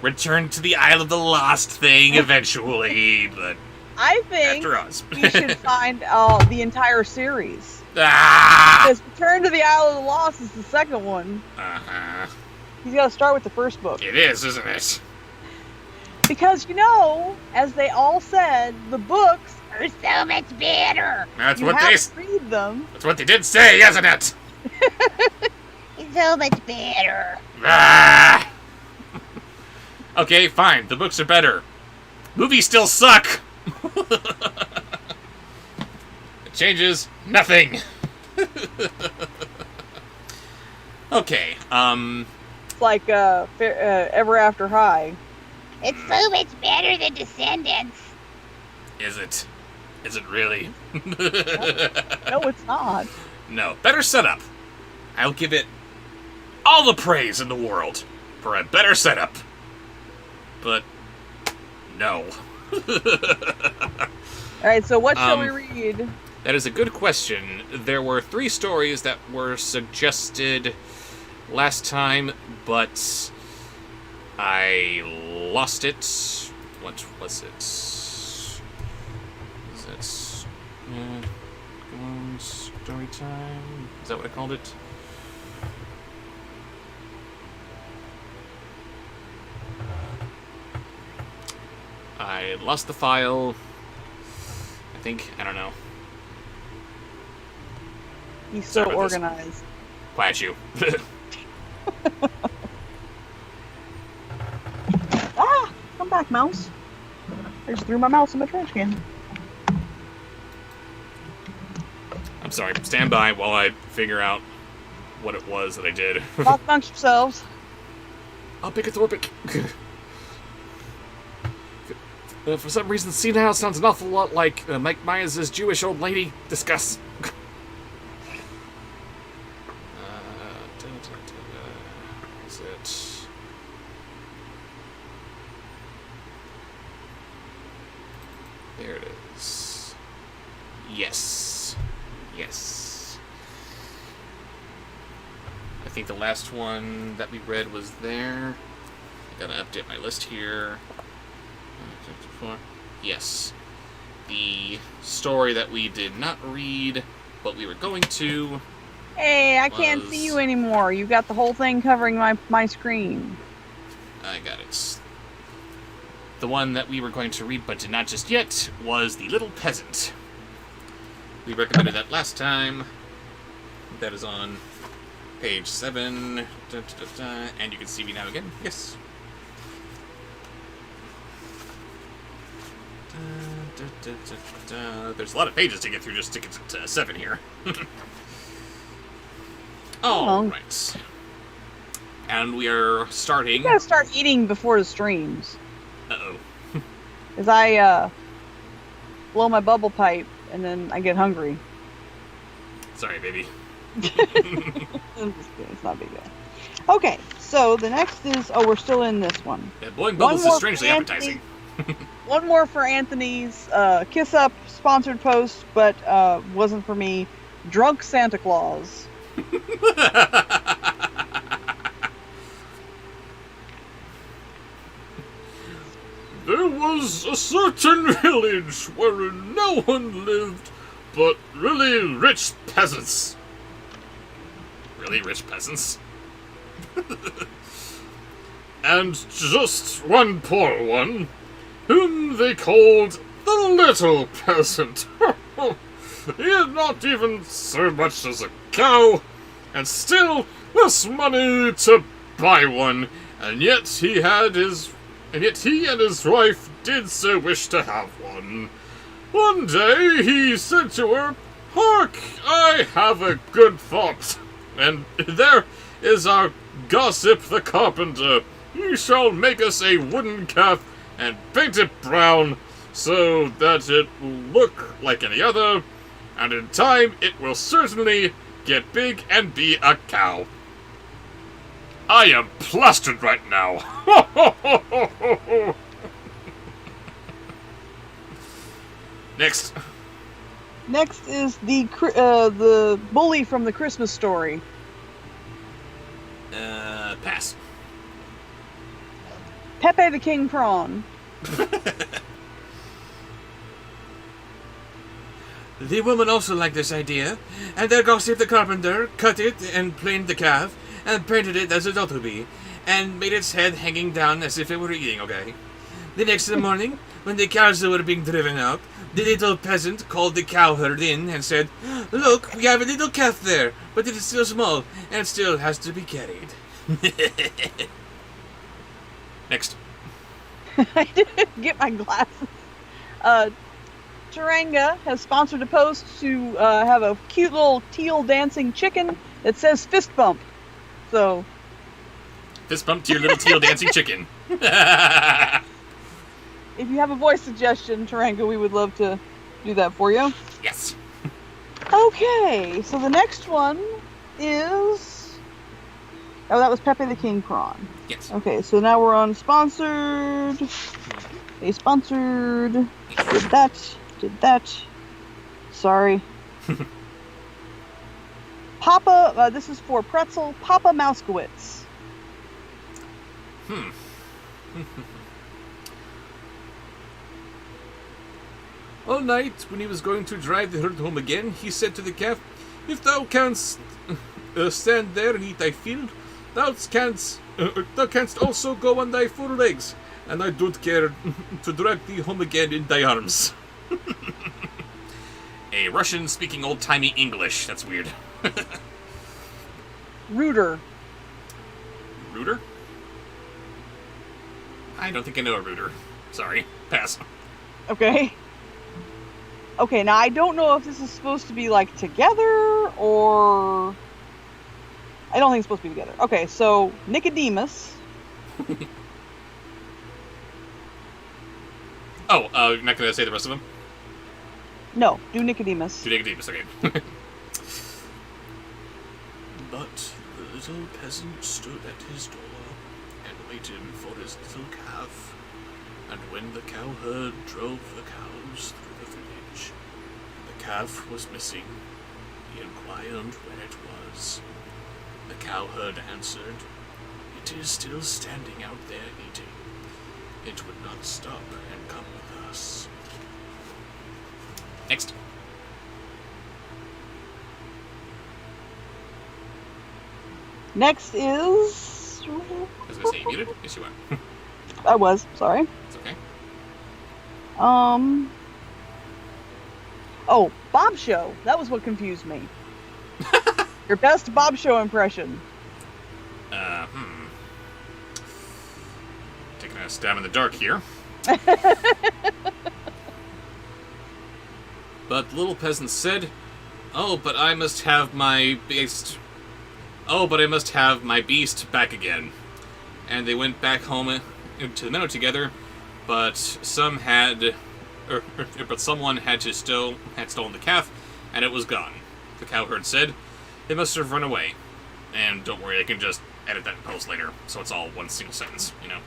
A: Return to the Isle of the Lost thing eventually, but
B: I think
A: after us.
B: we should find the entire series.
A: Ah!
B: Because Return to the Isle of the Lost is the second one.
A: Uh-huh.
B: He's got to start with the first book.
A: It is, isn't it?
B: Because, as they all said, the books are so much better.
A: That's
B: you
A: what
B: have
A: they.
B: to read them.
A: That's what they did say, isn't it?
B: It's so much better.
A: Ah! Okay, fine. The books are better. Movies still suck. It changes nothing. Okay.
B: It's like Ever After High. It's so much better than Descendants.
A: Is it? Is it really?
B: No, it's not.
A: No. Better setup. I'll give it all the praise in the world for a better setup. But no.
B: Alright, so what shall we read?
A: That is a good question. There were 3 stories that were suggested last time, but I lost it. What was it? Is it Storytime? Is that what I called it? had lost the file. I think, I don't know.
B: He's so
A: Sorry about this.
B: organized.
A: Quiet you.
B: Ah! Come back, mouse. I just threw my mouse in my trash can.
A: I'm sorry. Stand by while I figure out what it was that I did.
B: Talk amongst yourselves.
A: I'll pick a Thorpic. For some reason, senile sounds an awful lot like Mike Myers' Jewish old lady. Discuss. Is it? There it is. Yes. Yes. I think the last one that we read was there. I gotta update my list here. Yes. The story that we did not read, but we were going to.
B: Hey, I can't see you anymore. You got the whole thing covering my screen.
A: I got it. The one that we were going to read, but did not just yet, was The Little Peasant. We recommended that last time. That is on page 7. And you can see me now again. Yes. There's a lot of pages to get through just to get to 7 here. Alright. And we are starting.
B: You gotta start eating before the streams.
A: Uh-oh.
B: Because I blow my bubble pipe and then I get hungry.
A: Sorry, baby.
B: I'm just kidding, it's not a big deal. Okay, so the next is, we're still in this one.
A: Yeah, blowing bubbles is strangely appetizing.
B: One more for Anthony's Kiss Up sponsored post, but wasn't for me. Drunk Santa Claus.
D: There was a certain village where no one lived but really rich peasants.
A: Really rich peasants?
D: And just one poor one, whom they called the Little Peasant. He had not even so much as a cow, and still less money to buy one, and yet he and his wife did so wish to have one. One day he said to her, "Hark, I have a good thought, and there is our gossip the carpenter. He shall make us a wooden calf and paint it brown, so that it will look like any other, and in time it will certainly get big and be a cow." I am plastered right now.
A: Next.
B: Next is the bully from the Christmas Story.
A: Pass.
B: Pepe the King Prawn.
E: The woman also liked this idea, and there gossip the carpenter cut it and planed the calf, and painted it as it ought to be, and made its head hanging down as if it were eating, okay? The next morning, when the cows were being driven out, the little peasant called the cowherd in and said, "Look, we have a little calf there, but it is still small, and it still has to be carried."
A: Next.
B: I didn't get my glasses. Taranga has sponsored a post to have a cute little teal dancing chicken that says fist bump. So,
A: Fist bump to your little teal dancing chicken.
B: if you have a voice suggestion, Taranga, we would love to do that for you.
A: Yes.
B: Okay, so the next one is... Oh, that was Pepe the King Prawn.
A: Yes.
B: Okay, so now we're on sponsored. Okay, sponsored. Did that. Sorry. Papa, this is for Pretzel. Papa Mouskowitz.
E: All night, when he was going to drive the herd home again, he said to the calf, "If thou canst stand there and eat thy fill, thou canst also go on thy four legs,
D: and I don't care to drag thee home again in thy arms.
A: A Russian speaking old-timey English. That's weird.
B: Rooter.
A: Rooter? I don't think I know a rooter. Sorry. Pass.
B: Okay. Okay, now I don't know if this is supposed to be like together or... I don't think it's supposed to be together. Okay, so Nicodemus.
A: Oh, you're not going to say the rest of them?
B: No, do Nicodemus.
A: To Nicodemus, okay.
D: But the little peasant stood at his door and waited for his little calf. And when the cowherd drove the cows through the village, the calf was missing. He inquired when it was. The cowherd answered, "It is still standing out there eating. It would not stop and come with us."
A: Next.
B: Next is...
A: I was going to say you muted? Yes, you are.
B: I was, sorry.
A: It's okay.
B: Oh, Bobsheaux. That was what confused me. Your best Bobsheaux impression.
A: Taking a stab in the dark here. But the little peasant said, "Oh, but I must have my beast. Oh, but I must have my beast back again." And they went back home to the meadow together, but someone had stolen the calf, and it was gone. The cowherd said, "They must have run away." And don't worry, I can just edit that in post later, so it's all one single sentence, you know.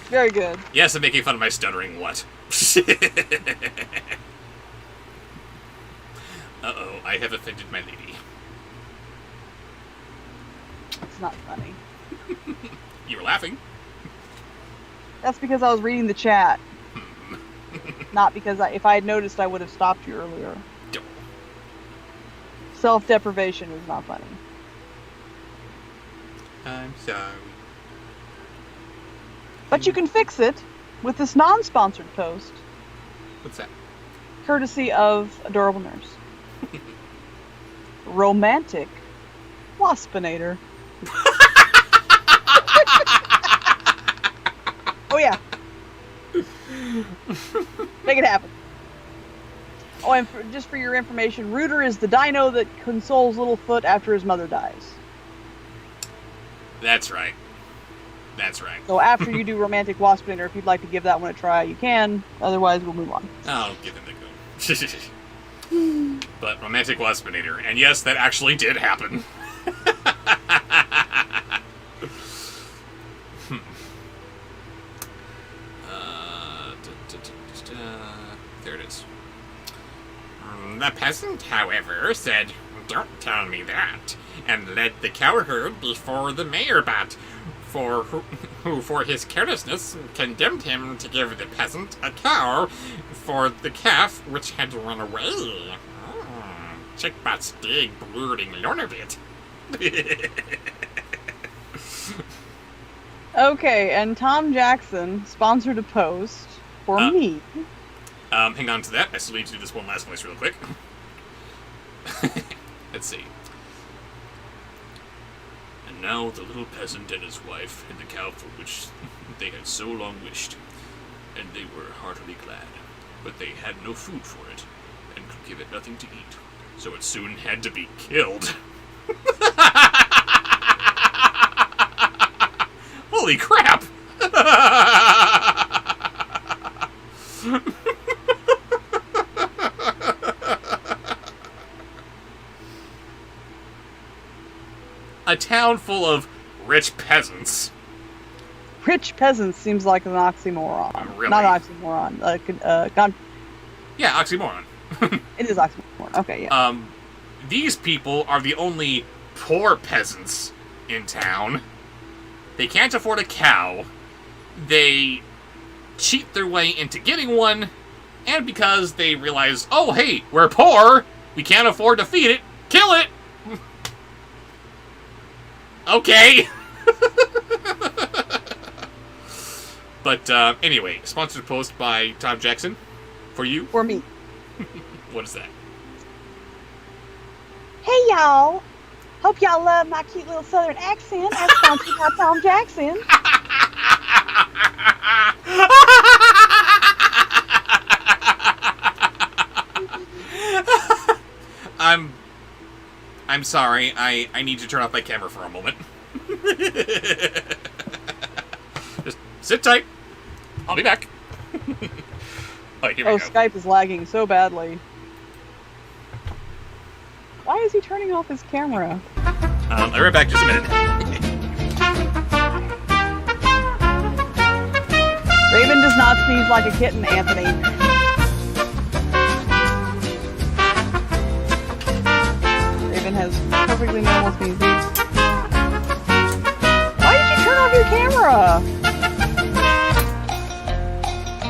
B: Very good.
A: Yes, I'm making fun of my stuttering. What? Uh-oh, I have offended my lady.
B: It's not funny.
A: You were laughing.
B: That's because I was reading the chat. Not because if I had noticed, I would have stopped you earlier.
A: Don't.
B: Self-deprivation is not funny.
A: I'm sorry.
B: But you can fix it with this non-sponsored post,
A: What's that?
B: courtesy of Adorable Nurse. Romantic Waspinator. Oh yeah. Make it happen. Oh, and just for your information, Rooter is the dino that consoles Littlefoot after his mother dies.
A: That's right. That's right.
B: So after you do Romantic Waspinator, if you'd like to give that one a try, you can. Otherwise, we'll move on.
A: I'll give him the go. But Romantic Waspinator, and yes, that actually did happen. There it is. The peasant, however, said, "Don't tell me that," and led the cowherd before the mayor bat, who for his carelessness condemned him to give the peasant a cow for the calf which had run away. Chickbot's big brooding Lornabit.
B: Okay, and Tom Jackson sponsored a post for me.
A: Hang on to that. I still need to do this one last voice real quick. Let's see.
D: And now the little peasant and his wife had the cow for which they had so long wished, and they were heartily glad. But they had no food for it, and could give it nothing to eat, so it soon had to be killed.
A: Holy crap! A town full of rich peasants.
B: Rich peasants seems like an oxymoron.
A: Really?
B: Not an oxymoron.
A: Yeah, oxymoron.
B: It is oxymoron. Okay, yeah.
A: These people are the only poor peasants in town. They can't afford a cow. They cheat their way into getting one, and because they realize, oh hey, we're poor, we can't afford to feed it, kill it! Okay! But anyway, sponsored post by Tom Jackson. For you?
B: For me.
A: What is that?
B: Hey, y'all. Hope y'all love my cute little southern accent as sponsored by Tom Jackson.
A: I'm sorry. I need to turn off my camera for a moment. Just sit tight. I'll be back. Alright, here we
B: Oh,
A: go.
B: Skype is lagging so badly. Why is he turning off his camera?
A: I'll be right back just a minute.
B: Raven does not sneeze like a kitten, Anthony. Raven has perfectly normal sneezes. Why did you turn off your camera?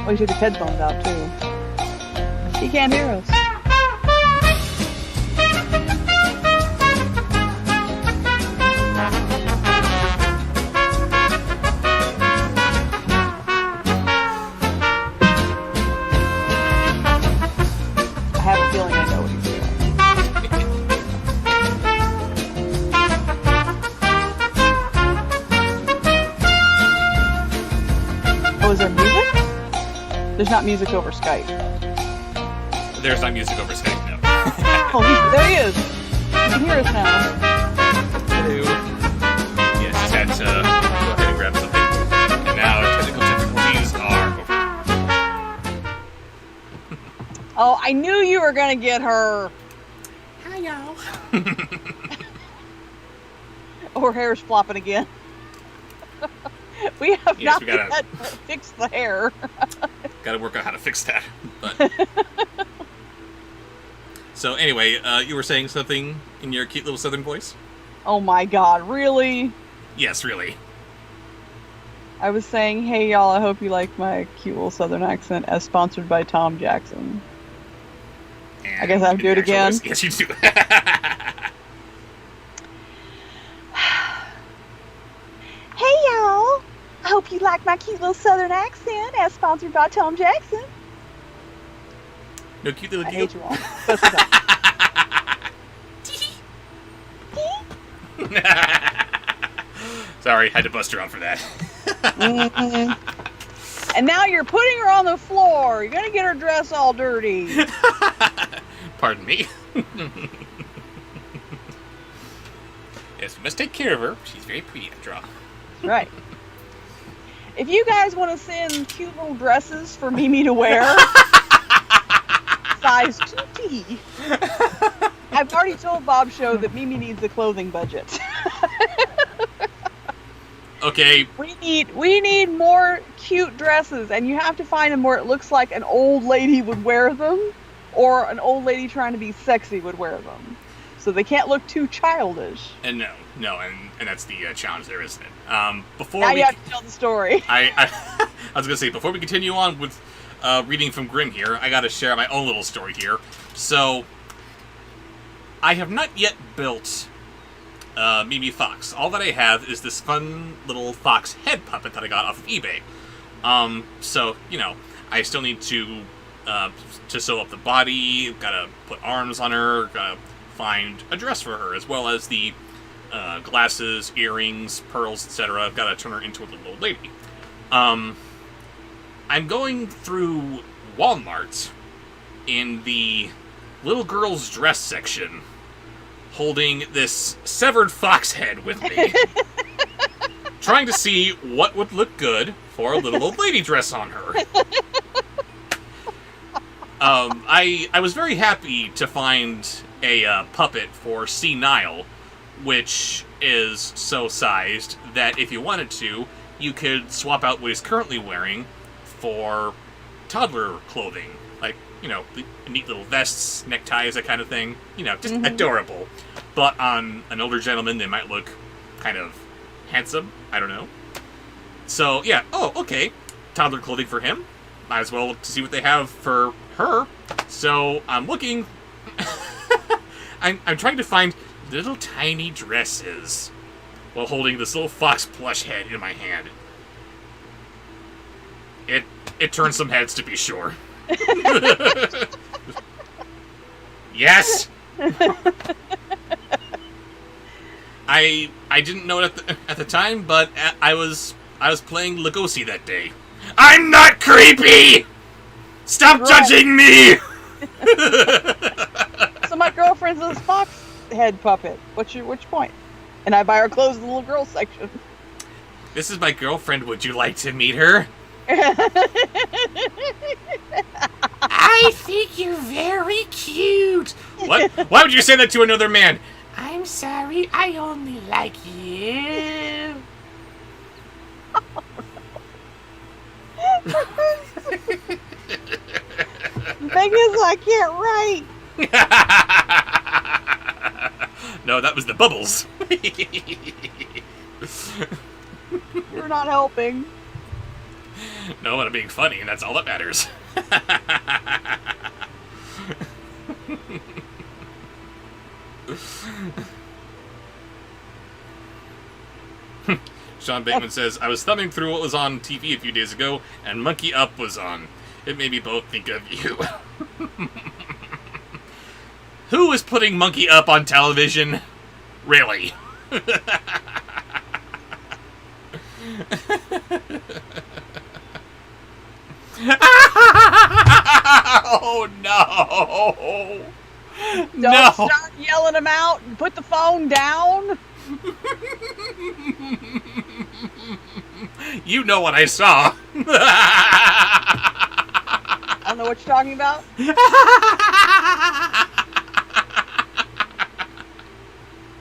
B: Oh, you took his headphones out too. He can't hear us. I have a feeling I know what he's doing. Oh, is there music? There's not music over Skype.
A: There's not music over Skype now.
B: Oh, there he is. You can hear us now.
A: Hello. Yeah, just had to go ahead and grab something. And now technical difficulties are over.
B: Oh, I knew you were gonna get her.
A: Hi, y'all.
B: Oh, her hair's flopping again. We have
A: Yes,
B: not
A: we gotta-
B: yet fixed the hair.
A: Gotta work out how to fix that. But so anyway, you were saying something in your cute little southern voice?
B: Oh my god, really?
A: Yes, really.
B: I was saying, hey y'all, I hope you like my cute little southern accent as sponsored by Tom Jackson.
A: And
B: I guess I have to do
A: in
B: it
A: the actual
B: again.
A: voice- Yes, you do.
B: Hey y'all, I hope you like my cute little southern accent as sponsored by Tom Jackson.
A: No cute little
B: I
A: giggle.
B: hate you all. That's what's up.
A: Sorry, had to bust her out for that.
B: Mhm. And now you're putting her on the floor. You're gonna get her dress all dirty.
A: Pardon me. Yes, we must take care of her. She's very pretty after all.
B: Right. If you guys want to send cute little dresses for Mimi to wear, size 2T, I've already told Bobsheaux that Mimi needs a clothing budget.
A: Okay,
B: We need more cute dresses, and you have to find them where it looks like an old lady would wear them, or an old lady trying to be sexy would wear them. So they can't look too childish.
A: and no, and that's the challenge there, isn't it? Before
B: Now
A: we,
B: you have to tell the story.
A: I was gonna say, before we continue on with reading from Grimm here, I gotta share my own little story here. So, I have not yet built Mimi Fox. All that I have is this fun little fox head puppet that I got off of eBay. So, you know, I still need to sew up the body, gotta put arms on her, gotta find a dress for her, as well as the glasses, earrings, pearls, etc. I've gotta turn her into a little old lady. I'm going through Walmart in the little girl's dress section, holding this severed fox head with me, trying to see what would look good for a little old lady dress on her. I was very happy to find a puppet for C. Nile, which is so sized that if you wanted to, you could swap out what he's currently wearing for toddler clothing. Like, you know, the neat little vests, neckties, that kind of thing. You know, just adorable. But on an older gentleman, they might look kind of handsome. I don't know. So, yeah. Oh, okay. Toddler clothing for him. Might as well look to see what they have for her. So, I'm looking... I'm trying to find little tiny dresses while holding this little fox plush head in my hand. It turned some heads, to be sure. Yes. I didn't know it at the time, but I was playing Lugosi that day. I'm not creepy. Stop judging me.
B: So my girlfriend's this fox head puppet. Which point? And I buy her clothes in the little girl section.
A: This is my girlfriend. Would you like to meet her?
C: I think you're very cute.
A: What? Why would you say that to another man?
C: I'm sorry, I only like you.
B: The thing is, I can't write.
A: No, that was the bubbles.
B: You're not helping.
A: No, I'm being funny, and that's all that matters. Sean Bateman says, I was thumbing through what was on TV a few days ago, and Monkey Up was on. It made me both think of you. Who is putting Monkey Up on television? Really? Oh no!
B: Don't start yelling them out and put the phone down.
A: You know what I saw.
B: I don't know what you're talking about.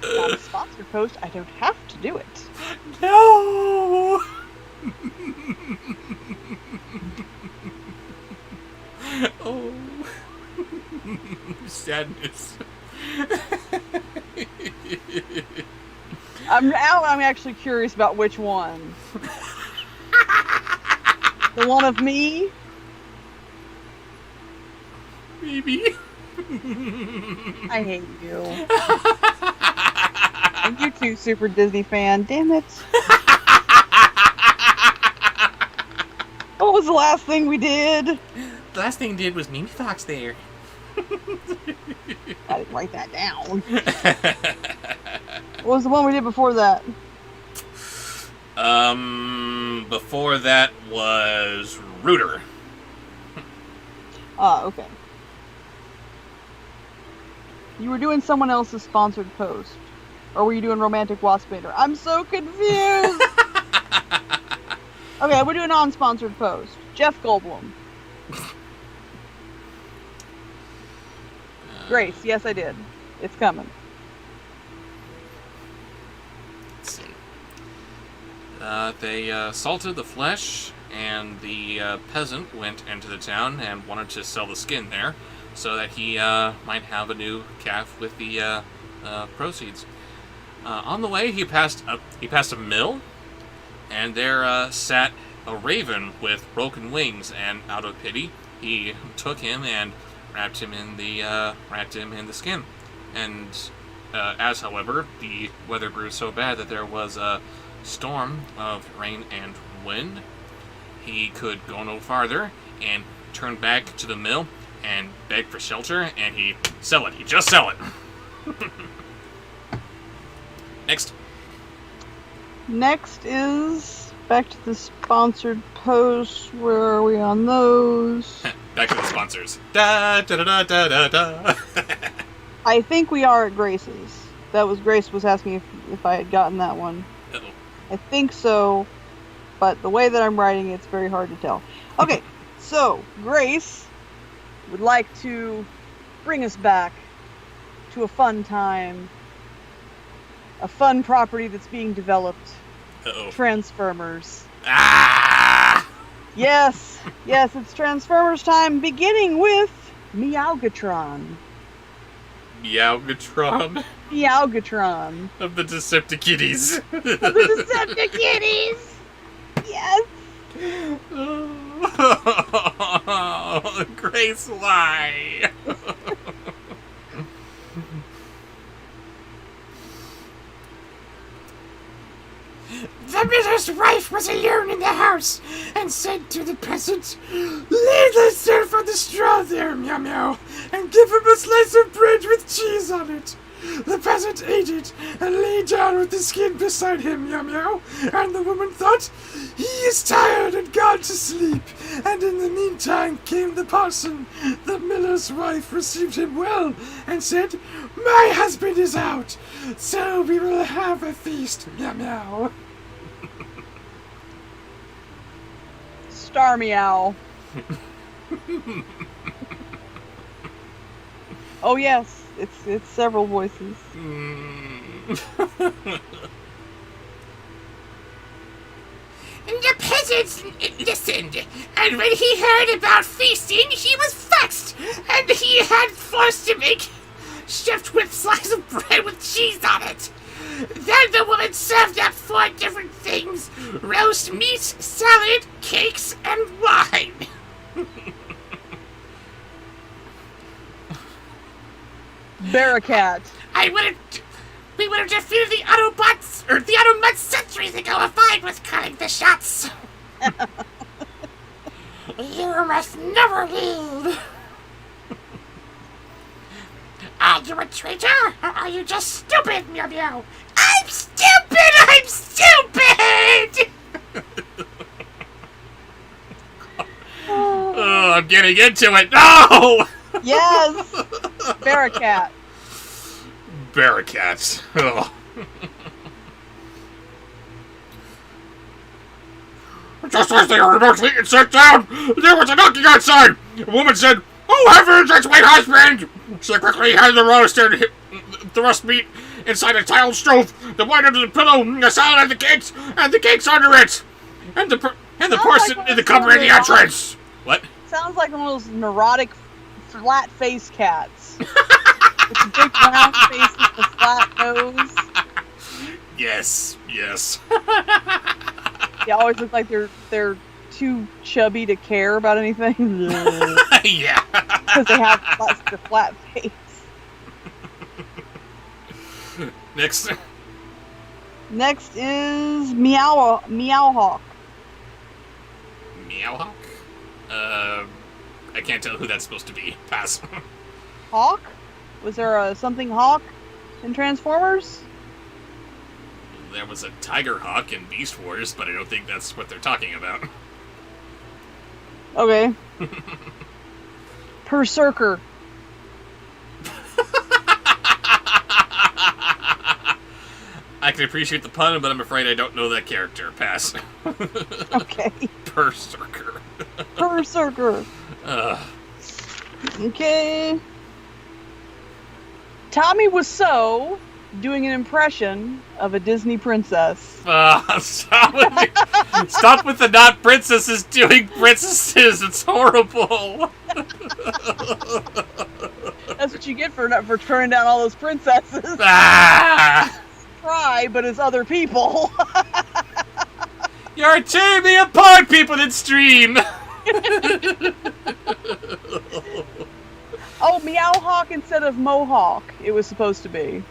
B: Not a sponsored post. I don't have to do it.
A: No. Oh, sadness.
B: I'm actually curious about which one. The one of me?
A: Maybe.
B: I hate you. And you too, Super Disney fan. Damn it. What was the last thing we did?
A: The last thing we did was Mimi Fox there.
B: I didn't write that down. What was the one we did before that?
A: Before that was Rooter.
B: Okay. You were doing someone else's sponsored post. Or were you doing Romantic Wasp Painter? I'm so confused! Okay, we're doing an non-sponsored post. Jeff Goldblum. Grace, yes I did. It's coming.
A: Let's see. They salted the flesh, and the peasant went into the town and wanted to sell the skin there, so that he might have a new calf with the proceeds. On the way, he passed a mill, and there sat a raven with broken wings. And out of pity, he took him and wrapped him in the skin. And as, however, the weather grew so bad that there was a storm of rain and wind, he could go no farther and turned back to the mill and begged for shelter, and he just sell it. Next.
B: Next is back to the sponsored posts. Where are we on those?
A: Back to the sponsors. Da da da da da da.
B: I think we are at Grace's. Grace was asking if I had gotten that one.
A: Uh-oh.
B: I think so, but the way that I'm writing it's very hard to tell. Okay, so Grace would like to bring us back to a fun time, a fun property that's being developed.
A: Uh-oh.
B: Transformers.
A: Ah!
B: Yes, it's Transformers time, beginning with Meowgatron.
A: Meowgatron
B: Meowgatron.
A: of the Decepticitties.
B: Of the Decepticitties! Yes!
A: Oh, Grace, why?
C: The miller's wife was alone in the house and said to the peasant, "Lay thyself on the straw there, meow meow, and give him a slice of bread with cheese on it." The peasant ate it and lay down with the skin beside him, meow meow, and the woman thought, "He is tired and gone to sleep." And in the meantime came the parson. The miller's wife received him well and said, "My husband is out, so we will have a feast, meow meow."
B: Star meow. Oh yes, it's several voices.
C: The peasant listened, and when he heard about feasting, he was vexed, and he had forced to make stuffed with slice of bread with cheese on it. Then the woman served up 4 different things: roast meat, salad, cakes, and wine.
B: Barracat.
C: We would have defeated the Autobots, or the Autobots centuries ago if I was calling the shots. You must never leave. Are you a traitor, or are you just stupid, meow meow? I'm stupid! I'm stupid!
A: Oh, I'm getting into it. No!
B: Yes. Barracat.
A: Barricats. Oh.
D: Just as they were about to eat and sit down, there was a knocking outside. A woman said, "Oh heavens, it's my husband!" She quickly had the roasted the roast meat inside a tiled stove, the wine under the pillow, the salad and the cakes under it, and the person
B: like
D: in the cupboard in the entrance.
A: What?
B: Sounds like one of those neurotic flat face cats. With the big round face with the flat nose.
A: Yes, yes.
B: They always look like they're too chubby to care about anything.
A: Yeah.
B: Because they have such a flat face.
A: Next.
B: Next is Meowhawk.
A: Meowhawk? I can't tell who that's supposed to be. Pass.
B: Hawk? Was there a something Hawk in Transformers?
A: There was a Tiger Hawk in Beast Wars, but I don't think that's what they're talking about.
B: Okay. Berserker.
A: I can appreciate the pun, but I'm afraid I don't know that character. Pass.
B: Okay.
A: Berserker.
B: Berserker. Okay. Tommy Wiseau doing an impression of a Disney princess.
A: Stop with the not princesses doing princesses. It's horrible.
B: That's what you get for turning down all those princesses.
A: Ah!
B: Try, but it's other people.
A: You're tearing me apart, people that stream.
B: Oh, Meowhawk instead of Mohawk, it was supposed to be.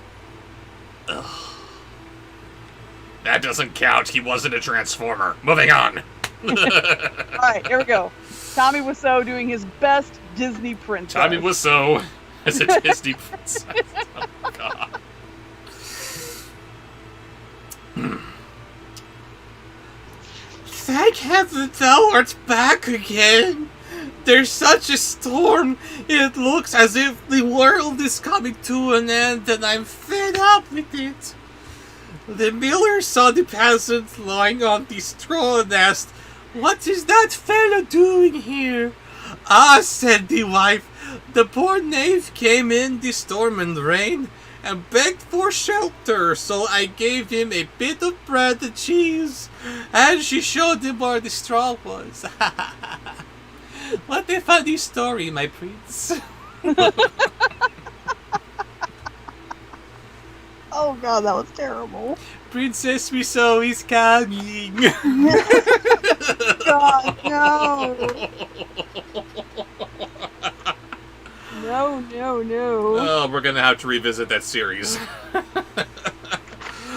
A: That doesn't count. He wasn't a Transformer. Moving on.
B: Alright, here we go. Tommy Wiseau doing his best Disney princess.
A: Tommy Wiseau as a Disney princess. Oh, God.
E: Thank heaven thou art back again. There's such a storm. It looks as if the world is coming to an end, and I'm fed up with it. The miller saw the peasant lying on the straw and asked, "What is that fellow doing here?" "Ah," said the wife, "the poor knave came in the storm and rain and begged for shelter, so I gave him a bit of bread and cheese, and she showed him where the straw was." What a funny story, my prince.
B: Oh god, that was terrible.
E: Princess Wiseau is coming.
B: God, no. No.
A: Oh, we're gonna have to revisit that series.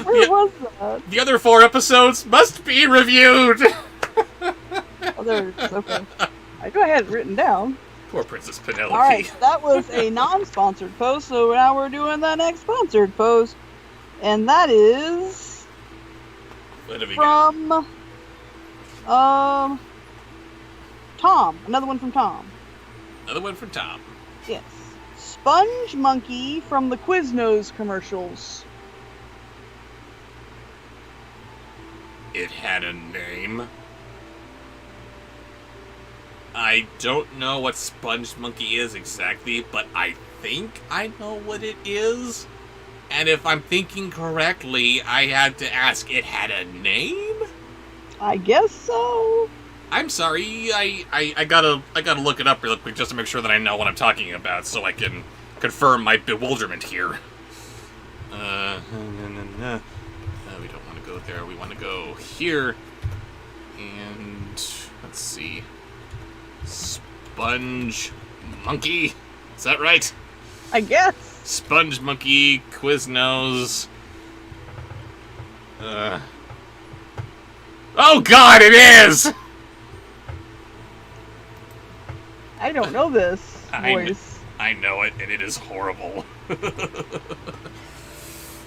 B: We're Where was that?
A: The other 4 episodes must be reviewed.
B: Oh, there it is. Okay. I go ahead written down.
A: Poor Princess Penelope.
B: All right, so that was a non-sponsored post. So now we're doing the next sponsored post, and that is
A: What have we got?
B: from Tom. Another one from Tom.
A: Another one from Tom.
B: Yes. Sponge Monkey from the Quiznos commercials.
A: It had a name. I don't know what Sponge Monkey is exactly, but I think I know what it is. And if I'm thinking correctly, I had to ask, it had a name?
B: I guess so.
A: I'm sorry, I gotta look it up real quick just to make sure that I know what I'm talking about, so I can confirm my bewilderment here. We don't want to go there. We want to go here. And let's see. Sponge Monkey. Is that right?
B: I guess.
A: Sponge Monkey, Quiznos. Oh God, it is!
B: I don't know this voice.
A: I know it, and it is horrible.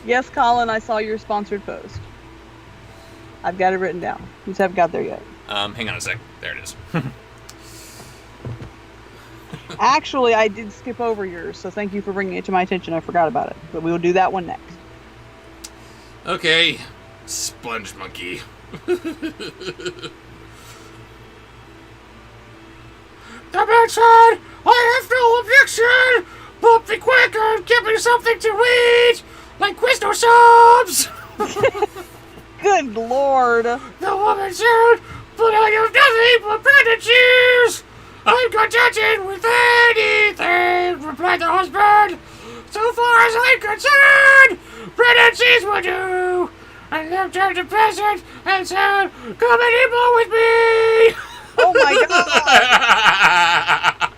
B: Yes, Colin, I saw your sponsored post. I've got it written down. Just haven't got there yet.
A: Hang on a sec. There it is.
B: Actually, I did skip over yours, so thank you for bringing it to my attention. I forgot about it, but we will do that one next.
A: Okay, Sponge Monkey.
C: The man said, I have no objection, but be quick and give me something to eat, like Quizno subs.
B: Good lord.
C: The woman said, but I have nothing but bread and cheese. I'm contented with anything, replied the husband. So far as I'm concerned, bread and cheese will do. And then turned to peasant and said, come and eat more with me.
B: Oh my god.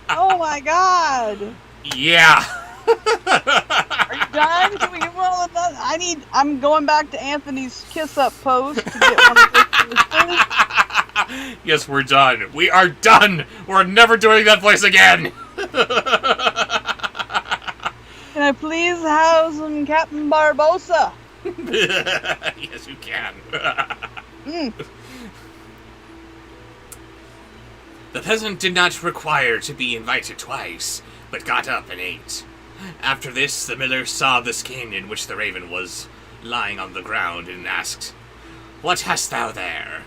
B: Oh my god.
A: Yeah.
B: Are you done? Can we get one of that? I'm going back to Anthony's kiss up post to get one of those.
A: Yes, we're done. We are done. We're never doing that place again.
B: Can I please have some Captain Barbosa?
A: Yes, you can. The peasant did not require to be invited twice, but got up and ate. After this, the miller saw the skin in which the raven was lying on the ground and asked, What hast thou there?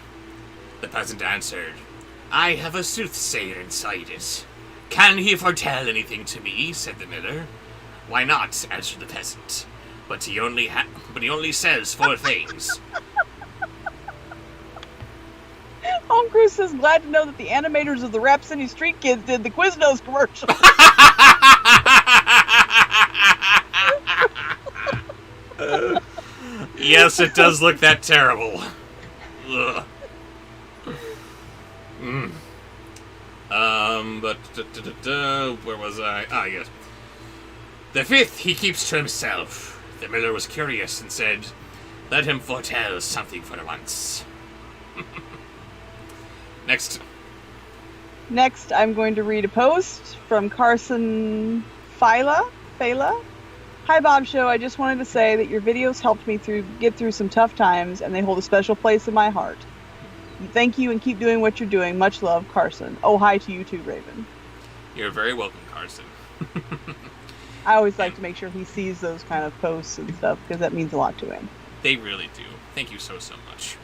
A: The peasant answered, I have a soothsayer inside it. Can he foretell anything to me? Said the miller. Why not? Answered the peasant. But he only says 4 things.
B: Home Crew says, glad to know that the animators of the Rap City Street Kids did the Quiznos commercial.
A: Yes, it does look that terrible. Ugh. But where was I? Ah, yes. The 5th he keeps to himself. The miller was curious and said, Let him foretell something for once. Next.
B: Next, I'm going to read a post from Carson Phyla. Hi, Bobsheaux. I just wanted to say that your videos helped me get through some tough times, and they hold a special place in my heart. Thank you, and keep doing what you're doing. Much love, Carson. Oh, hi to you too, Raven.
A: You're very welcome, Carson.
B: I always like to make sure he sees those kind of posts and stuff, because that means a lot to him.
A: They really do. Thank you so much.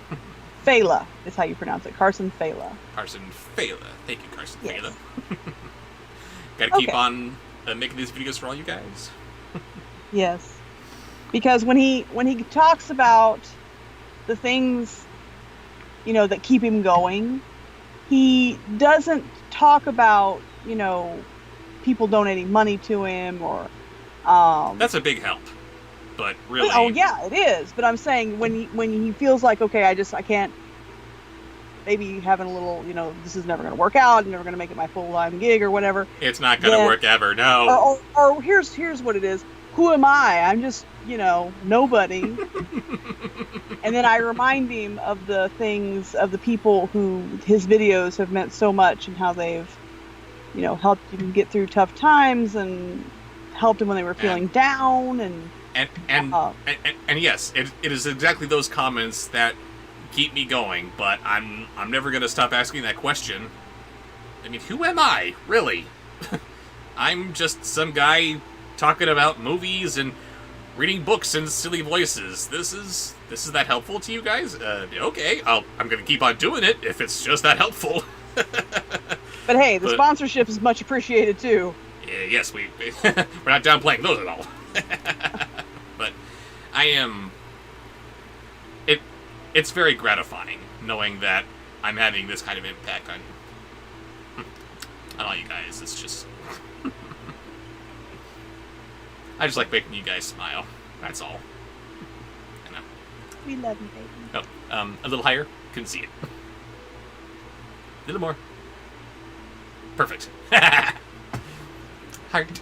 B: Phyla is how you pronounce it. Carson Phyla.
A: Carson Phyla. Thank you, Carson
B: Yes.
A: Phyla. Gotta keep
B: Okay.
A: on making these videos for all you guys.
B: Yes. Because when he talks about the things, that keep him going, he doesn't talk about, people donating money to him or
A: That's a big help. But really,
B: oh yeah, it is. But I'm saying when he feels like, okay, I can't, maybe having a little, this is never going to work out. I'm never going to make it my full-time gig or whatever.
A: it's not gonna
B: Yeah.
A: work ever. No.
B: Or here's what it is. Who am I? I'm just nobody. And then I remind him of the things, of the people who his videos have meant so much and how they've, helped him get through tough times and helped him when they were feeling down.
A: And yes, it is exactly those comments that keep me going, but I'm never going to stop asking that question. I mean, who am I, really? I'm just some guy talking about movies and reading books in silly voices. This is that helpful to you guys? Okay, I'm going to keep on doing it if it's just that helpful.
B: But hey, the sponsorship is much appreciated too.
A: Yes, we're not downplaying those at all. But I am. It's very gratifying knowing that I'm having this kind of impact on all you guys. It's just I just like making you guys smile. That's all.
B: We love you, baby.
A: Oh, a little higher. Couldn't see it. A little more. Perfect. Heart.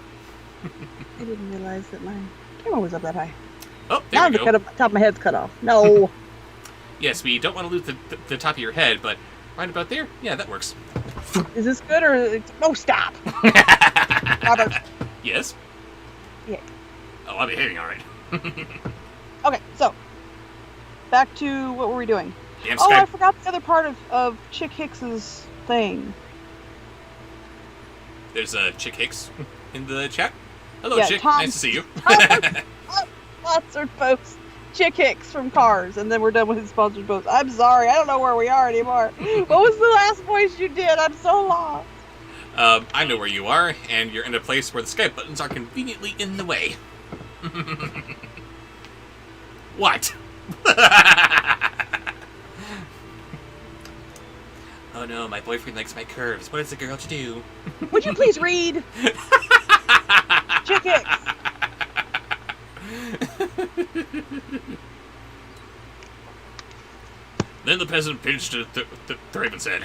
B: I didn't realize that my camera was up that high.
A: Oh, there
B: now
A: we go.
B: The top of my head's cut off. No.
A: Yes, we don't want to lose the top of your head, but right about there, yeah, that works.
B: Is this good or no? Stop. Robert.
A: Yes.
B: Yeah.
A: Oh, I'm behaving all right.
B: Okay, so back to what were we doing?
A: Damn
B: Oh,
A: Skype.
B: I forgot the other part of Chick Hicks's thing.
A: There's Chick Hicks in the chat. Hello,
B: Yeah,
A: Chick.
B: Tom-
A: Nice to see you.
B: Sponsored post. Chick Hicks from Cars, and then we're done with his sponsored post. I'm sorry, I don't know where we are anymore. What was the last voice you did? I'm so lost.
A: I know where you are, and you're in a place where the Skype buttons are conveniently in the way. What? Oh no, my boyfriend likes my curves. What is a girl to do?
B: Would you please read? Chick Hicks.
A: Then the peasant pinched the raven's head.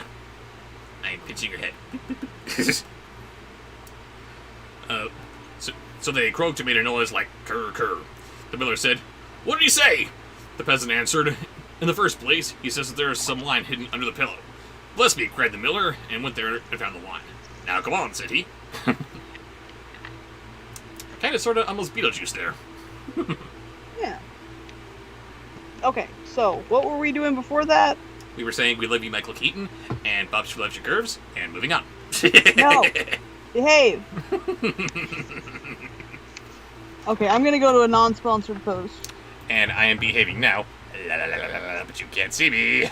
A: I am pinching your head. So they croaked and made a noise like "Kurr, kurr." The miller said, "What did he say?" The peasant answered, "In the first place, he says that there is some wine hidden under the pillow." "Bless me," cried the miller, and went there and found the wine. "Now come on," said he. Kinda sorta almost Beetlejuice there.
B: Yeah. Okay, so what were we doing before that?
A: We were saying we love you, Michael Keaton, and Bobsheaux loves your curves, and moving on.
B: No. Behave. Okay, I'm gonna go to a non-sponsored post.
A: And I am behaving now. La, la, la, la, la, but you can't see me.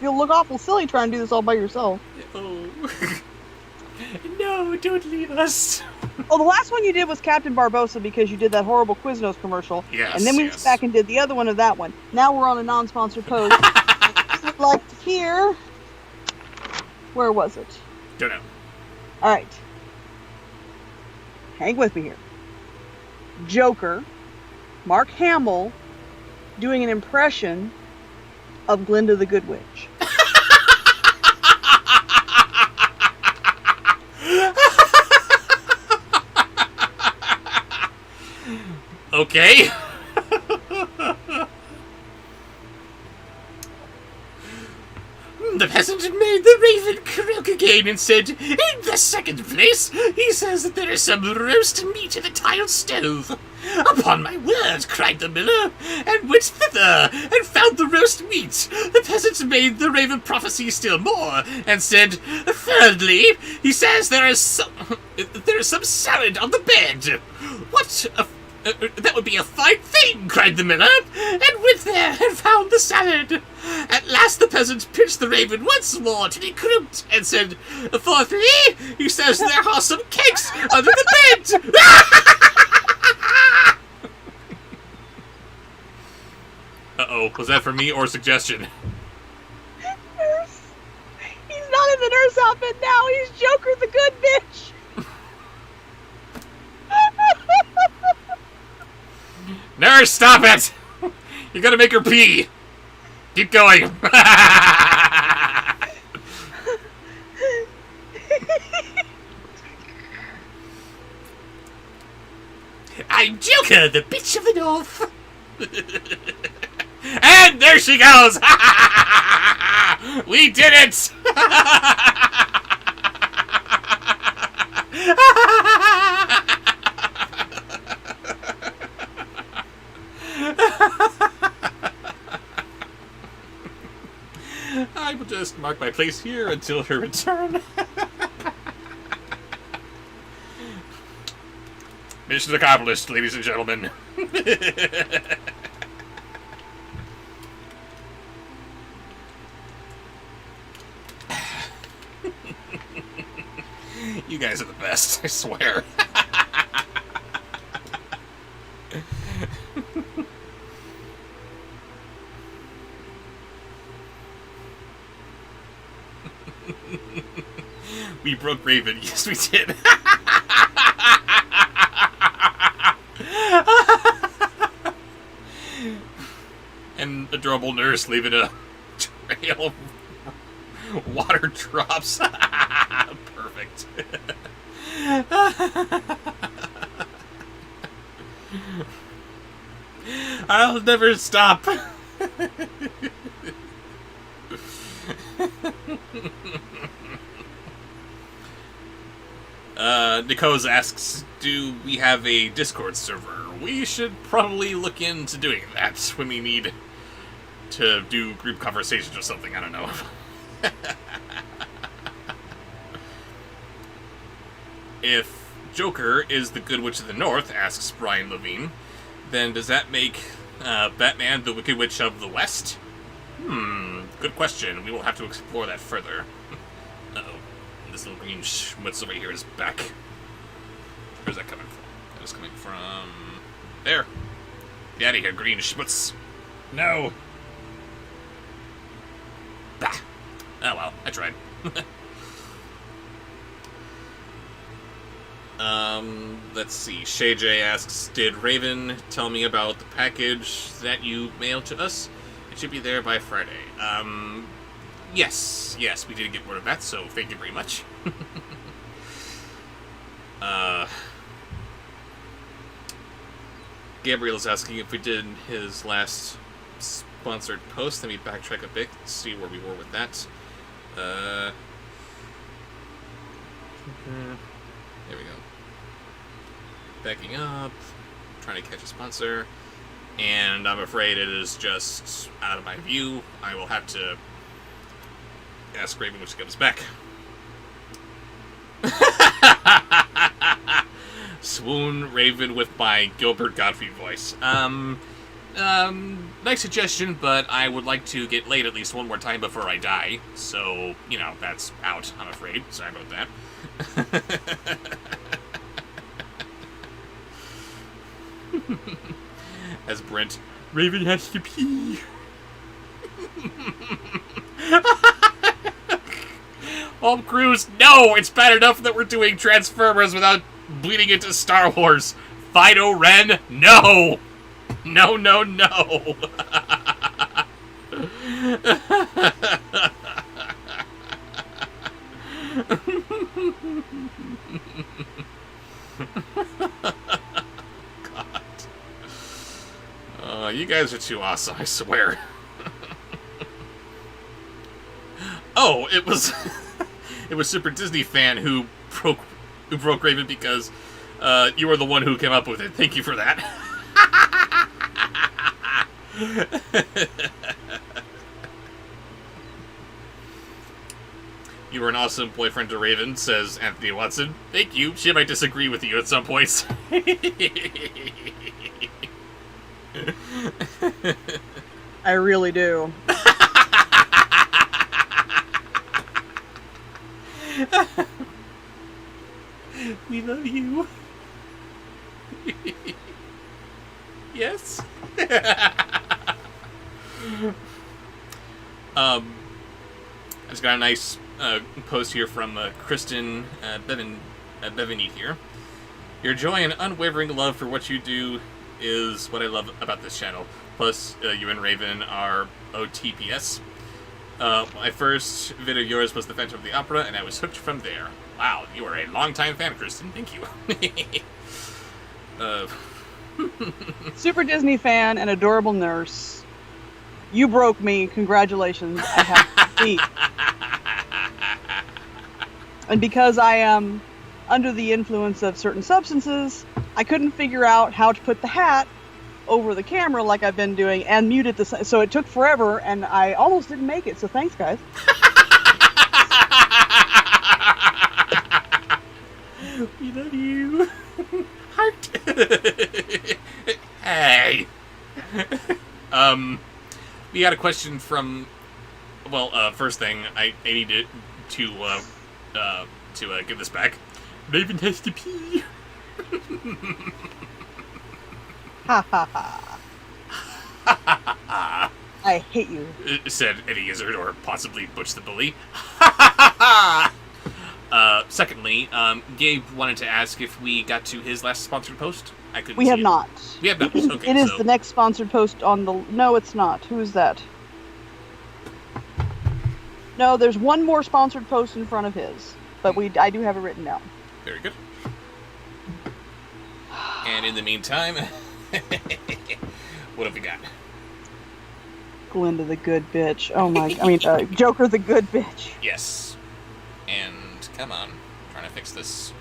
B: You'll look awful silly trying to do this all by yourself.
A: Oh. No, don't leave us.
B: Oh, the last one you did was Captain Barbosa because you did that horrible Quiznos commercial.
A: Yes,
B: and then we
A: yes.
B: went back and did the other one of that one. Now we're on a non-sponsored post. I would like to hear... Where was it?
A: Don't know.
B: Alright. Hang with me here. Joker, Mark Hamill, doing an impression of Glinda the Good Witch.
A: Okay. The peasant made the raven croak again and said, "In the second place, he says that there is some roast meat in the tiled stove." "Upon my word," cried the miller, and went thither, and found the roast meat. The peasant made the raven prophesy still more, and said, "Thirdly, he says there is some salad on the bed." "What that would be a fine thing," cried the miller, and went there and found the salad. At last the peasant pinched the raven once more till he croaked, and said, "Fourthly, he says there are some cakes under the bed." Uh-oh, was that for me or suggestion?
B: Nurse. He's not in the nurse outfit now. He's Joker the Good Bitch.
A: Nurse, stop it! You're gonna make her pee. Keep going.
C: I'm Joker, the bitch of the North.
A: And there she goes! We did it! I will just mark my place here until her return. Mission accomplished, ladies and gentlemen. You guys are the best, I swear. We broke Raven. Yes, we did. And adorable nurse leaving a trail of water drops. Perfect. I'll never stop. Nikos asks, do we have a Discord server? We should probably look into doing that when we need to do group conversations or something. I don't know. If Joker is the Good Witch of the North, asks Brian Levine, then does that make Batman the Wicked Witch of the West? Good question. We will have to explore that further. Uh-oh. This little green schmutz over here is back. Where's that coming from? That was coming from... there. Get out of here, green schmutz. No. Bah. Oh well, I tried. Let's see. Shay J asks, did Raven tell me about the package that you mailed to us? It should be there by Friday. Yes, we did get word of that, so thank you very much. Gabriel's asking if we did his last sponsored post. Let me backtrack a bit, see where we were with that. There we go. Backing up, trying to catch a sponsor, and I'm afraid it is just out of my view. I will have to ask Raven when she comes back. Swoon Raven with my Gilbert Gottfried voice. Nice suggestion, but I would like to get laid at least one more time before I die. So, you know, that's out, I'm afraid. Sorry about that. As Brent, Raven has to pee. Home Cruise, no! It's bad enough that we're doing Transformers without bleeding into Star Wars. Fido Ren, no! No. God. You guys are too awesome, I swear. Oh, it was Super Disney Fan who broke Raven because you were the one who came up with it. Thank you for that. You were an awesome boyfriend to Raven, says Anthony Watson. Thank you. She might disagree with you at some points.
B: I really do.
A: We love you. Yes. I just got a nice post here from Kristen Bevanite here. Your joy and unwavering love for what you do is what I love about this channel. Plus, you and Raven are OTPS. My first video of yours was The Phantom of the Opera, and I was hooked from there. Wow, you are a longtime fan, Kristen. Thank you.
B: Super Disney fan and adorable nurse. You broke me. Congratulations. I have to speak. And because I am under the influence of certain substances, I couldn't figure out how to put the hat over the camera like I've been doing and mute it. So it took forever, and I almost didn't make it. So thanks, guys.
A: We love you. Heart.
C: Hey.
A: We got a question from. Well, first thing, I needed to give this back. Raven has to pee.
B: Ha ha ha. I hate you.
A: Said Eddie Izzard, or possibly Butch the Bully. Secondly, Gabe wanted to ask if we got to his last sponsored post. I couldn't.
B: We
A: see
B: have
A: it.
B: not.
A: We have not. Okay,
B: It is
A: so
B: the next sponsored post on the. No, it's not. Who is that? No, there's one more sponsored post in front of his, but I do have it written down.
A: very good. And in the meantime, what have we got?
B: Glinda the good bitch. Oh my! I mean, Joker the good bitch.
A: Yes. And come on, I'm trying to fix this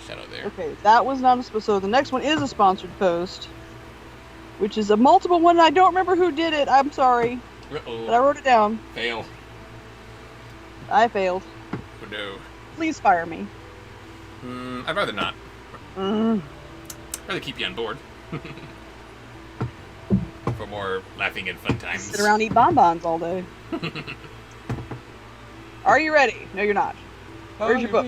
A: shadow there.
B: Okay, that was not a so the next one is a sponsored post, which is a multiple one. And I don't remember who did it. I'm sorry, but I
A: Uh-oh.
B: wrote it down.
A: Fail.
B: I failed.
A: Oh no.
B: Please fire me.
A: I'd rather not.
B: Mm.
A: I'd rather keep you on board. For more laughing and fun times.
B: Sit around and eat bonbons all day. Are you ready? No, you're not. Where's your book?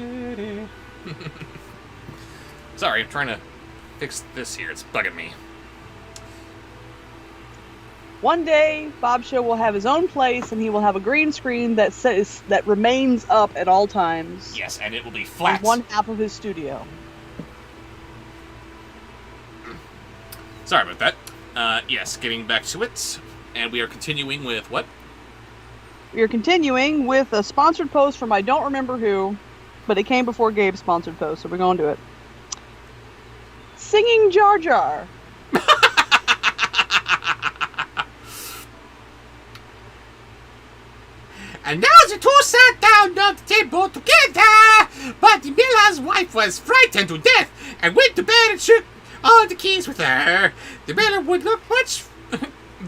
A: Sorry, I'm trying to fix this here. It's bugging me.
B: One day, Bobsheaux will have his own place, and he will have a green screen that remains up at all times.
A: Yes, and it will be
B: On
A: flat.
B: one half of his studio.
A: Sorry about that. Yes, getting back to it. And we are continuing with what?
B: We are continuing with a sponsored post from I don't remember who, but it came before Gabe's sponsored post, so we're going to do it. Singing Jar Jar.
C: And now the two sat down on the table together, but the miller's wife was frightened to death and went to bed and shook all the keys with her. The miller would look much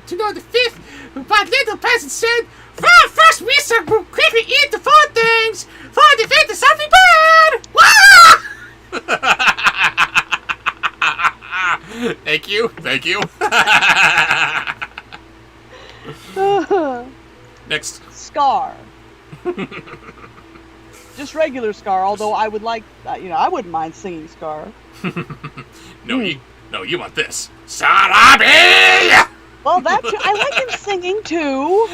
C: to know the fifth, but little peasant said, "Well, first we shall quickly eat the four things, for the fifth is something bad." Wah!
A: Thank you. Thank you. Next.
B: Scar. Just regular Scar, although I would like, I wouldn't mind singing Scar.
A: No, you want this.
C: Sarabi!
B: Well, I like him singing too.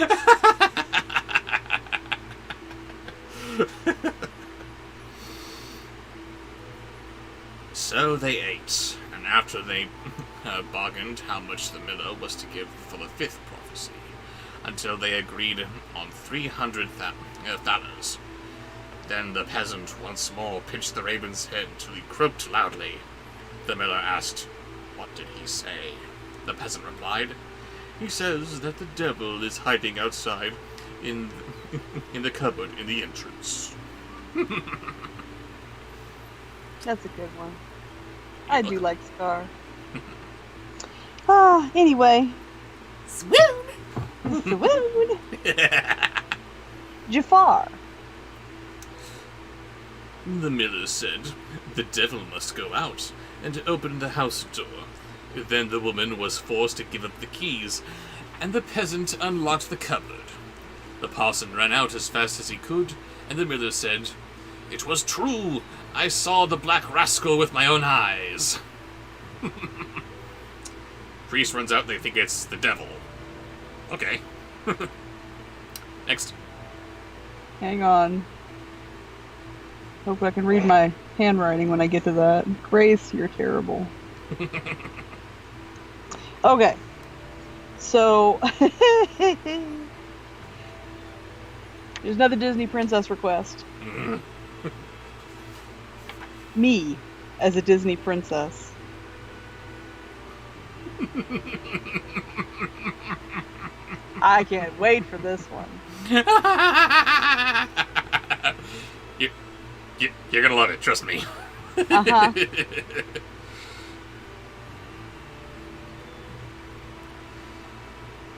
A: So they ate, and after they bargained how much the miller was to give for the fifth prophecy, until they agreed on 300 thalers. Then the peasant once more pinched the raven's head till he croaked loudly. The miller asked, "What did he say?" The peasant replied, "He says that the devil is hiding outside in the cupboard in the entrance."
B: That's a good one. I do like Scar. Anyway.
C: Swoon!
B: Swoon! Jafar.
A: The miller said, "The devil must go out," and opened the house door. Then the woman was forced to give up the keys, and the peasant unlocked the cupboard. The parson ran out as fast as he could, and the miller said, "It was true. I saw the black rascal with my own eyes." Priest runs out, they think it's the devil. Okay. Next.
B: Hang on. Hope I can read my handwriting when I get to that. Grace, you're terrible. Okay. So, there's another Disney princess request. Me, as a Disney princess. I can't wait for this one.
A: You're gonna love it, trust me.
B: Uh-huh.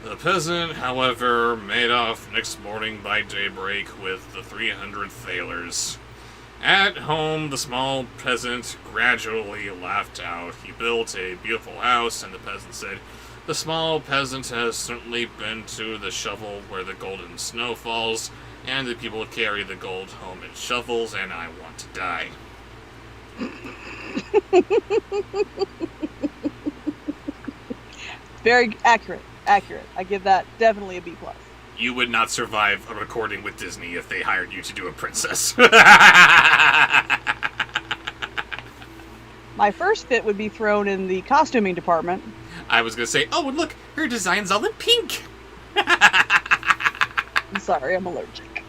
A: The peasant, however, made off next morning by daybreak with the 300 thalers. At home, the small peasant gradually laughed out. He built a beautiful house, and the peasant said, "The small peasant has certainly been to the shovel where the golden snow falls, and the people carry the gold home in shovels, and I want to die."
B: Very accurate. Accurate. I give that definitely a B+.
A: You would not survive a recording with Disney if they hired you to do a princess.
B: My first fit would be thrown in the costuming department.
A: I was gonna say, oh, and look, her design's all in pink.
B: I'm sorry, I'm allergic.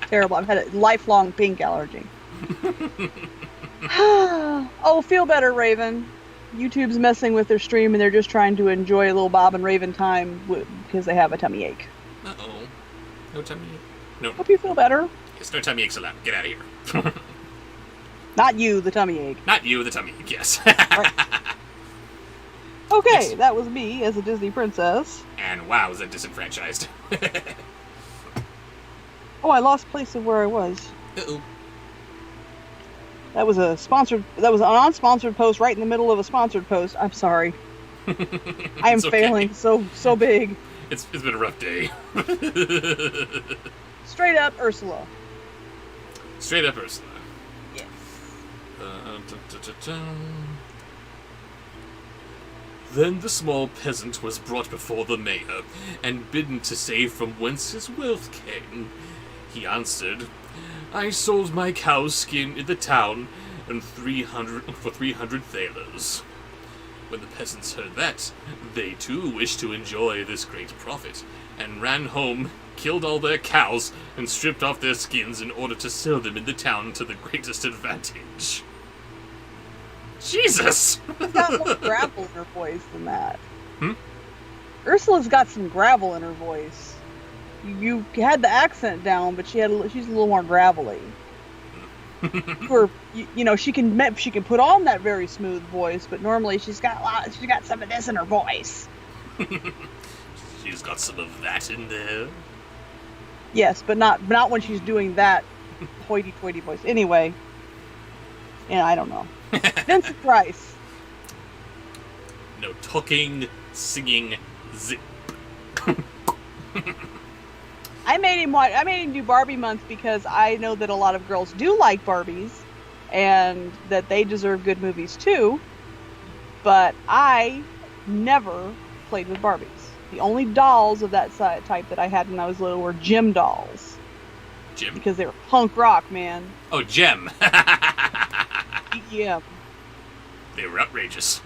B: Terrible. I've had a lifelong pink allergy. Oh, feel better, Raven. YouTube's messing with their stream and they're just trying to enjoy a little Bob and Raven time because they have a tummy ache.
A: Uh-oh. No tummy ache? No.
B: Hope you feel better.
A: Yes, no tummy aches allowed. Get out of here.
B: Not you, the tummy ache.
A: Not you, the tummy ache, yes.
B: Right. Okay,
A: Yes.
B: that was me as a Disney princess.
A: And wow, was that disenfranchised.
B: Oh, I lost place of where I was.
A: Uh-oh.
B: That was an unsponsored post right in the middle of a sponsored post. I'm sorry. I am
A: It's okay.
B: failing so big.
A: It's been a rough day.
B: Straight up Ursula.
A: Straight up Ursula.
B: Yes.
A: Then the small peasant was brought before the mayor, and bidden to say from whence his wealth came. He answered, "I sold my cow's skin in the town, and 300 thalers." When the peasants heard that, they too wished to enjoy this great profit, and ran home, killed all their cows, and stripped off their skins in order to sell them in the town to the greatest advantage. Jesus!
B: She's got more gravel in her voice than that.
A: Hmm?
B: Ursula's got some gravel in her voice. You had the accent down, but she's a little more gravelly. She can put on that very smooth voice, but normally she's got some of this in her voice.
A: She's got some of that in there.
B: Yes, but not when she's doing that hoity-toity voice. Anyway, yeah, I don't know. Vincent Price.
A: No talking, singing, zip.
B: I made him do Barbie month because I know that a lot of girls do like Barbies, and that they deserve good movies too. But I never played with Barbies. The only dolls of that type that I had when I was little were Gem dolls.
A: Jim?
B: Because they were punk rock, man.
A: Oh, Gem.
B: Yeah,
A: They were outrageous.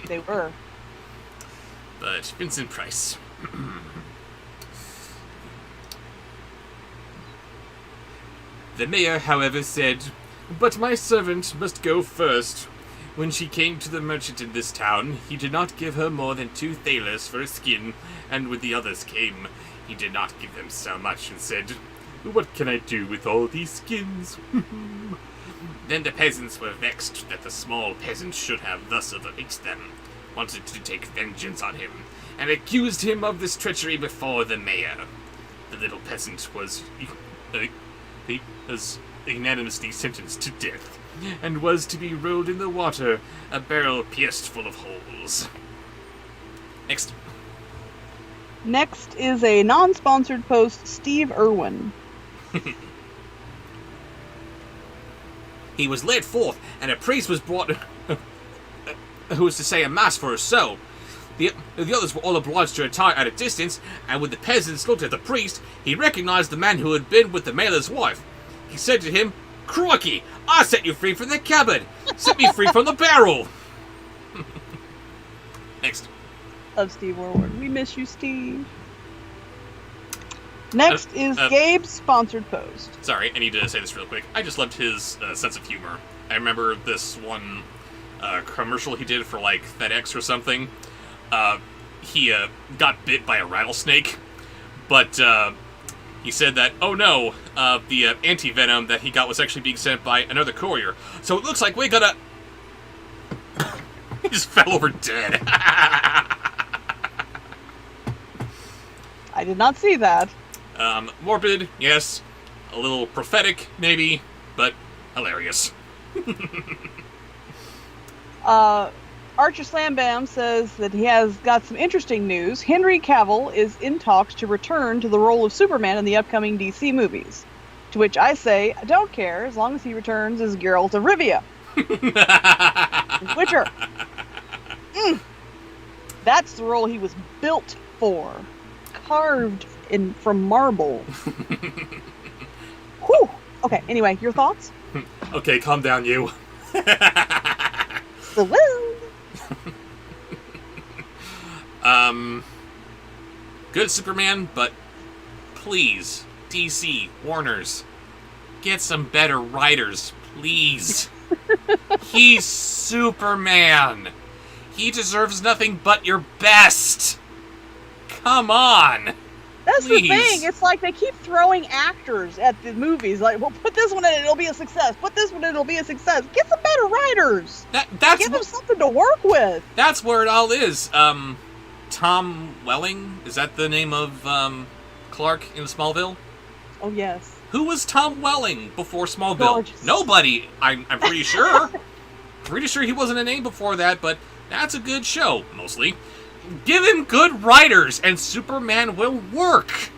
B: they were.
A: But Vincent Price. The mayor, however, said, "But my servant must go first. When she came to the merchant in this town, he did not give her more than 2 thalers for a skin, and when the others came, he did not give them so much, and said, 'What can I do with all these skins?'" Then the peasants were vexed that the small peasant should have thus overreached them, wanted to take vengeance on him, and accused him of this treachery before the mayor. The little peasant was unanimously sentenced to death, and was to be rolled in the water, a barrel pierced full of holes. Next.
B: Next is a non-sponsored post, Steve Irwin.
A: He was led forth, and a priest was brought, who was to say a mass for his soul. The others were all obliged to retire at a distance, and when the peasants looked at the priest, he recognized the man who had been with the mayor's wife. He said to him, "Crikey, I set you free from the cupboard. Set me free from the barrel." Next.
B: Of Steve Irwin. We miss you, Steve. Next is Gabe's sponsored post.
A: Sorry, I need to say this real quick. I just loved his sense of humor. I remember this one commercial he did for like FedEx or something. He got bit by a rattlesnake, but he said that, oh no, the anti-venom that he got was actually being sent by another courier. So it looks like we gotta... He just fell over dead.
B: I did not see that.
A: Morbid, yes. A little prophetic, maybe, but hilarious.
B: Archer Slam Bam says that he has got some interesting news. Henry Cavill is in talks to return to the role of Superman in the upcoming DC movies. To which I say, I don't care, as long as he returns as Geralt of Rivia. Witcher. That's the role he was built for. Carved from marble. Whew. Okay, anyway, your thoughts?
A: Okay, calm down, you.
B: The woo!
A: Good Superman, but please, DC, Warners, get some better writers, please. He's Superman. He deserves nothing but your best. Come on.
B: That's
A: please.
B: the thing. It's like they keep throwing actors at the movies. Like, well, put this one in, it'll be a success. Put this one in, it'll be a success. Get some better writers. Give them something to work with.
A: That's where it all is. Tom Welling, is that the name of Clark in Smallville?
B: Oh yes.
A: Who was Tom Welling before Smallville?
B: Gorgeous.
A: Nobody. I'm pretty sure. Pretty sure he wasn't a name before that, but that's a good show, mostly. Give him good writers, and Superman will work.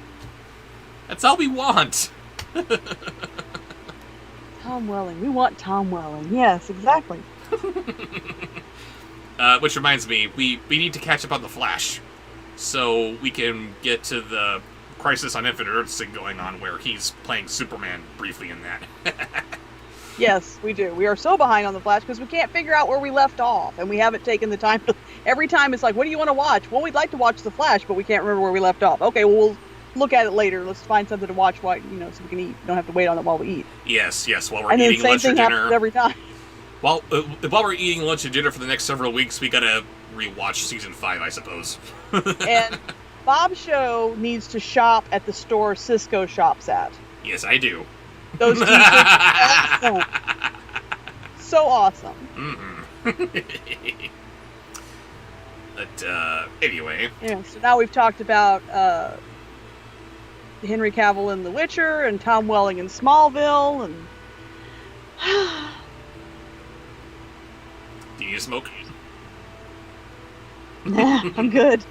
A: That's all we want.
B: Tom Welling. We want Tom Welling. Yes, exactly.
A: Which reminds me, we need to catch up on The Flash, so we can get to the Crisis on Infinite Earths thing going on, where he's playing Superman briefly in that.
B: Yes, we do. We are so behind on The Flash because we can't figure out where we left off, and we haven't taken the time to... Every time it's like, what do you want to watch? Well, we'd like to watch The Flash, but we can't remember where we left off. Okay, well, we'll look at it later. Let's find something to watch while, so we can eat. Don't have to wait on it while we eat.
A: Yes, while we're
B: and
A: eating lunch or
B: And then same thing
A: dinner.
B: happens every time.
A: While we're eating lunch and dinner for the next several weeks, we gotta rewatch season 5, I suppose.
B: And Bobsheaux needs to shop at the store Cisco shops at.
A: Yes, I do.
B: Those t-shirts are awesome. So awesome.
A: Mm-hmm. But, anyway.
B: Yeah, so now we've talked about Henry Cavill in The Witcher and Tom Welling in Smallville and...
A: Do you need a smoke?
B: Nah, I'm good.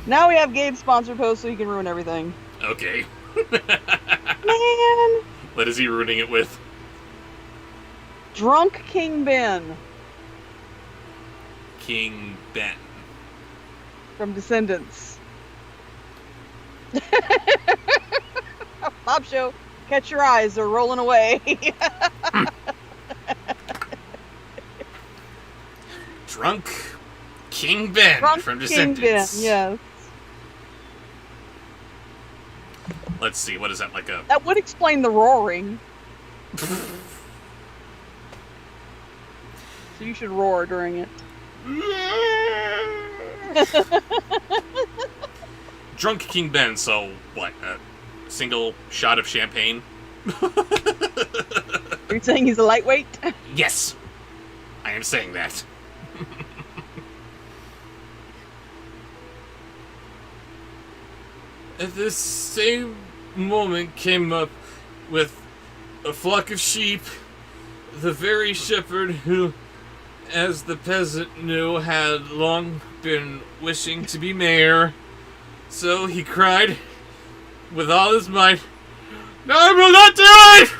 B: Now we have Gabe's sponsor post so he can ruin everything.
A: Okay.
B: Man!
A: What is he ruining it with?
B: Drunk King Ben
A: King Ben.
B: from Descendants. Bobsheaux, catch your eyes, they're rolling away.
A: Drunk King Ben
B: Drunk
A: from
B: King
A: Descendants.
B: Ben, yes.
A: Let's see, what is that, like a...
B: That would explain the roaring. So you should roar during it.
A: Drunk King Ben, so what, a single shot of champagne?
B: Are you saying he's a lightweight?
A: Yes, I am saying that. At this same moment came up with a flock of sheep, the very shepherd who, as the peasant knew, had long been wishing to be mayor. So he cried with all his might, "I will not do it!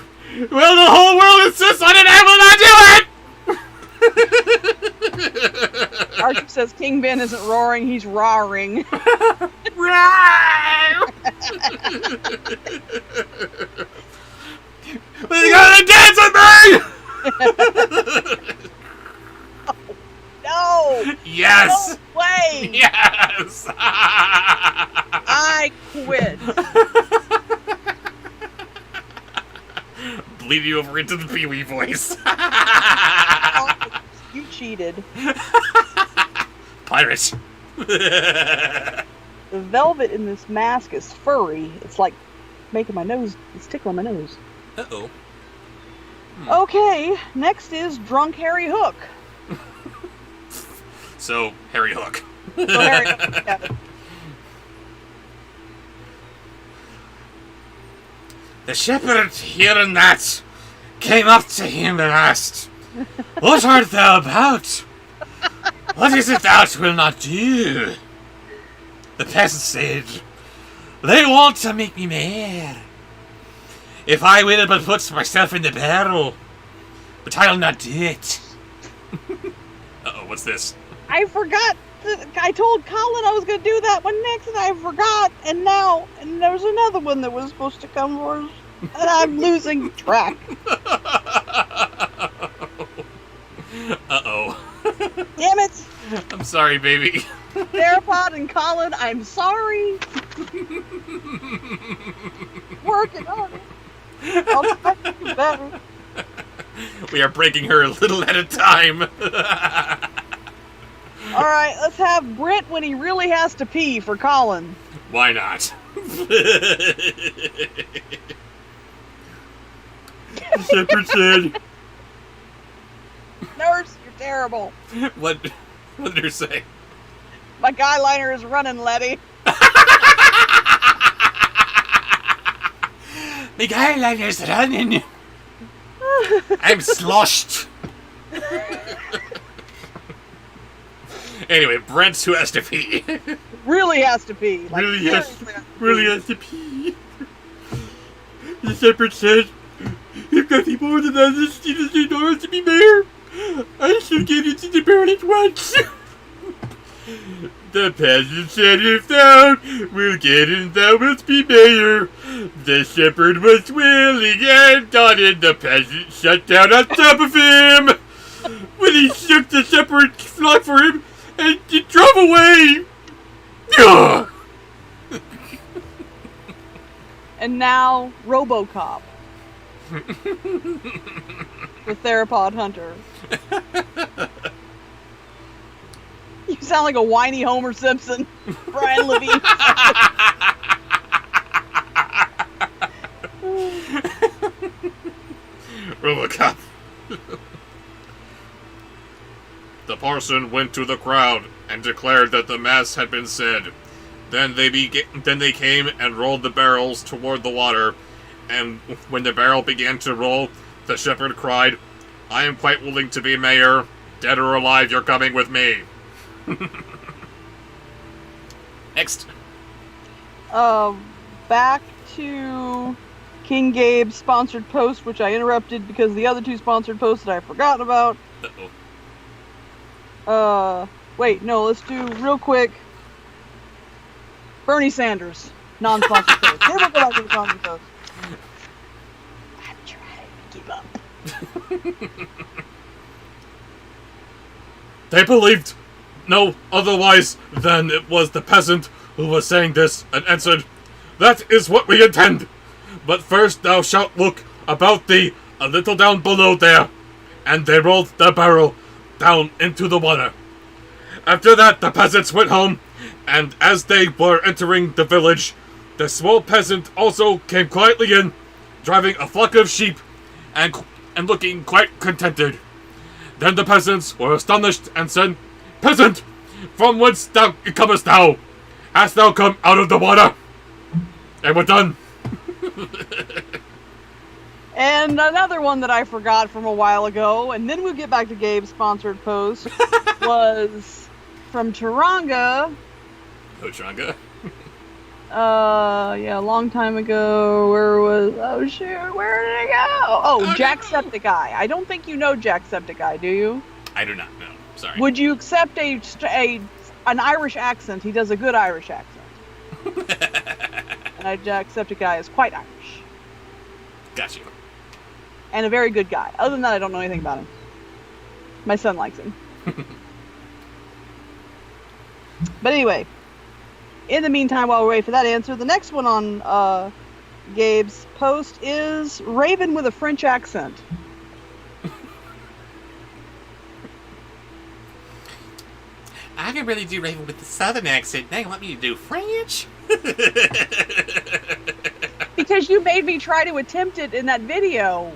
A: Well, the whole world insists on it, I will not do it!"
B: Archie says King Ben isn't roaring, he's roaring.
A: You're gonna dance with me!
B: No!
A: Yes!
B: No way!
A: Yes!
B: I quit.
A: Bleed you over into the Pee-wee voice.
B: cheated.
A: Pirate.
B: The velvet in this mask is furry. It's like making my nose. It's tickling my nose.
A: Uh-oh.
B: Okay, next is Drunk Harry Hook.
A: So, Harry Hook.
B: So Harry Hook, yeah.
E: The shepherd, hearing that, came up to him and asked, "What art thou about? What is it thou wilt not do?" The peasant said, "They want to make me mayor. If I will but put myself in the barrel, but I'll not do it."
A: Uh-oh, what's this?
B: I forgot. I told Colin I was going to do that one next, and I forgot. And now, and there's another one that was supposed to come for us, and I'm losing track.
A: Uh-oh.
B: Damn it!
A: I'm sorry, baby.
B: Theropod and Colin, I'm sorry. Working on it. I'll try to do better.
A: We are breaking her a little at a time.
B: All right, let's have Britt when he really has to pee for Colin.
A: Why not?
E: Shepherd said,
B: Nurse, you're terrible.
A: What did her say?
B: My guyliner is running, Letty.
E: "My eyeliner's running. I'm sloshed."
A: Anyway, Brent's who has to pee.
B: Really has to pee. Like,
E: Really has
B: seriously has to
E: Really
B: pee.
E: has to pee. The shepherd said, "If nothing more than others students in order to be mayor, I should get into the barrel at once." The peasant said, "If thou wilt get in, thou wilt be mayor." The shepherd was willing and done, the peasant shut down on top of him. When he shook, the shepherd flock for him and he drove away. Ugh.
B: And now, RoboCop. The Theropod Hunter. You sound like a whiny Homer Simpson. Brian Levine.
A: RoboCop. The parson went to the crowd and declared that the mass had been said. Then they came and rolled the barrels toward the water, and when the barrel began to roll, the shepherd cried, "I am quite willing to be mayor. Dead or alive, you're coming with me." Next.
B: Back to King Gabe's sponsored post, which I interrupted because the other two sponsored posts that I forgot about.
A: Uh-oh.
B: Wait, no, let's do real quick. Bernie Sanders, non-sponsored post. Here we go back to the sponsored post. I'm trying to keep up.
D: They believed no otherwise than it was the peasant who was saying this, and answered, "That is what we intend. But first thou shalt look about thee a little down below there." And they rolled the barrel down into the water. After that, the peasants went home, and as they were entering the village, the small peasant also came quietly in, driving a flock of sheep, and looking quite contented. Then the peasants were astonished and said, "Peasant, from whence comest thou? Hast thou come out of the water?" And we're done.
B: And another one that I forgot from a while ago, and then we'll get back to Gabe's sponsored post, was from Taranga.
A: Ochanga.
B: Yeah, a long time ago. Where did it go? Oh, Jacksepticeye. I don't think you know Jacksepticeye, do you?
A: I do not know. Sorry.
B: Would you accept an Irish accent? He does a good Irish accent. And Jacksepticeye is quite Irish.
A: Got you.
B: And a very good guy. Other than that, I don't know anything about him. My son likes him. But anyway, in the meantime, while we wait for that answer, the next one on Gabe's post is Raven with a French accent.
A: I can really do Raven with the southern accent. Now you want me to do French?
B: Because you made me try to attempt it in that video.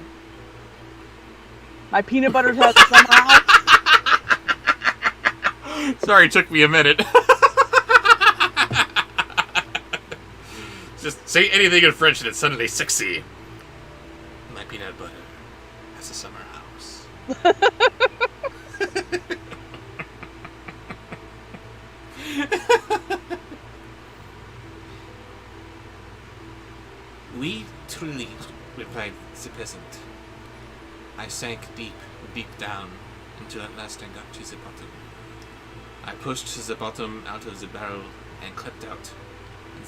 B: My peanut butter has a summer house.
A: Sorry, it took me a minute. Just say anything in French and it's suddenly sexy. My peanut butter has a summer house. We truly, replied the peasant. I sank deep down until at last I got to the bottom. I pushed the bottom out of the barrel and crept out.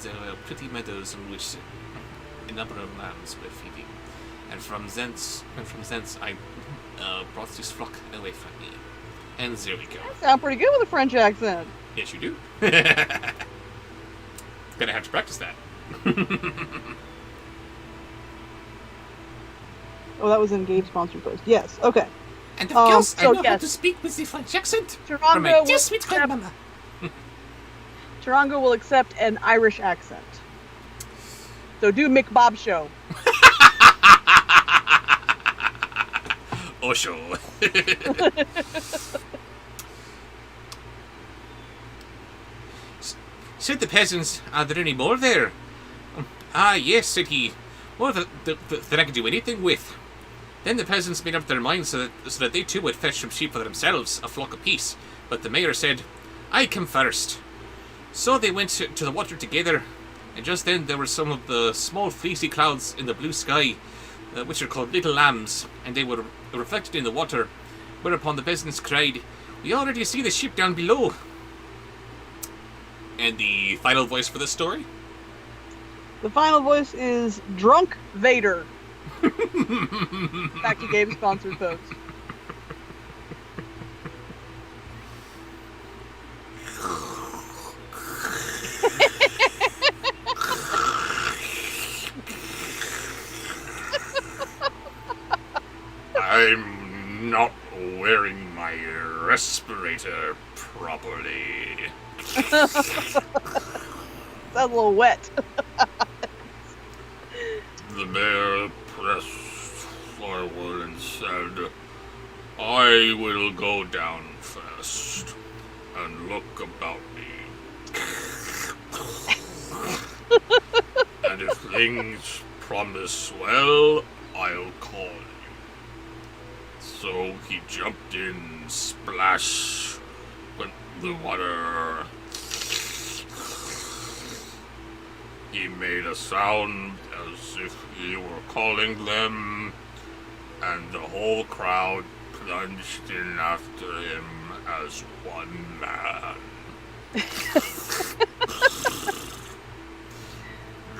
A: There were pretty meadows on which a number of lambs were feeding, and from thence I brought this flock away from me. And there we go.
B: You sound pretty good with a French accent.
A: Yes, you do. Gonna have to practice that.
B: Oh, that was in Gabe's sponsored post. Yes, okay.
C: And of course, I
B: so
C: know how
B: yes.
C: to speak with the French accent. From
B: Taronga
C: my
B: will
C: dear sweet
B: accept-
C: grandmama.
B: Taronga will accept an Irish accent. So do Bobsheaux.
A: Osho. Said the peasants, are there any more there? Ah, yes, said he. More than I can do anything with. Then the peasants made up their minds so that they too would fetch some sheep for themselves, a flock apiece. But the mayor said, I come first. So they went to the water together, and just then there were some of the small fleecy clouds in the blue sky, which are called little lambs, and they were reflected in the water, whereupon the peasants cried, we already see the sheep down below. And the final voice for this story?
B: The final voice is Drunk Vader. Back to Gabe's sponsored post.
D: I'm not wearing my respirator properly.
B: Sounds a little wet.
D: The mayor pressed forward and said, I will go down first and look about me. And if things promise well, I'll call you. So he jumped in, splash, went the water. He made a sound as if he were calling them, and the whole crowd plunged in after him as one man.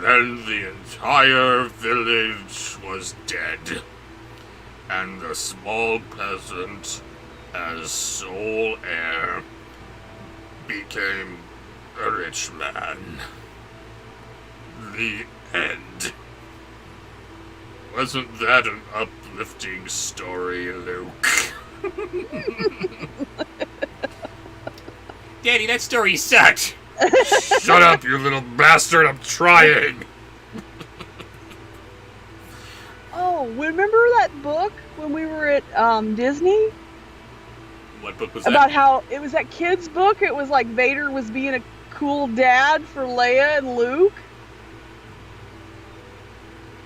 D: Then the entire village was dead, and the small peasant, as sole heir, became a rich man. The end. Wasn't that an uplifting story, Luke?
A: Daddy, that story sucked.
D: Shut up, you little bastard, I'm trying!
B: Oh, remember that book when we were at Disney?
A: What book was
B: About
A: that?
B: how it was that kid's book? It was like Vader was being a cool dad for Leia and Luke.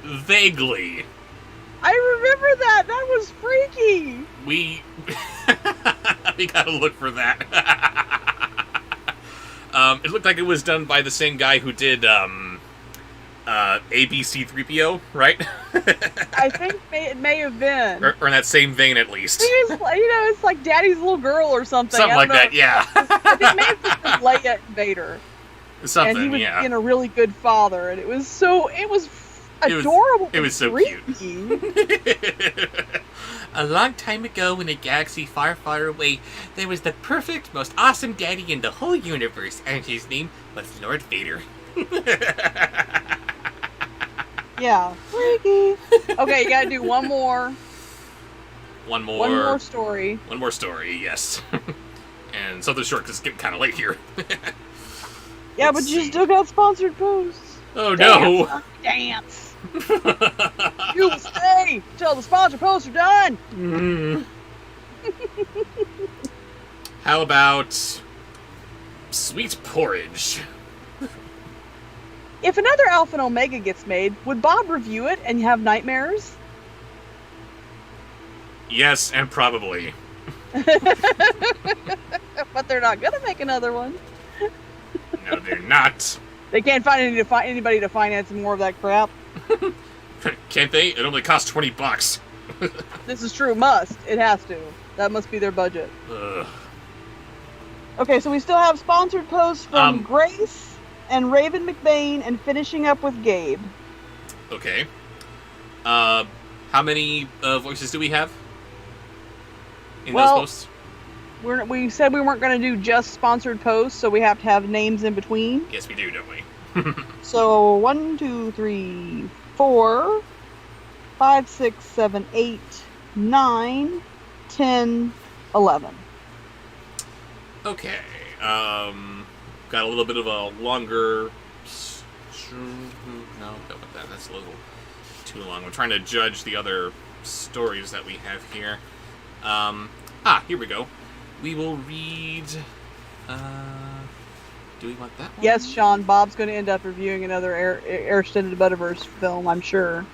A: Vaguely.
B: I remember that. That was freaky.
A: We gotta look for that. It looked like it was done by the same guy who did ABC3PO, right?
B: I think it may have been.
A: or in that same vein, at least.
B: It was, it's like Daddy's Little Girl or something.
A: Something
B: I
A: like
B: don't know.
A: that, yeah.
B: I think maybe it was Leia and Vader.
A: Something,
B: And he was
A: yeah.
B: being a really good father, and it was adorable.
A: It was so
B: creepy.
A: A long time ago, in a galaxy far, far away, there was the perfect, most awesome daddy in the whole universe, and his name was Lord Vader.
B: Yeah, freaky. Okay, you gotta do one more.
A: One more.
B: One more story.
A: One more story, yes. And something short because it's getting kind of late here.
B: Yeah,
A: Let's
B: but you
A: see.
B: still got sponsored posts.
A: Oh no!
B: Dance. You will stay till the sponsored posts are done.
A: Mm. How about sweet porridge?
B: If another Alpha and Omega gets made, would Bob review it and have nightmares?
A: Yes, and probably.
B: But they're not gonna make another one.
A: No, they're not.
B: They can't find anybody to finance more of that crap.
A: Can't they? It only costs $20.
B: This is true. Must. It has to. That must be their budget.
A: Ugh.
B: Okay, so we still have sponsored posts from
A: Um,
B: Grace and Raven McBain, and finishing up with Gabe.
A: Okay. How many voices do we have in
B: Well-
A: those posts?
B: We said we weren't going to do just sponsored posts, so we have to have names in between.
A: Yes, we do, don't we?
B: So 1, 2, 3, 4, 5, 6, 7, 8, 9, 10, 11.
A: Okay. Got a little bit of a longer. No, go with that. That's a little too long. We're trying to judge the other stories that we have here. Here we go. We will read. Do we want that one?
B: Yes, Sean, Bob's going to end up reviewing another Air Extended Butterverse film, I'm sure.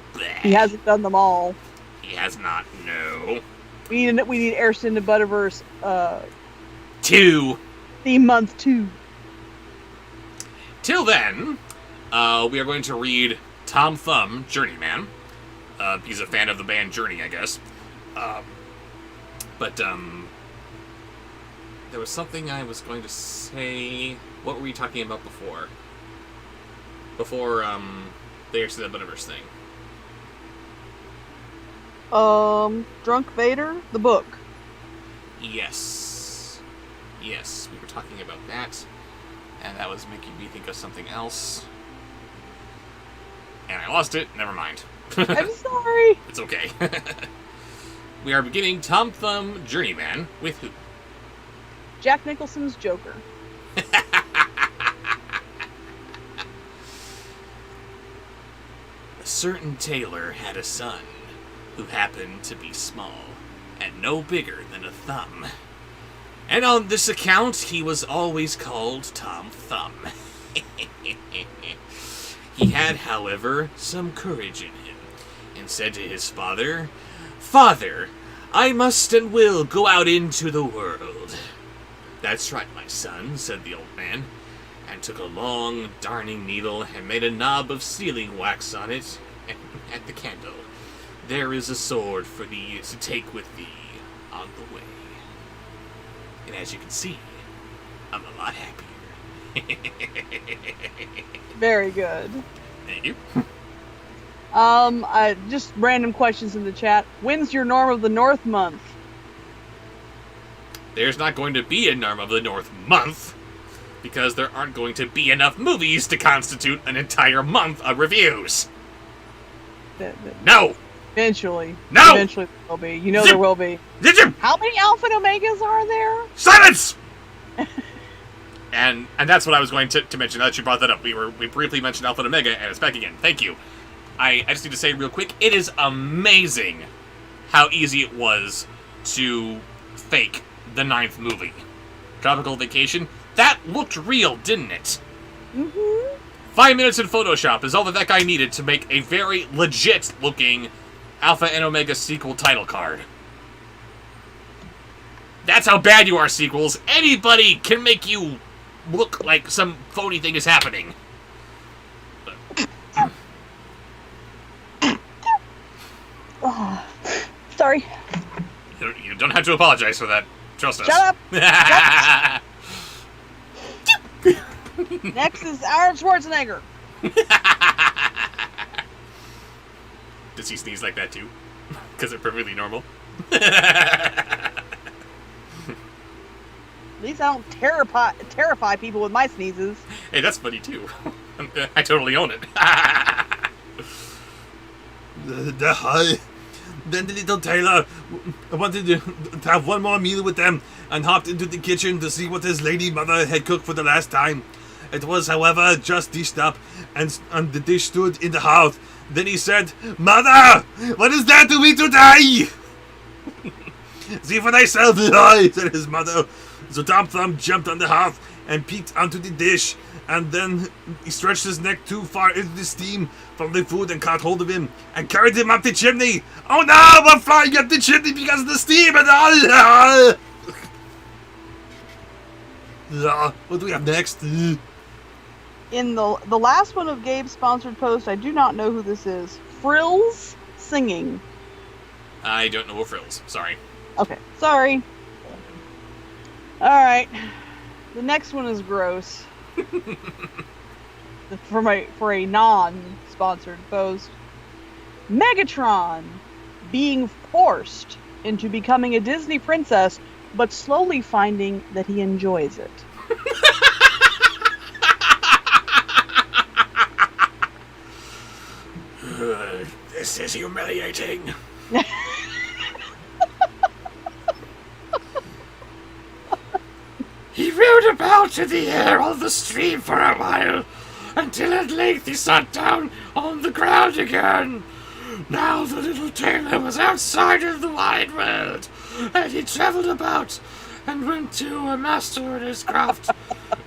B: He hasn't done them all.
A: He has not. No.
B: We need Air Extended Butterverse
A: 2.
B: theme month 2.
A: Till then, we are going to read Tom Thumb, Journeyman. He's a fan of the band Journey, I guess. But there was something I was going to say. What were we talking about before? Before, the Air Extended Butterverse thing.
B: Drunk Vader, the book.
A: Yes. Yes, we were talking about that. And that was making me think of something else. And I lost it. Never mind.
B: I'm sorry.
A: It's okay. We are beginning Tom Thumb Journeyman with who?
B: Jack Nicholson's Joker.
A: A certain tailor had a son who happened to be small and no bigger than a thumb. And on this account, he was always called Tom Thumb. He had, however, some courage in him, and said to his father, "Father, I must and will go out into the world." "That's right, my son," said the old man, and took a long darning needle and made a knob of sealing wax on it, and at the candle, "There is a sword for thee to take with thee on the way." And as you can see, I'm a lot happier.
B: Very good.
A: Thank you.
B: Just random questions in the chat. When's your Norm of the North month?
A: There's not going to be a Norm of the North month, because there aren't going to be enough movies to constitute an entire month of reviews. No!
B: Eventually.
A: No!
B: Eventually there will be. You know
A: Zip!
B: there will be.
A: Did you?
B: How many Alpha and Omegas are there?
A: Silence! and that's what I was going to mention. Now that you brought that up, we briefly mentioned Alpha and Omega, and it's back again. Thank you. I just need to say real quick, it is amazing how easy it was to fake the 9th movie. Tropical Vacation. That looked real, didn't it?
B: Mm-hmm.
A: 5 minutes in Photoshop is all that guy needed to make a very legit-looking Alpha and Omega sequel title card. That's how bad you are, sequels. Anybody can make you look like some phony thing is happening.
B: Oh, sorry.
A: You don't have to apologize for that. Trust us.
B: Shut up. Next is Arnold Schwarzenegger.
A: Does he sneeze like that too? Because they're perfectly normal.
B: At least I don't terrify people with my sneezes.
A: Hey, that's funny too. I totally own it.
E: Then the little tailor wanted to have one more meal with them and hopped into the kitchen to see what his lady mother had cooked for the last time. It was, however, just dished up, and the dish stood in the hearth. Then he said, "Mother, what is there to eat today?" "See for thyself," said his mother. So Tom Thumb jumped on the hearth and peeked onto the dish, and then he stretched his neck too far into the steam from the food and caught hold of him and carried him up the chimney. "Oh no, we're flying up the chimney because of the steam and all." What do we have next?
B: In the last one of Gabe's sponsored post, I do not know who this is. Frills singing.
A: I don't know what frills. Sorry.
B: Okay, sorry. Alright. The next one is gross. for a non-sponsored post. Megatron being forced into becoming a Disney princess, but slowly finding that he enjoys it.
C: This is humiliating. He rode about in the air on the stream for a while, until at length he sat down on the ground again. Now the little tailor was outside of the wide world, and he travelled about and went to a master in his craft,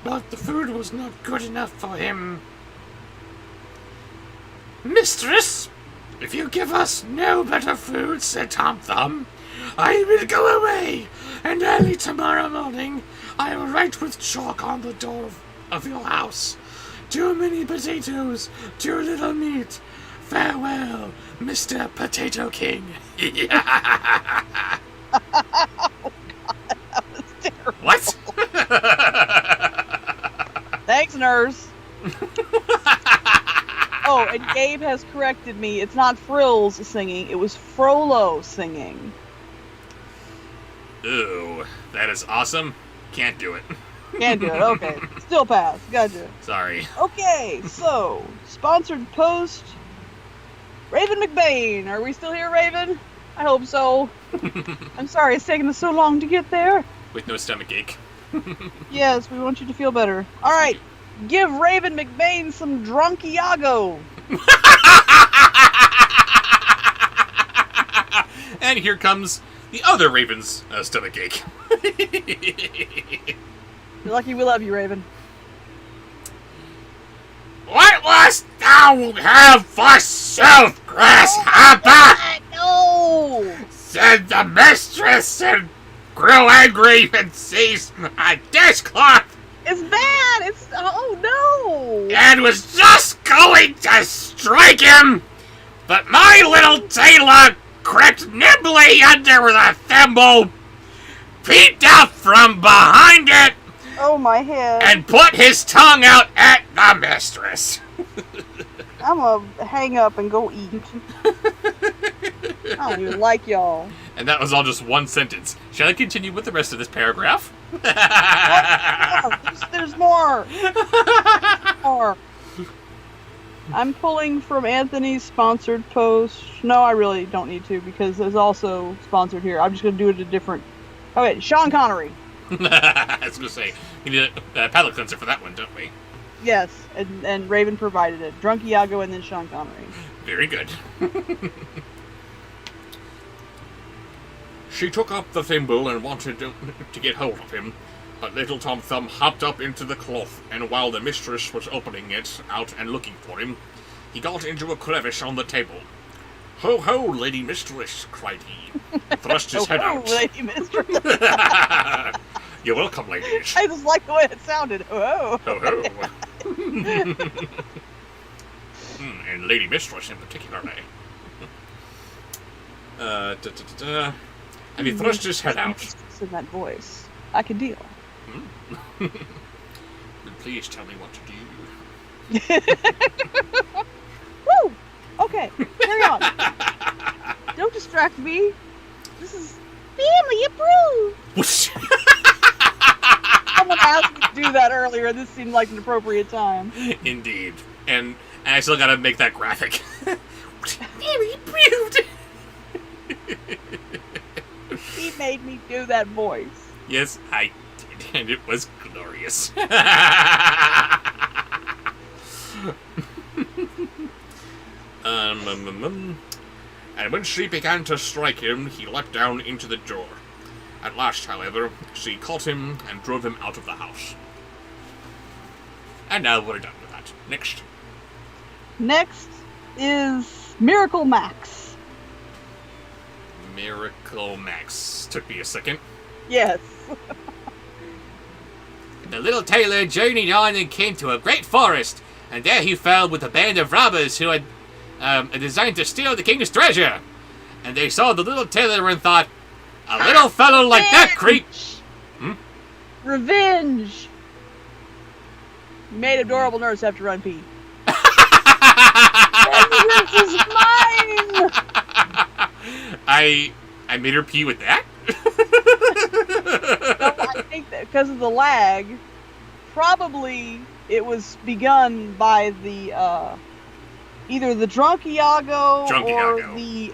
C: but the food was not good enough for him. "Mistress, if you give us no better food," said Tom Thumb, "I will go away, and early tomorrow morning I will write with chalk on the door of your house. Too many potatoes, too little meat. Farewell, Mr. Potato King."
B: Oh god, that was terrible.
A: What?
B: Thanks, nurse. Oh, and Gabe has corrected me. It's not Frills singing, it was Frollo singing.
A: Ooh, that is awesome. Can't do it.
B: Can't do it, okay. Still pass, gotcha.
A: Sorry.
B: Okay, so, sponsored post, Raven McBain. Are we still here, Raven? I hope so. I'm sorry it's taken us so long to get there.
A: With no stomach ache.
B: Yes, we want you to feel better. Alright, give Raven McBain some drunk Iago.
A: And here comes the other Raven's stomach ache.
B: You're lucky we love you, Raven.
C: "What wast thou have for self, grasshopper?"
B: No!
C: said the mistress, and grew angry and seized a dishcloth
B: It's bad! It's... oh no!
C: and was just going to strike him, but my little tailor crept nimbly under the thimble, peeped out from behind it,
B: Oh, my head.
C: and put his tongue out at the mistress.
B: I'm gonna hang up and go eat. I don't even like y'all.
A: And that was all just one sentence. Shall I continue with the rest of this paragraph?
B: There's more! More. I'm pulling from Anthony's sponsored post. No, I really don't need to because there's also sponsored here. I'm just going to do it a different... Okay, Sean Connery.
A: I was going to say, we need a palate cleanser for that one, don't we?
B: Yes, and Raven provided it. Drunk Iago and then Sean Connery.
A: Very good.
D: She took up the thimble and wanted to get hold of him, but little Tom Thumb hopped up into the cloth, and while the mistress was opening it out and looking for him, he got into a crevice on the table. "Ho, ho, lady mistress," cried he, and thrust his head out.
B: Lady Mistress.
D: "You're welcome, ladies."
B: I just like the way it sounded. Oh.
D: Ho, ho. And lady mistress in particular. And he thrust his head out.
B: In that voice, I can deal.
D: Then please tell me what to do.
B: Woo! Okay, carry on. Don't distract me. This is family approved. Someone asked me to do that earlier. This seemed like an appropriate time.
A: Indeed. And I still gotta make that graphic.
C: Very approved.
B: made me do that voice.
A: Yes, I did, and it was glorious.
D: And when she began to strike him, he leapt down into the door. At last, however, she caught him and drove him out of the house.
A: And now we're done with that. Next.
B: Next is Miracle Max.
A: Miracle Max. Took me a second.
B: Yes.
A: The little tailor journeyed on and came to a great forest, and there he fell with a band of robbers who had designed to steal the king's treasure. And they saw the little tailor and thought, a little fellow like that creep...
B: Revenge! You made adorable nurse have to run pee. Vengeance is mine!
A: I made her pee with that?
B: No, I think that because of the lag, probably it was begun by the either the drunk Iago or the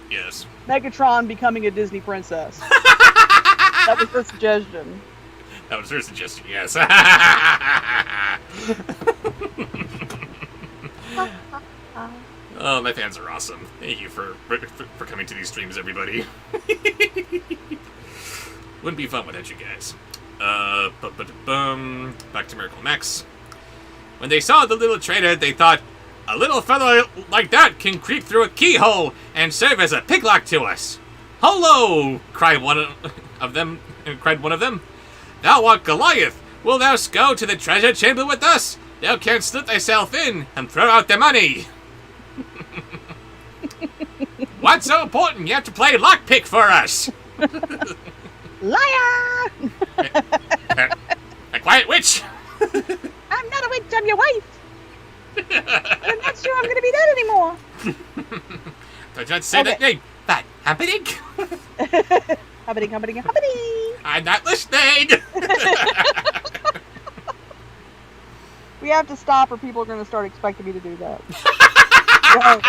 A: Yes.
B: Megatron becoming a Disney princess. That was her suggestion.
A: That was her suggestion, yes. Oh, my fans are awesome. Thank you for coming to these streams, everybody. Wouldn't be fun without you guys. Back to Miracle Max. When they saw the little traitor, they thought, a little fellow like that can creep through a keyhole and serve as a picklock to us. Hello, cried one of them. Thou art Goliath. Wilt thou go to the treasure chamber with us? Thou canst slip thyself in and throw out the money. What's so important? You have to play lockpick for us.
B: Liar!
A: A quiet witch.
B: I'm not a witch, I'm your wife. I'm not sure I'm going to be dead anymore.
A: Don't you say that name. That happening?
B: Happening.
A: I'm not listening.
B: We have to stop or people are going to start expecting me to do that. No.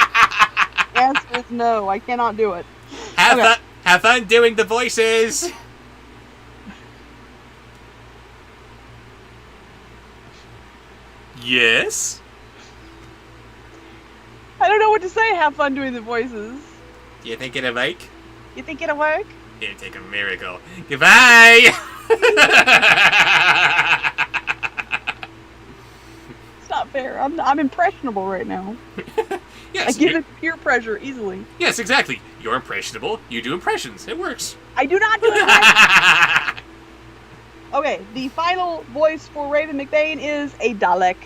B: The answer is no, I cannot do it.
A: Have fun doing the voices. Yes?
B: I don't know what to say. Have fun doing the voices.
A: You think it'll work?
B: You think it'll work?
A: It'll take a miracle. Goodbye!
B: It's not fair. I'm impressionable right now.
A: Yes,
B: I give it peer pressure easily.
A: Yes, exactly. You're impressionable. You do impressions. It works.
B: I do not do it. Okay, the final voice for Raven McBain is a Dalek.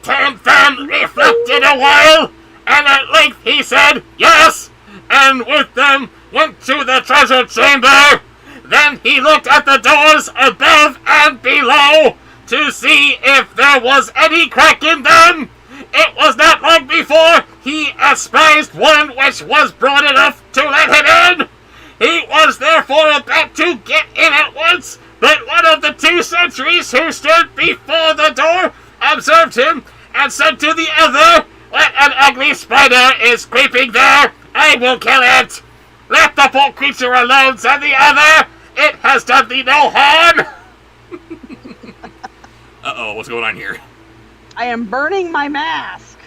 C: Tom Thumb reflected a while, and at length he said, yes, and with them went to the treasure chamber. Then he looked at the doors above and below to see if there was any crack in them. It was not long before he espied one which was broad enough to let him in. He was therefore about to get in at once, but one of the two sentries who stood before the door observed him and said to the other, "What an ugly spider is creeping there! I will kill it!" "Let the poor creature alone," said the other. "It has done thee no harm."
A: Uh-oh, what's going on here?
B: I am burning my mask.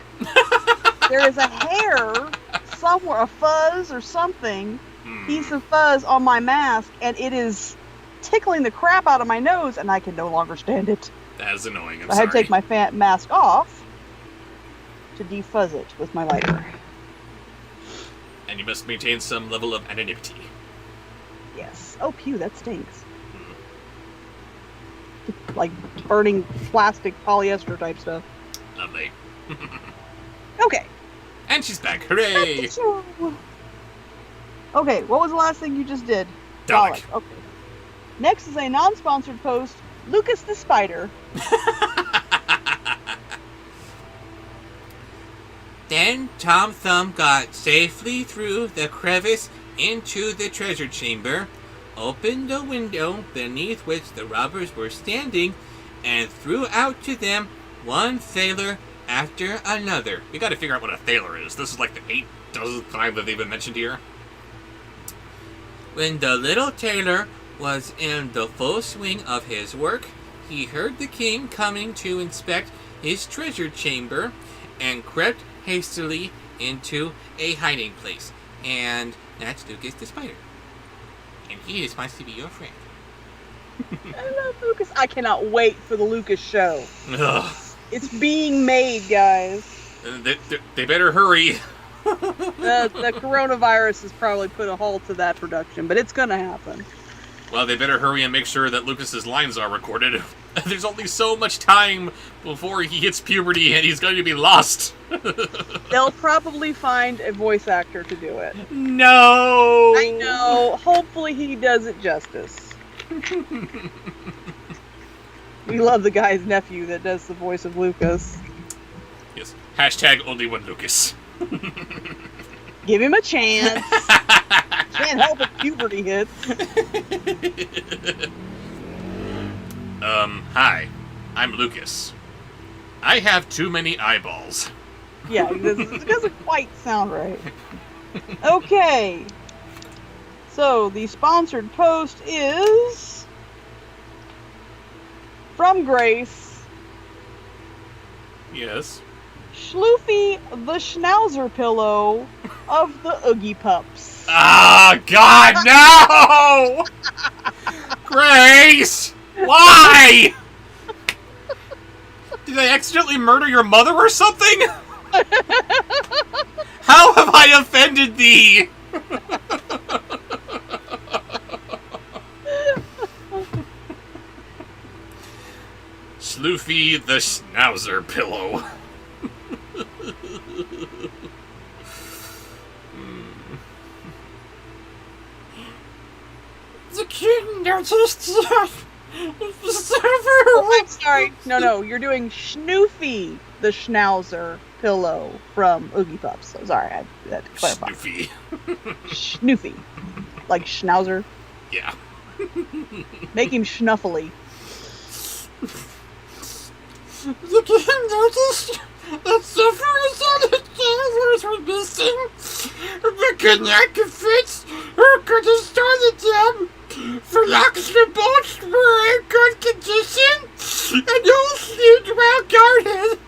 B: There is a hair somewhere, a fuzz or something, piece of fuzz on my mask, and it is tickling the crap out of my nose, and I can no longer stand it.
A: That is annoying.
B: I had to take my mask off to defuzz it with my lighter.
A: And you must maintain some level of anonymity.
B: Yes. Oh, pew, that stinks. Like burning plastic polyester type stuff.
A: Lovely.
B: Okay.
A: And she's back. Hooray!
B: Okay, what was the last thing you just did?
A: Dalek.
B: Okay. Next is a non-sponsored post, Lucas the Spider.
E: Then Tom Thumb got safely through the crevice into the treasure chamber, opened the window beneath which the robbers were standing, and threw out to them one thaler after another.
A: We gotta figure out what a thaler is. This is like the 8,000th time that they've been mentioned here.
E: When the little tailor was in the full swing of his work, he heard the king coming to inspect his treasure chamber and crept hastily into a hiding place. And that's Lucas the spider. And he just wants to be your friend.
B: I love Lucas. I cannot wait for the Lucas show.
A: Ugh.
B: It's being made, guys.
A: They better hurry.
B: The coronavirus has probably put a halt to that production, but it's gonna happen.
A: Well, they better hurry and make sure that Lucas's lines are recorded. There's only so much time before he hits puberty and he's going to be lost.
B: They'll probably find a voice actor to do it.
A: No!
B: I know. Hopefully he does it justice. We love the guy's nephew that does the voice of Lucas.
A: Yes. Hashtag only one Lucas.
B: Give him a chance. Can't help it, puberty hits.
A: Hi. I'm Lucas. I have too many eyeballs.
B: Yeah, this doesn't quite sound right. Okay. So, the sponsored post is from Grace.
A: Yes.
B: Schloofy the Schnauzer pillow of the Oogie Pups.
A: Ah, God, no! Grace! Why? Did I accidentally murder your mother or something? How have I offended thee? Sloofy the Schnauzer pillow.
E: The king noticed.
B: Oh, I'm sorry. No, you're doing Schnoofy the Schnauzer pillow from Oogie Pups. So sorry, I had to clarify.
A: Snoofy.
B: Schnoofy. Like Schnauzer.
A: Yeah.
B: Make him schnuffly.
E: The king noticed that several of the tailors were missing. The connected fits who could have started them. For the boats were in good condition, and all seemed well guarded.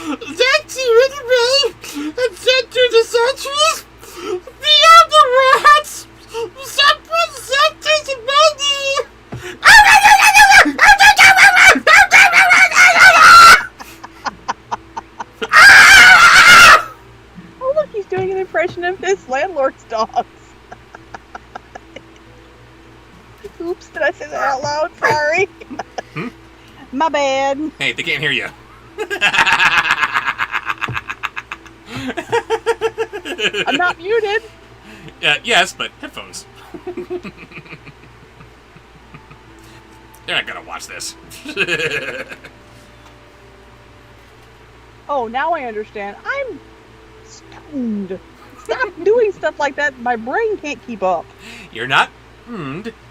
E: Then to enemy, and sent to the sentries, beyond the rats, someone sent his money.
B: Oh, look, he's doing an impression of his landlord's dogs. Oops, did I say that out loud? Sorry. My bad.
A: Hey, they can't hear you.
B: I'm not muted.
A: Yes, but headphones. They're not gonna watch this.
B: Oh, now I understand. I'm stoned. Stop doing stuff like that. My brain can't keep up.
A: You're not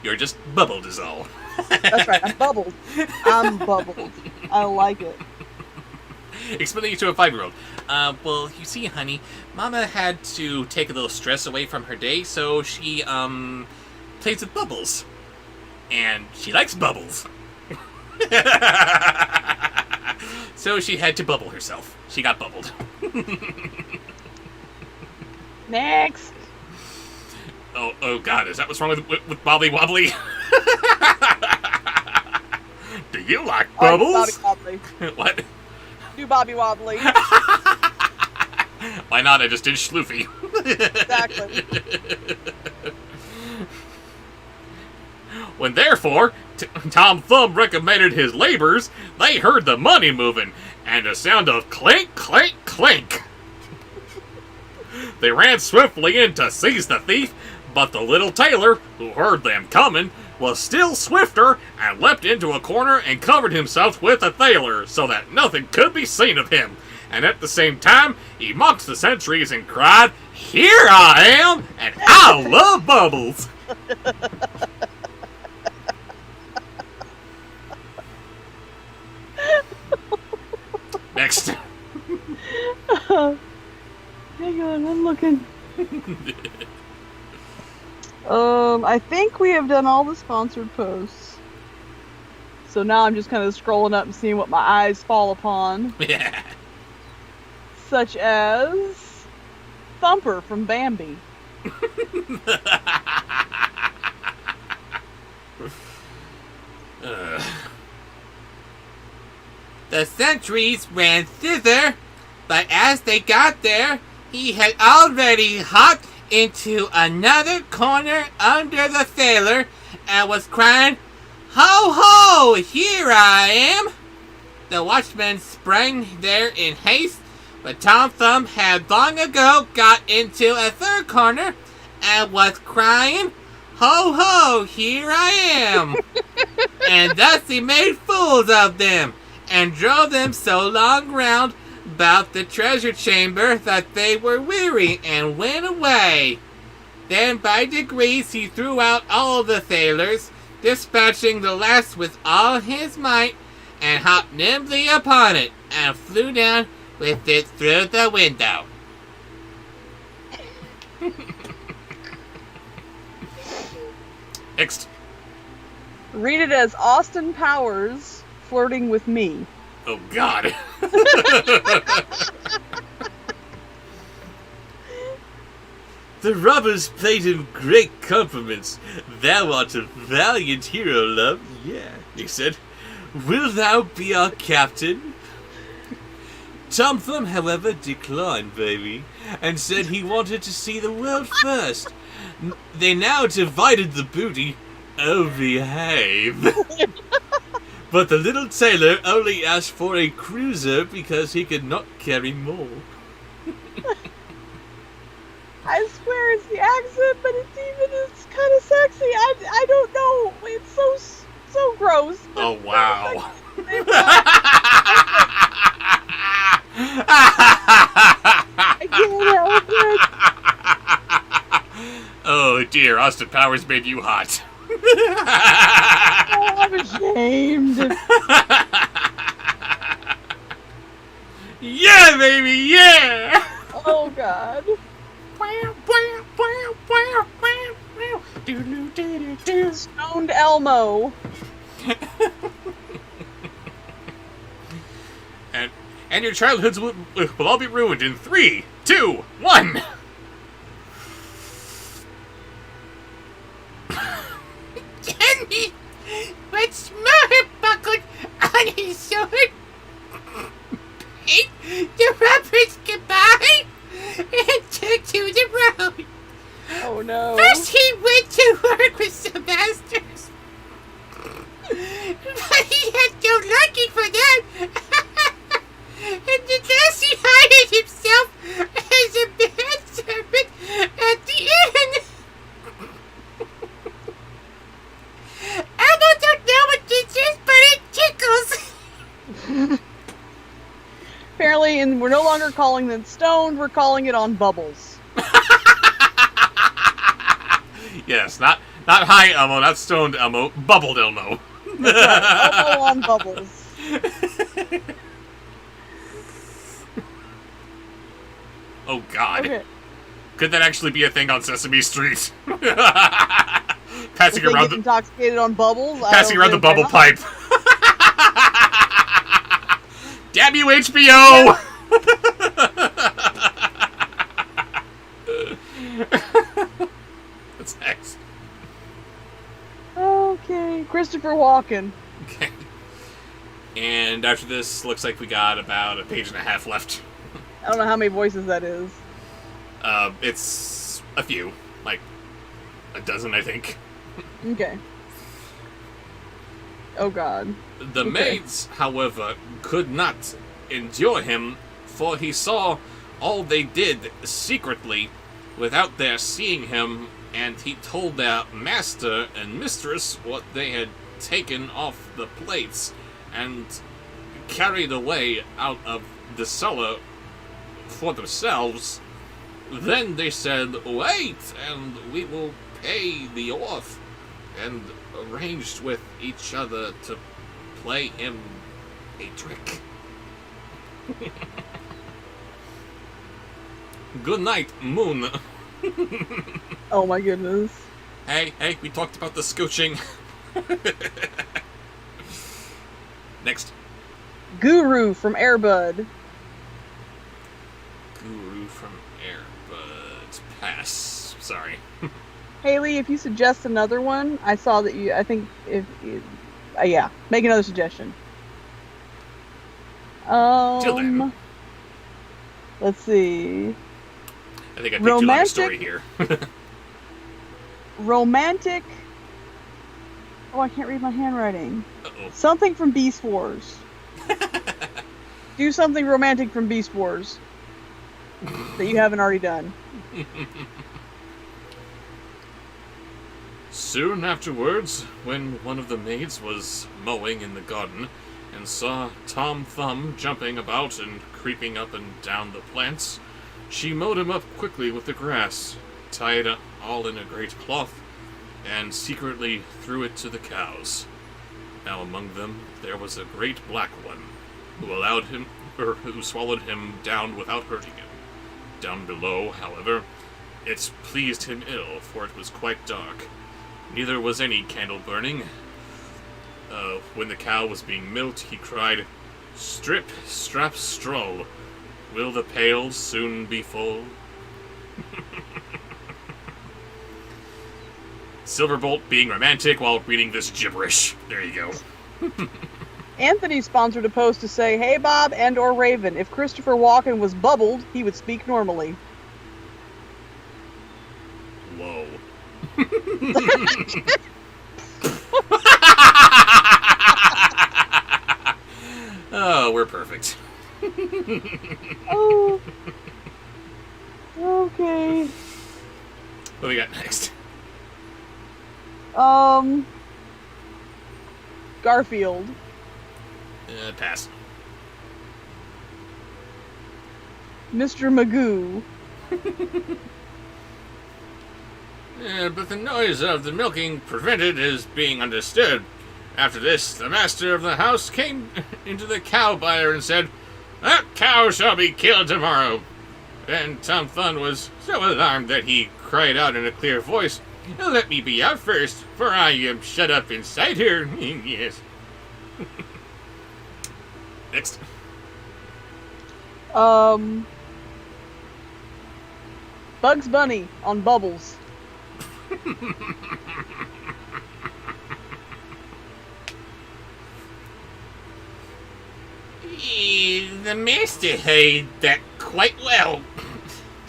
A: you're just bubbled is all.
B: That's right. I'm bubbled. I'm bubbled. I like it.
A: Explaining it to a 5-year-old. Well, you see, honey, Mama had to take a little stress away from her day, so she, plays with bubbles. And she likes bubbles. So she had to bubble herself. She got bubbled.
B: Next.
A: Oh God, is that what's wrong with Bobbly Wobbly? Do you like bubbles?
B: Bobby Wobbly.
A: What?
B: Do Bobby Wobbly.
A: Why not? I just did Schloofy.
B: Exactly.
A: When therefore, Tom Thumb recommended his labors, they heard the money moving, and a sound of clink, clink, clink. They ran swiftly in to seize the thief, but the little tailor, who heard them coming, was still swifter and leapt into a corner and covered himself with a thaler so that nothing could be seen of him. And at the same time, he mocked the sentries and cried, "Here I am, and I love bubbles!" Next.
B: Hang on, I'm looking. I think we have done all the sponsored posts. So now I'm just kind of scrolling up and seeing what my eyes fall upon.
A: Yeah.
B: Such as Thumper from Bambi.
E: The sentries ran thither, but as they got there, he had already hopped into another corner under the sailor and was crying, "Ho ho, here I am!" The watchman sprang there in haste, but Tom Thumb had long ago got into a third corner and was crying, "Ho ho, here I am!" And thus he made fools of them, and drove them so long round about the treasure chamber that they were weary and went away. Then by degrees he threw out all the sailors, dispatching the last with all his might, and hopped nimbly upon it, and flew down with it through the window.
A: Next.
B: Read it as Austin Powers flirting with me.
A: Oh, God.
E: The robbers paid him great compliments. "Thou art a valiant hero, love." "Yeah," he said. "Wilt thou be our captain?" Tom Thumb, however, declined, baby, and said he wanted to see the world first. They now divided the booty. Oh, behave. But the little tailor only asked for a cruiser because he could not carry more.
B: I swear it's the accent, but it's kind of sexy. I don't know. It's so gross. But
A: Oh, wow.
B: I can't help it.
A: Oh, dear. Austin Powers made you hot.
B: Oh, I'm ashamed.
A: Yeah, baby, yeah!
B: Oh God. Stoned Elmo.
A: And your childhoods will all be ruined in 3, 2, 1.
C: Johnny, what's more buckled on his sword? Bid the robbers goodbye and took to the road.
B: Oh no.
C: First he went to work with some masters, but he had no liking for them. And at last he hired himself as a manservant at the inn. Elmo don't know what this is, but it tickles.
B: Apparently, and we're no longer calling them stoned. We're calling it on bubbles.
A: Yes, not high Elmo, not stoned Elmo, bubbled Elmo.
B: Elmo on bubbles.
A: Oh, God.
B: Okay.
A: Could that actually be a thing on Sesame Street?
B: If
A: Passing
B: they
A: around
B: get intoxicated on bubbles.
A: passing around the bubble
B: pipe.
A: pipe. Damn you, HBO! What's next?
B: Okay, Christopher Walken.
A: Okay. And after this, looks like we got about a page and a half left.
B: I don't know how many voices that is.
A: It's a few. Like, a dozen, I think.
B: Okay. Oh God.
A: The maids, however, could not endure him, for he saw all they did secretly, without their seeing him, and he told their master and mistress what they had taken off the plates, and carried away out of the cellar for themselves. Then they said, "Wait, and we will pay thee off," and arranged with each other to play him a trick. Good night, moon.
B: Oh my goodness.
A: Hey, we talked about the scooching. Next.
B: Guru from Airbud.
A: Guru from Airbuds. Pass. Sorry.
B: Haley, if you suggest another one, I saw that you. I think yeah, make another suggestion.
A: Till then.
B: Let's see.
A: I think I picked too long a story here.
B: Romantic. Oh, I can't read my handwriting.
A: Uh-oh.
B: Something from Beast Wars. Do something romantic from Beast Wars that you haven't already done.
A: Soon afterwards, when one of the maids was mowing in the garden and saw Tom Thumb jumping about and creeping up and down the plants, she mowed him up quickly with the grass, tied it all in a great cloth, and secretly threw it to the cows. Now among them there was a great black one, who swallowed him down without hurting him. Down below, however, it pleased him ill, for it was quite dark. Neither was any candle burning. When the cow was being milked, he cried, "Strip, strap, stroll. Will the pail soon be full?" Silverbolt being romantic while reading this gibberish. There you go.
B: Anthony sponsored a post to say, "Hey Bob and or Raven, if Christopher Walken was bubbled, he would speak normally."
A: Whoa. Oh, we're perfect.
B: Oh. Okay.
A: What do we got next?
B: Garfield.
A: Pass.
B: Mr. Magoo.
A: But the noise of the milking prevented his being understood. After this, the master of the house came into the cow byre and said, "That cow shall be killed tomorrow." And Tom Thumb was so alarmed that he cried out in a clear voice, "Let me be out first, for I am shut up inside here." Yes. Next.
B: Bugs Bunny on Bubbles.
C: The master heard that quite well,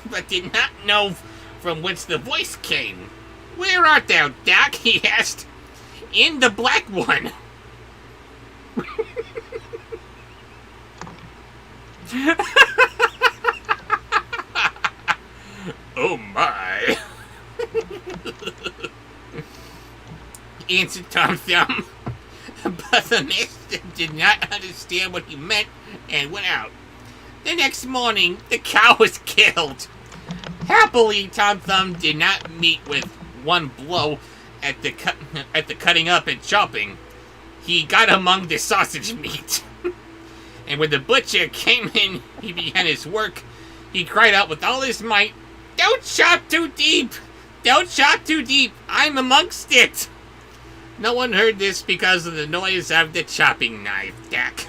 C: but did not know from whence the voice came. "Where art thou, Doc?" he asked. "In the black one."
A: Oh my.
C: Answered Tom Thumb. But the master did not understand what he meant and went out. The next morning, the cow was killed. Happily, Tom Thumb did not meet with one blow at the cutting up and chopping. He got among the sausage meat. And when the butcher came in, he began his work. He cried out with all his might, "Don't chop too deep! Don't chop too deep! I'm amongst it!" No one heard this because of the noise of the chopping knife, Dak.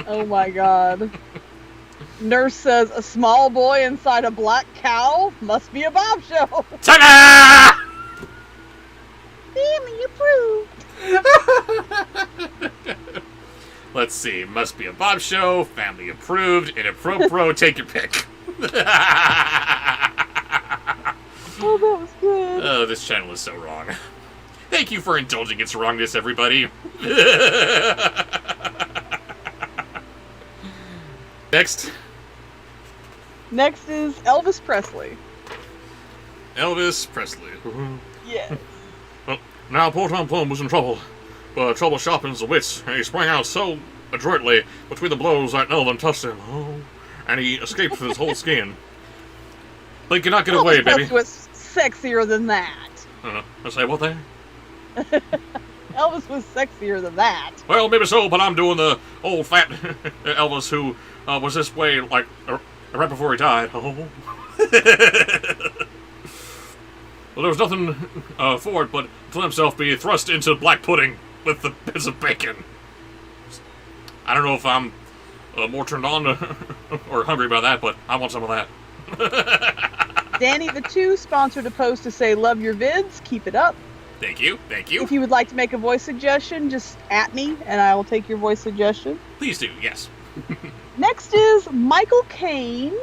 B: Oh my god. Nurse says, "A small boy inside a black cow? Must be a Bobsheaux."
A: Ta-da!
B: Family approved.
A: Let's see. Must be a Bobsheaux, family approved, inappropriate. Take your pick.
B: Oh, that was good.
A: Oh, this channel is so wrong. Thank you for indulging its wrongness, everybody. Next.
B: Next is Elvis Presley.
A: Elvis Presley.
B: Yes.
D: Well, now poor Tom Plum was in trouble, but trouble sharpens the wits, and he sprang out so adroitly between the blows that none of them touched him. Oh, and he escaped with his whole skin. But he cannot get away,
B: Elvis
D: baby.
B: Presley was sexier than that.
D: I say, what there?
B: Elvis was sexier than that.
D: Well, maybe so, but I'm doing the old fat Elvis who was this way, like,
A: right before he died. Oh. Well, there was nothing for it but to let himself be thrust into black pudding with the bits of bacon. I don't know if I'm more turned on or hungry about that, but I want some of that.
B: Danny the 2 sponsored a post to say, love your vids, keep it up.
A: Thank you.
B: If you would like to make a voice suggestion, just at me, and I will take your voice suggestion.
A: Please do, yes.
B: Next is Michael Caine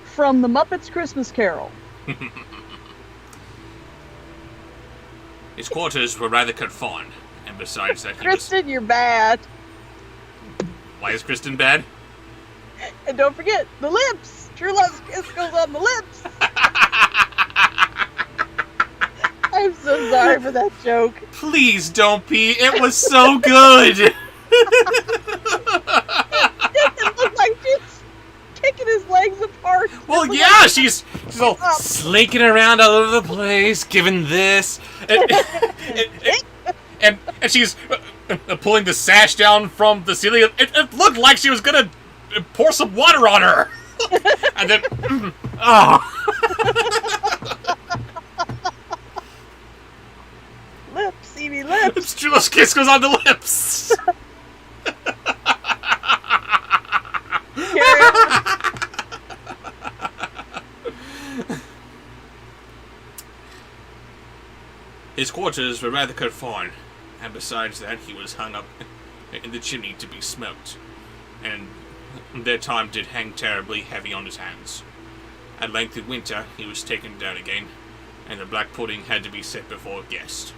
B: from The Muppets Christmas Carol.
A: His quarters were rather confined, and besides that,
B: Kristen, you're bad.
A: Why is Kristen bad?
B: And don't forget, the lips. True Love's kiss goes on the lips. I'm so sorry for that joke.
A: Please don't be. It was so good.
B: It looked like she's kicking his legs apart.
A: Well, yeah, she's all slinking around all over the place, giving this, and she's pulling the sash down from the ceiling. It looked like she was gonna pour some water on her, and then
B: Lips, Evie, lips.
A: Julia's kiss goes on the lips.
B: Carry on.
A: His quarters were rather confined, and besides that, he was hung up in the chimney to be smoked, and their time did hang terribly heavy on his hands. At length in winter, he was taken down again, and the black pudding had to be set before a guest.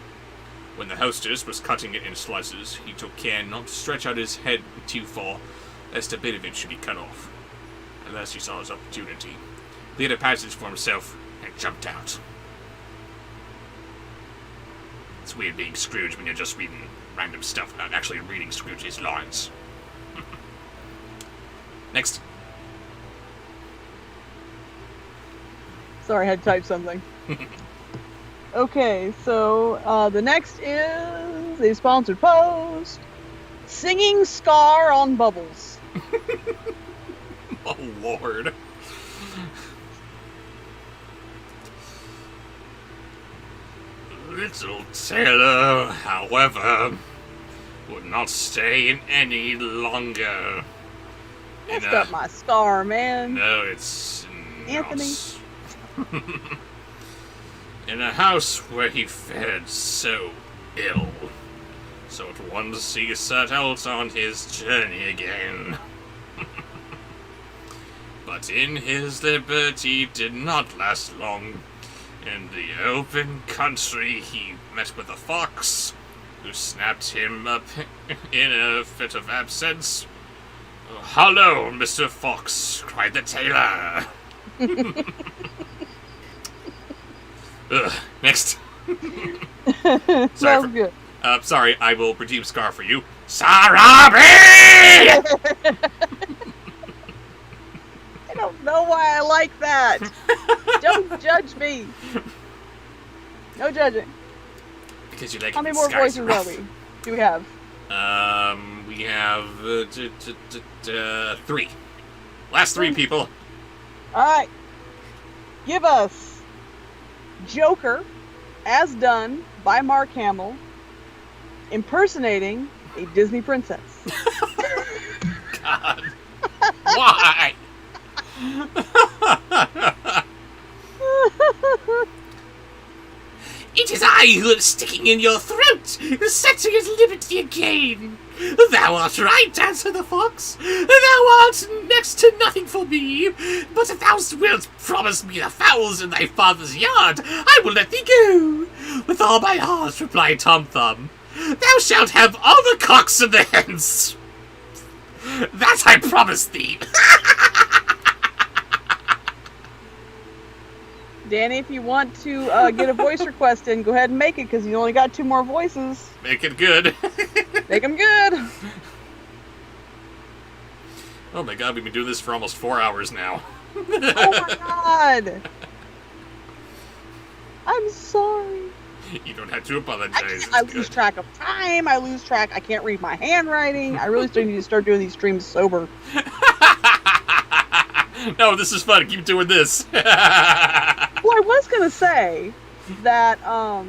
A: When the hostess was cutting it in slices, he took care not to stretch out his head too far, lest a bit of it should be cut off. At last he saw his opportunity, cleared a passage for himself, and jumped out. It's weird being Scrooge when you're just reading random stuff, not actually reading Scrooge's lines. Next.
B: Sorry, I had to type something. Okay, so the next is a sponsored post. Singing Scar on Bubbles.
A: Oh, Lord. Little Taylor, however, would not stay in any longer.
B: That's not my scar, man.
A: No, it's
B: Anthony.
A: house. In a house where he fared so ill. So at once he set out on his journey again. But in his liberty did not last long. In the open country he met with a fox, who snapped him up in a fit of absence. "Hello, Mr. Fox," cried the tailor. Next.
B: Sounds good.
A: Sorry, I will redeem Scar for you. Sarabi!
B: I don't know why I like that. Don't judge me. No judging.
A: Because you like
B: How
A: it
B: many
A: when
B: more
A: skies
B: voices
A: are
B: are
A: rough.
B: we? Do we have?
A: We have 3. Last 3 people.
B: Alright. Give us Joker, as done by Mark Hamill, impersonating a Disney princess.
A: God. Why?
C: It is I who am sticking in your throat, setting at liberty again. Thou art right, answered the fox. Thou art next to nothing for me. But if thou wilt promise me the fowls in thy father's yard, I will let thee go. With all my heart, replied Tom Thumb. Thou shalt have all the cocks and the hens. That I promise thee.
B: Danny, if you want to get a voice request in, go ahead and make it, because you only got 2 more voices.
A: Make it good.
B: Make them good.
A: Oh my god, we've been doing this for almost 4 hours now.
B: Oh my god. I'm sorry.
A: You don't have to apologize.
B: I
A: It's
B: lose
A: good.
B: track of time. I lose track. I can't read my handwriting. I really still need to start doing these streams sober.
A: No, this is fun. Keep doing this.
B: Well, I was gonna say that I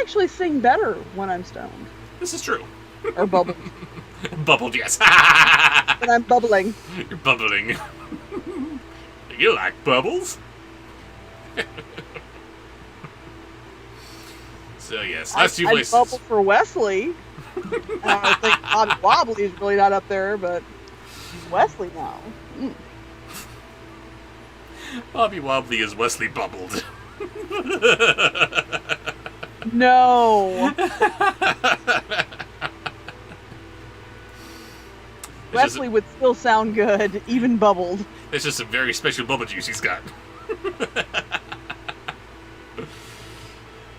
B: actually sing better when I'm stoned
A: This is true.
B: or bubbled.
A: Bubbled, yes.
B: When I'm bubbling.
A: You're bubbling. You like bubbles? So, yes, last two
B: I
A: places.
B: bubble for Wesley. I think Bobby Wobbly is really not up there, but Wesley now. Mm.
A: Bobby Wobbly is Wesley Bubbled.
B: No. Wesley would still sound good, even bubbled.
A: It's just a very special bubble juice he's got.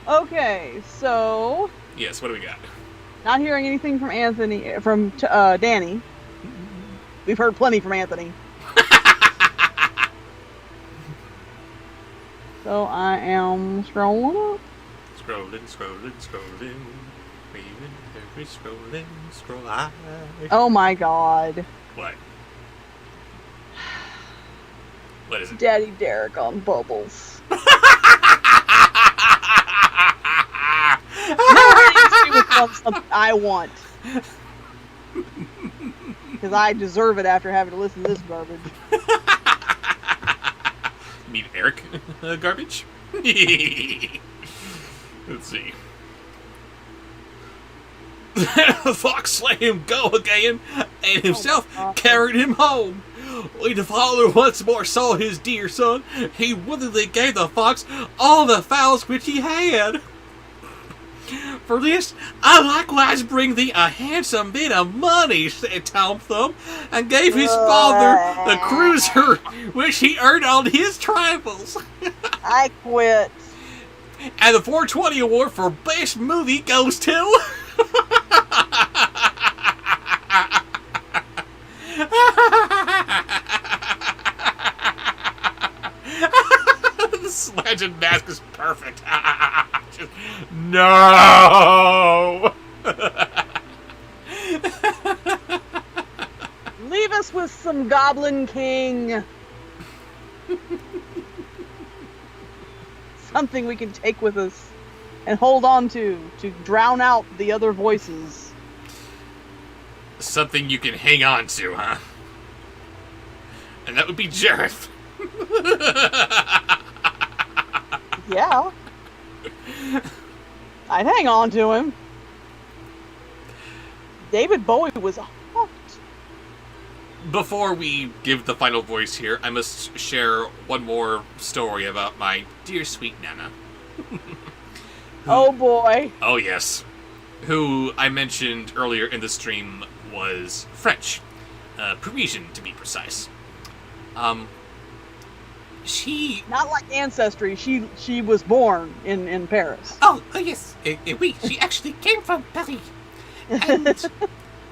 B: Okay, so
A: Yes, what do we got?
B: not hearing anything from Danny. We've heard plenty from Anthony. So I am scrolling up.
A: Scrolling. Every scrolling, scroll high.
B: Oh my god.
A: What? What is it?
B: Daddy Derek on Bubbles. Something I want. Because I deserve it after having to listen to this garbage.
A: You mean Eric garbage? Let's see.
E: The fox let him go again, and himself carried him home. When the father once more saw his dear son, he willingly gave the fox all the fowls which he had. For this, I likewise bring thee a handsome bit of money, said Tom Thumb, and gave his father the cruiser which he earned on his travels.
B: I quit.
E: And the 420 award for best movie goes to...
A: This legend mask is perfect. Just, no!
B: Leave us with some Goblin King. Something we can take with us and hold on to drown out the other voices.
A: Something you can hang on to, huh? And that would be Jareth.
B: Yeah. I'd hang on to him. David Bowie was hot.
A: Before we give the final voice here, I must share one more story about my dear sweet Nana.
B: Oh boy.
A: Oh yes. Who I mentioned earlier in the stream was French. Parisian, to be precise. She...
B: Not like Ancestry. She was born in Paris.
C: Oh, yes. Oui, she actually came from Paris.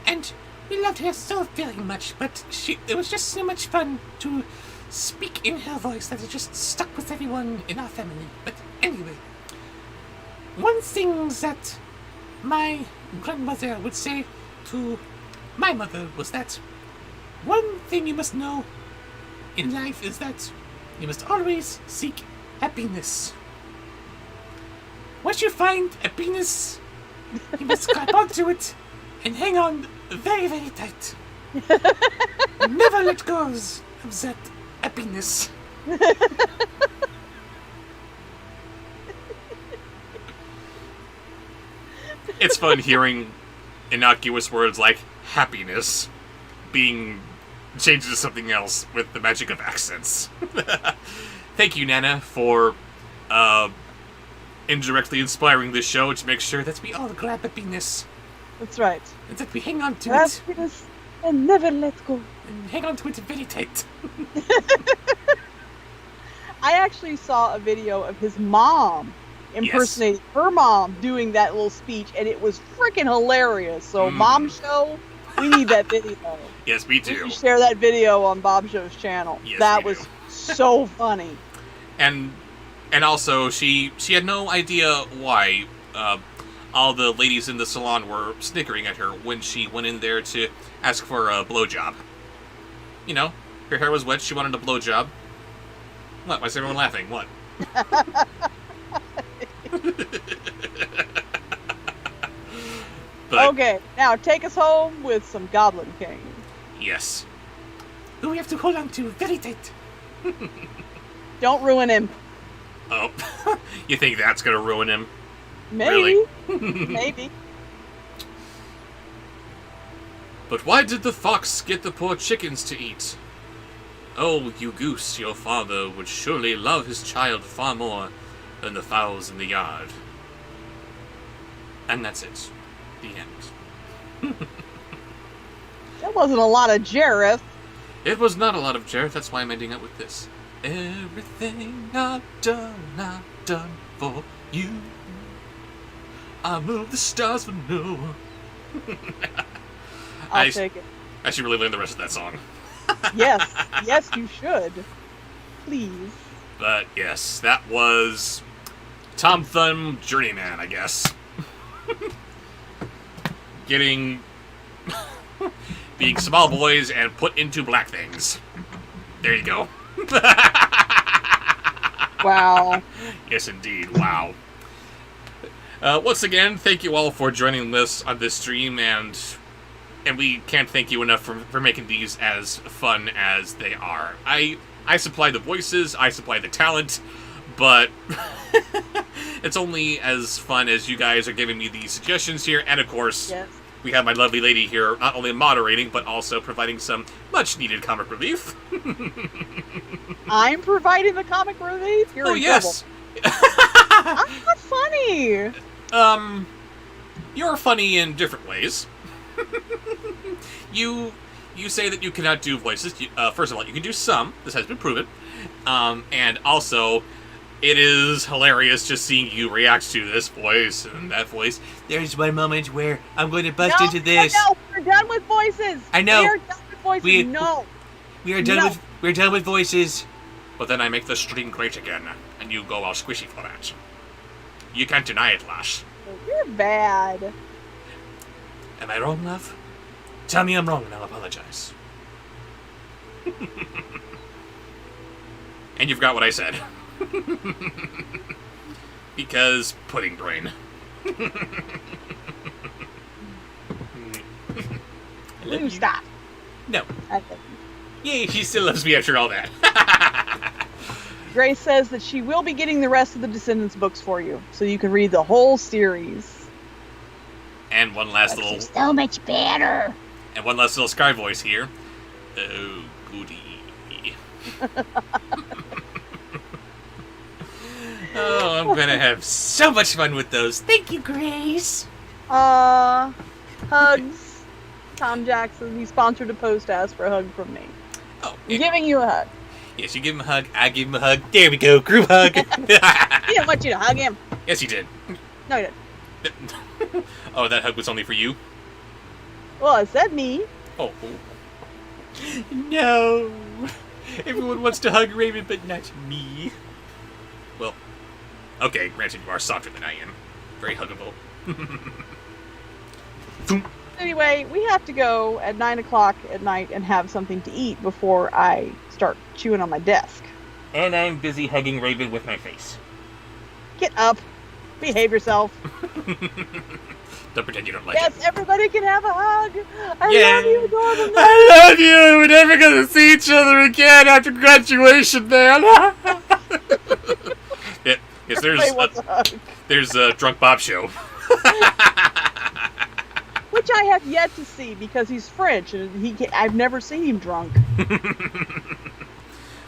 C: And we loved her so very much, but it was just so much fun to speak in her voice that it just stuck with everyone in our family. But anyway, one thing that my grandmother would say to my mother was that one thing you must know in life is that you must always seek happiness. Once you find happiness, you must grab onto it and hang on very, very tight. Never let go of that happiness.
A: It's fun hearing innocuous words like happiness being changed to something else with the magic of accents. Thank you, Nana, for indirectly inspiring this show to make sure that we all
C: Grab happiness
B: That's right.
C: and that we hang on to it
B: Happiness and never let go.
C: and hang on to it very tight.
B: I actually saw a video of his mom impersonating her mom doing that little speech, and it was freaking hilarious. So, Mom Show, we need that video.
A: Yes, we
B: We
A: do.
B: should share that video on Bobshow's channel.
A: Yes,
B: that
A: we
B: was
A: do.
B: so funny.
A: And also, she had no idea why all the ladies in the salon were snickering at her when she went in there to ask for a blowjob. You know, Her hair was wet. She wanted a blowjob. What? Why is everyone laughing? What? But,
B: Okay, now take us home with some Goblin King.
A: yes.
C: Who we have to hold on to very tight.
B: Don't ruin him.
A: Oh, you think that's gonna ruin him?
B: Maybe.
A: Really?
B: Maybe.
A: But why did the fox get the poor chickens to eat? Oh, you goose, your father would surely love his child far more than the fowls in the yard. And that's it. The end.
B: That wasn't a lot of Jareth.
A: It was not a lot of Jareth, that's why I'm ending up with this. Everything I've done for you. I move the stars for no one.
B: I'll take it.
A: I should really learn the rest of that song.
B: Yes. Yes, you should. Please.
A: But yes, that was Tom Thumb Journeyman, I guess. Getting... being small boys and put into black things. There you go.
B: Wow.
A: Yes, indeed. Wow. Once again, thank you all for joining us on this stream, and we can't thank you enough for making these as fun as they are. I supply the voices, I supply the talent, but it's only as fun as you guys are giving me the suggestions here, and of course,
B: Yes.
A: we have my lovely lady here not only moderating, but also providing some much-needed comic relief.
B: I'm providing the comic relief? You're in
A: yes.
B: trouble. I'm not funny.
A: You're funny in different ways. You say that you cannot do voices. First of all, you can do some. This has been proven. And also, it is hilarious just seeing you react to this voice and that voice.
E: There's one moment where I'm going to bust into this.
B: No, we're done with voices.
E: I know.
B: We are done with voices. No.
E: We're done with voices.
A: But then I make the string great again, and you go all squishy for that. You can't deny it, Lash.
B: You're bad.
A: Am I wrong, love? Tell me I'm wrong and I'll apologize. And you forgot what I said. Because pudding brain.
B: You stop.
A: No.
B: I think.
A: Yay, she still loves me after all that.
B: Grace says that she will be getting the rest of the Descendants books for you, so you can read the whole series.
A: And one last little...
F: So much better.
A: And one last little Sky voice here. Oh, goody. Oh, I'm gonna have so much fun with those. Thank you, Grace.
B: Hugs. Tom Jackson, he sponsored a post, asked for a hug from me.
A: Oh,
B: I'm giving you a hug.
A: yes, you give him a hug, I give him a hug. There we go, group hug.
B: He didn't want you to hug him.
A: Yes, you did.
B: No, you didn't.
A: Oh, that hug was only for you?
B: Well, it said me.
A: Oh. No. Everyone wants to hug Raven, but not me. Well, okay, granted you are softer than I am. Very huggable.
B: Anyway, we have to go at 9 o'clock at night and have something to eat before I start chewing on my desk.
A: And I'm busy hugging Raven with my face.
B: Get up. Behave yourself.
A: Don't pretend you don't like
B: Yes,
A: it.
B: everybody can have a hug. I
A: Yeah.
B: love you, Gordon.
A: I love you! We're never gonna see each other again after graduation, man! Yes,
B: Everybody wants a hug.
A: there's a drunk Bobsheaux.
B: Which I have yet to see because he's French and I've never seen him drunk.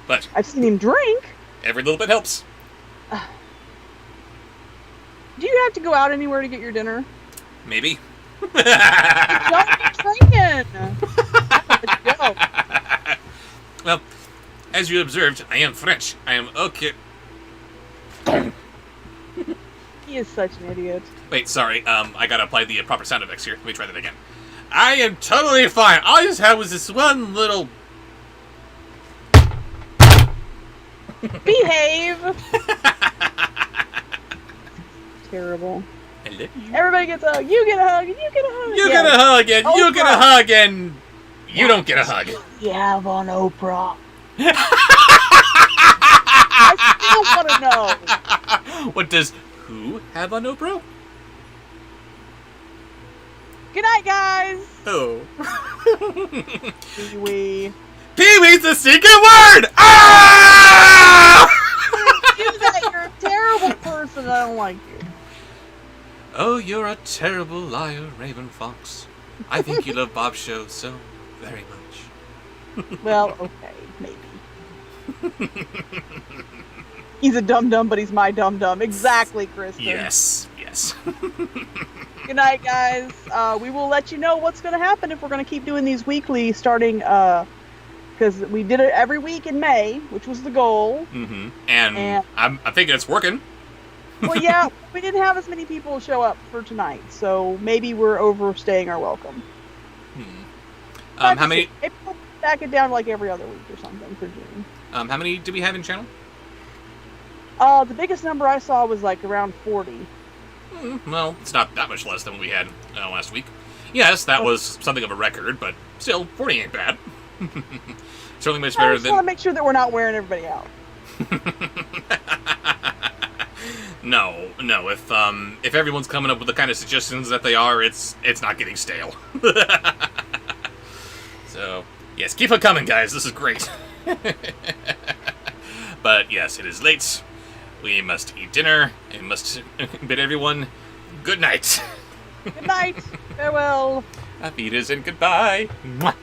A: But
B: I've seen him drink.
A: every little bit helps.
B: Do you have to go out anywhere to get your dinner?
A: Maybe.
B: Don't be drinking. Let's go.
A: Well, as you observed, I am French. I am okay.
B: He is such an idiot.
A: Wait, sorry. I gotta apply the proper sound effects here. Let me try that again. I am totally fine. All I just had was this one little...
B: Behave. Terrible.
A: I love you.
B: Everybody gets a hug. You get a hug. And you get a hug.
A: You get a hug, and
B: Oh,
A: you get a
B: fuck.
A: hug, and You don't get a hug.
B: You have on Oprah. I still want to know.
A: What does who have on Oprah?
B: Good night, guys.
A: Oh.
B: Pee-wee.
A: Pee-wee's the secret word! Ah!
B: Do that. You're a terrible person. I don't like you.
A: Oh, you're a terrible liar, Raven Fox. I think you love Bobsheaux so very much.
B: Well, okay, maybe. He's a dum-dum, but he's my dum-dum. Exactly, Kristen.
A: Yes.
B: Good night, guys. We will let you know what's going to happen if we're going to keep doing these weekly starting, because we did it every week in May, which was the goal.
A: Mm-hmm. And I'm thinking it's working.
B: Well, yeah, we didn't have as many people show up for tonight, so maybe we're overstaying our welcome.
A: How many?
B: Maybe we'll back it down like every other week or something for June.
A: How many do we have in channel?
B: The biggest number I saw was like around 40.
A: Well, it's not that much less than what we had last week. Yes, that was something of a record, but still, 40 ain't bad. Certainly much better
B: I just want to make sure that we're not wearing everybody out.
A: No. If everyone's coming up with the kind of suggestions that they are, it's not getting stale. So, yes, keep it coming, guys. This is great. But yes, it is late. We must eat dinner and must bid everyone good night.
B: Good night. Farewell.
A: Auf Wiedersehen, goodbye. Mwah.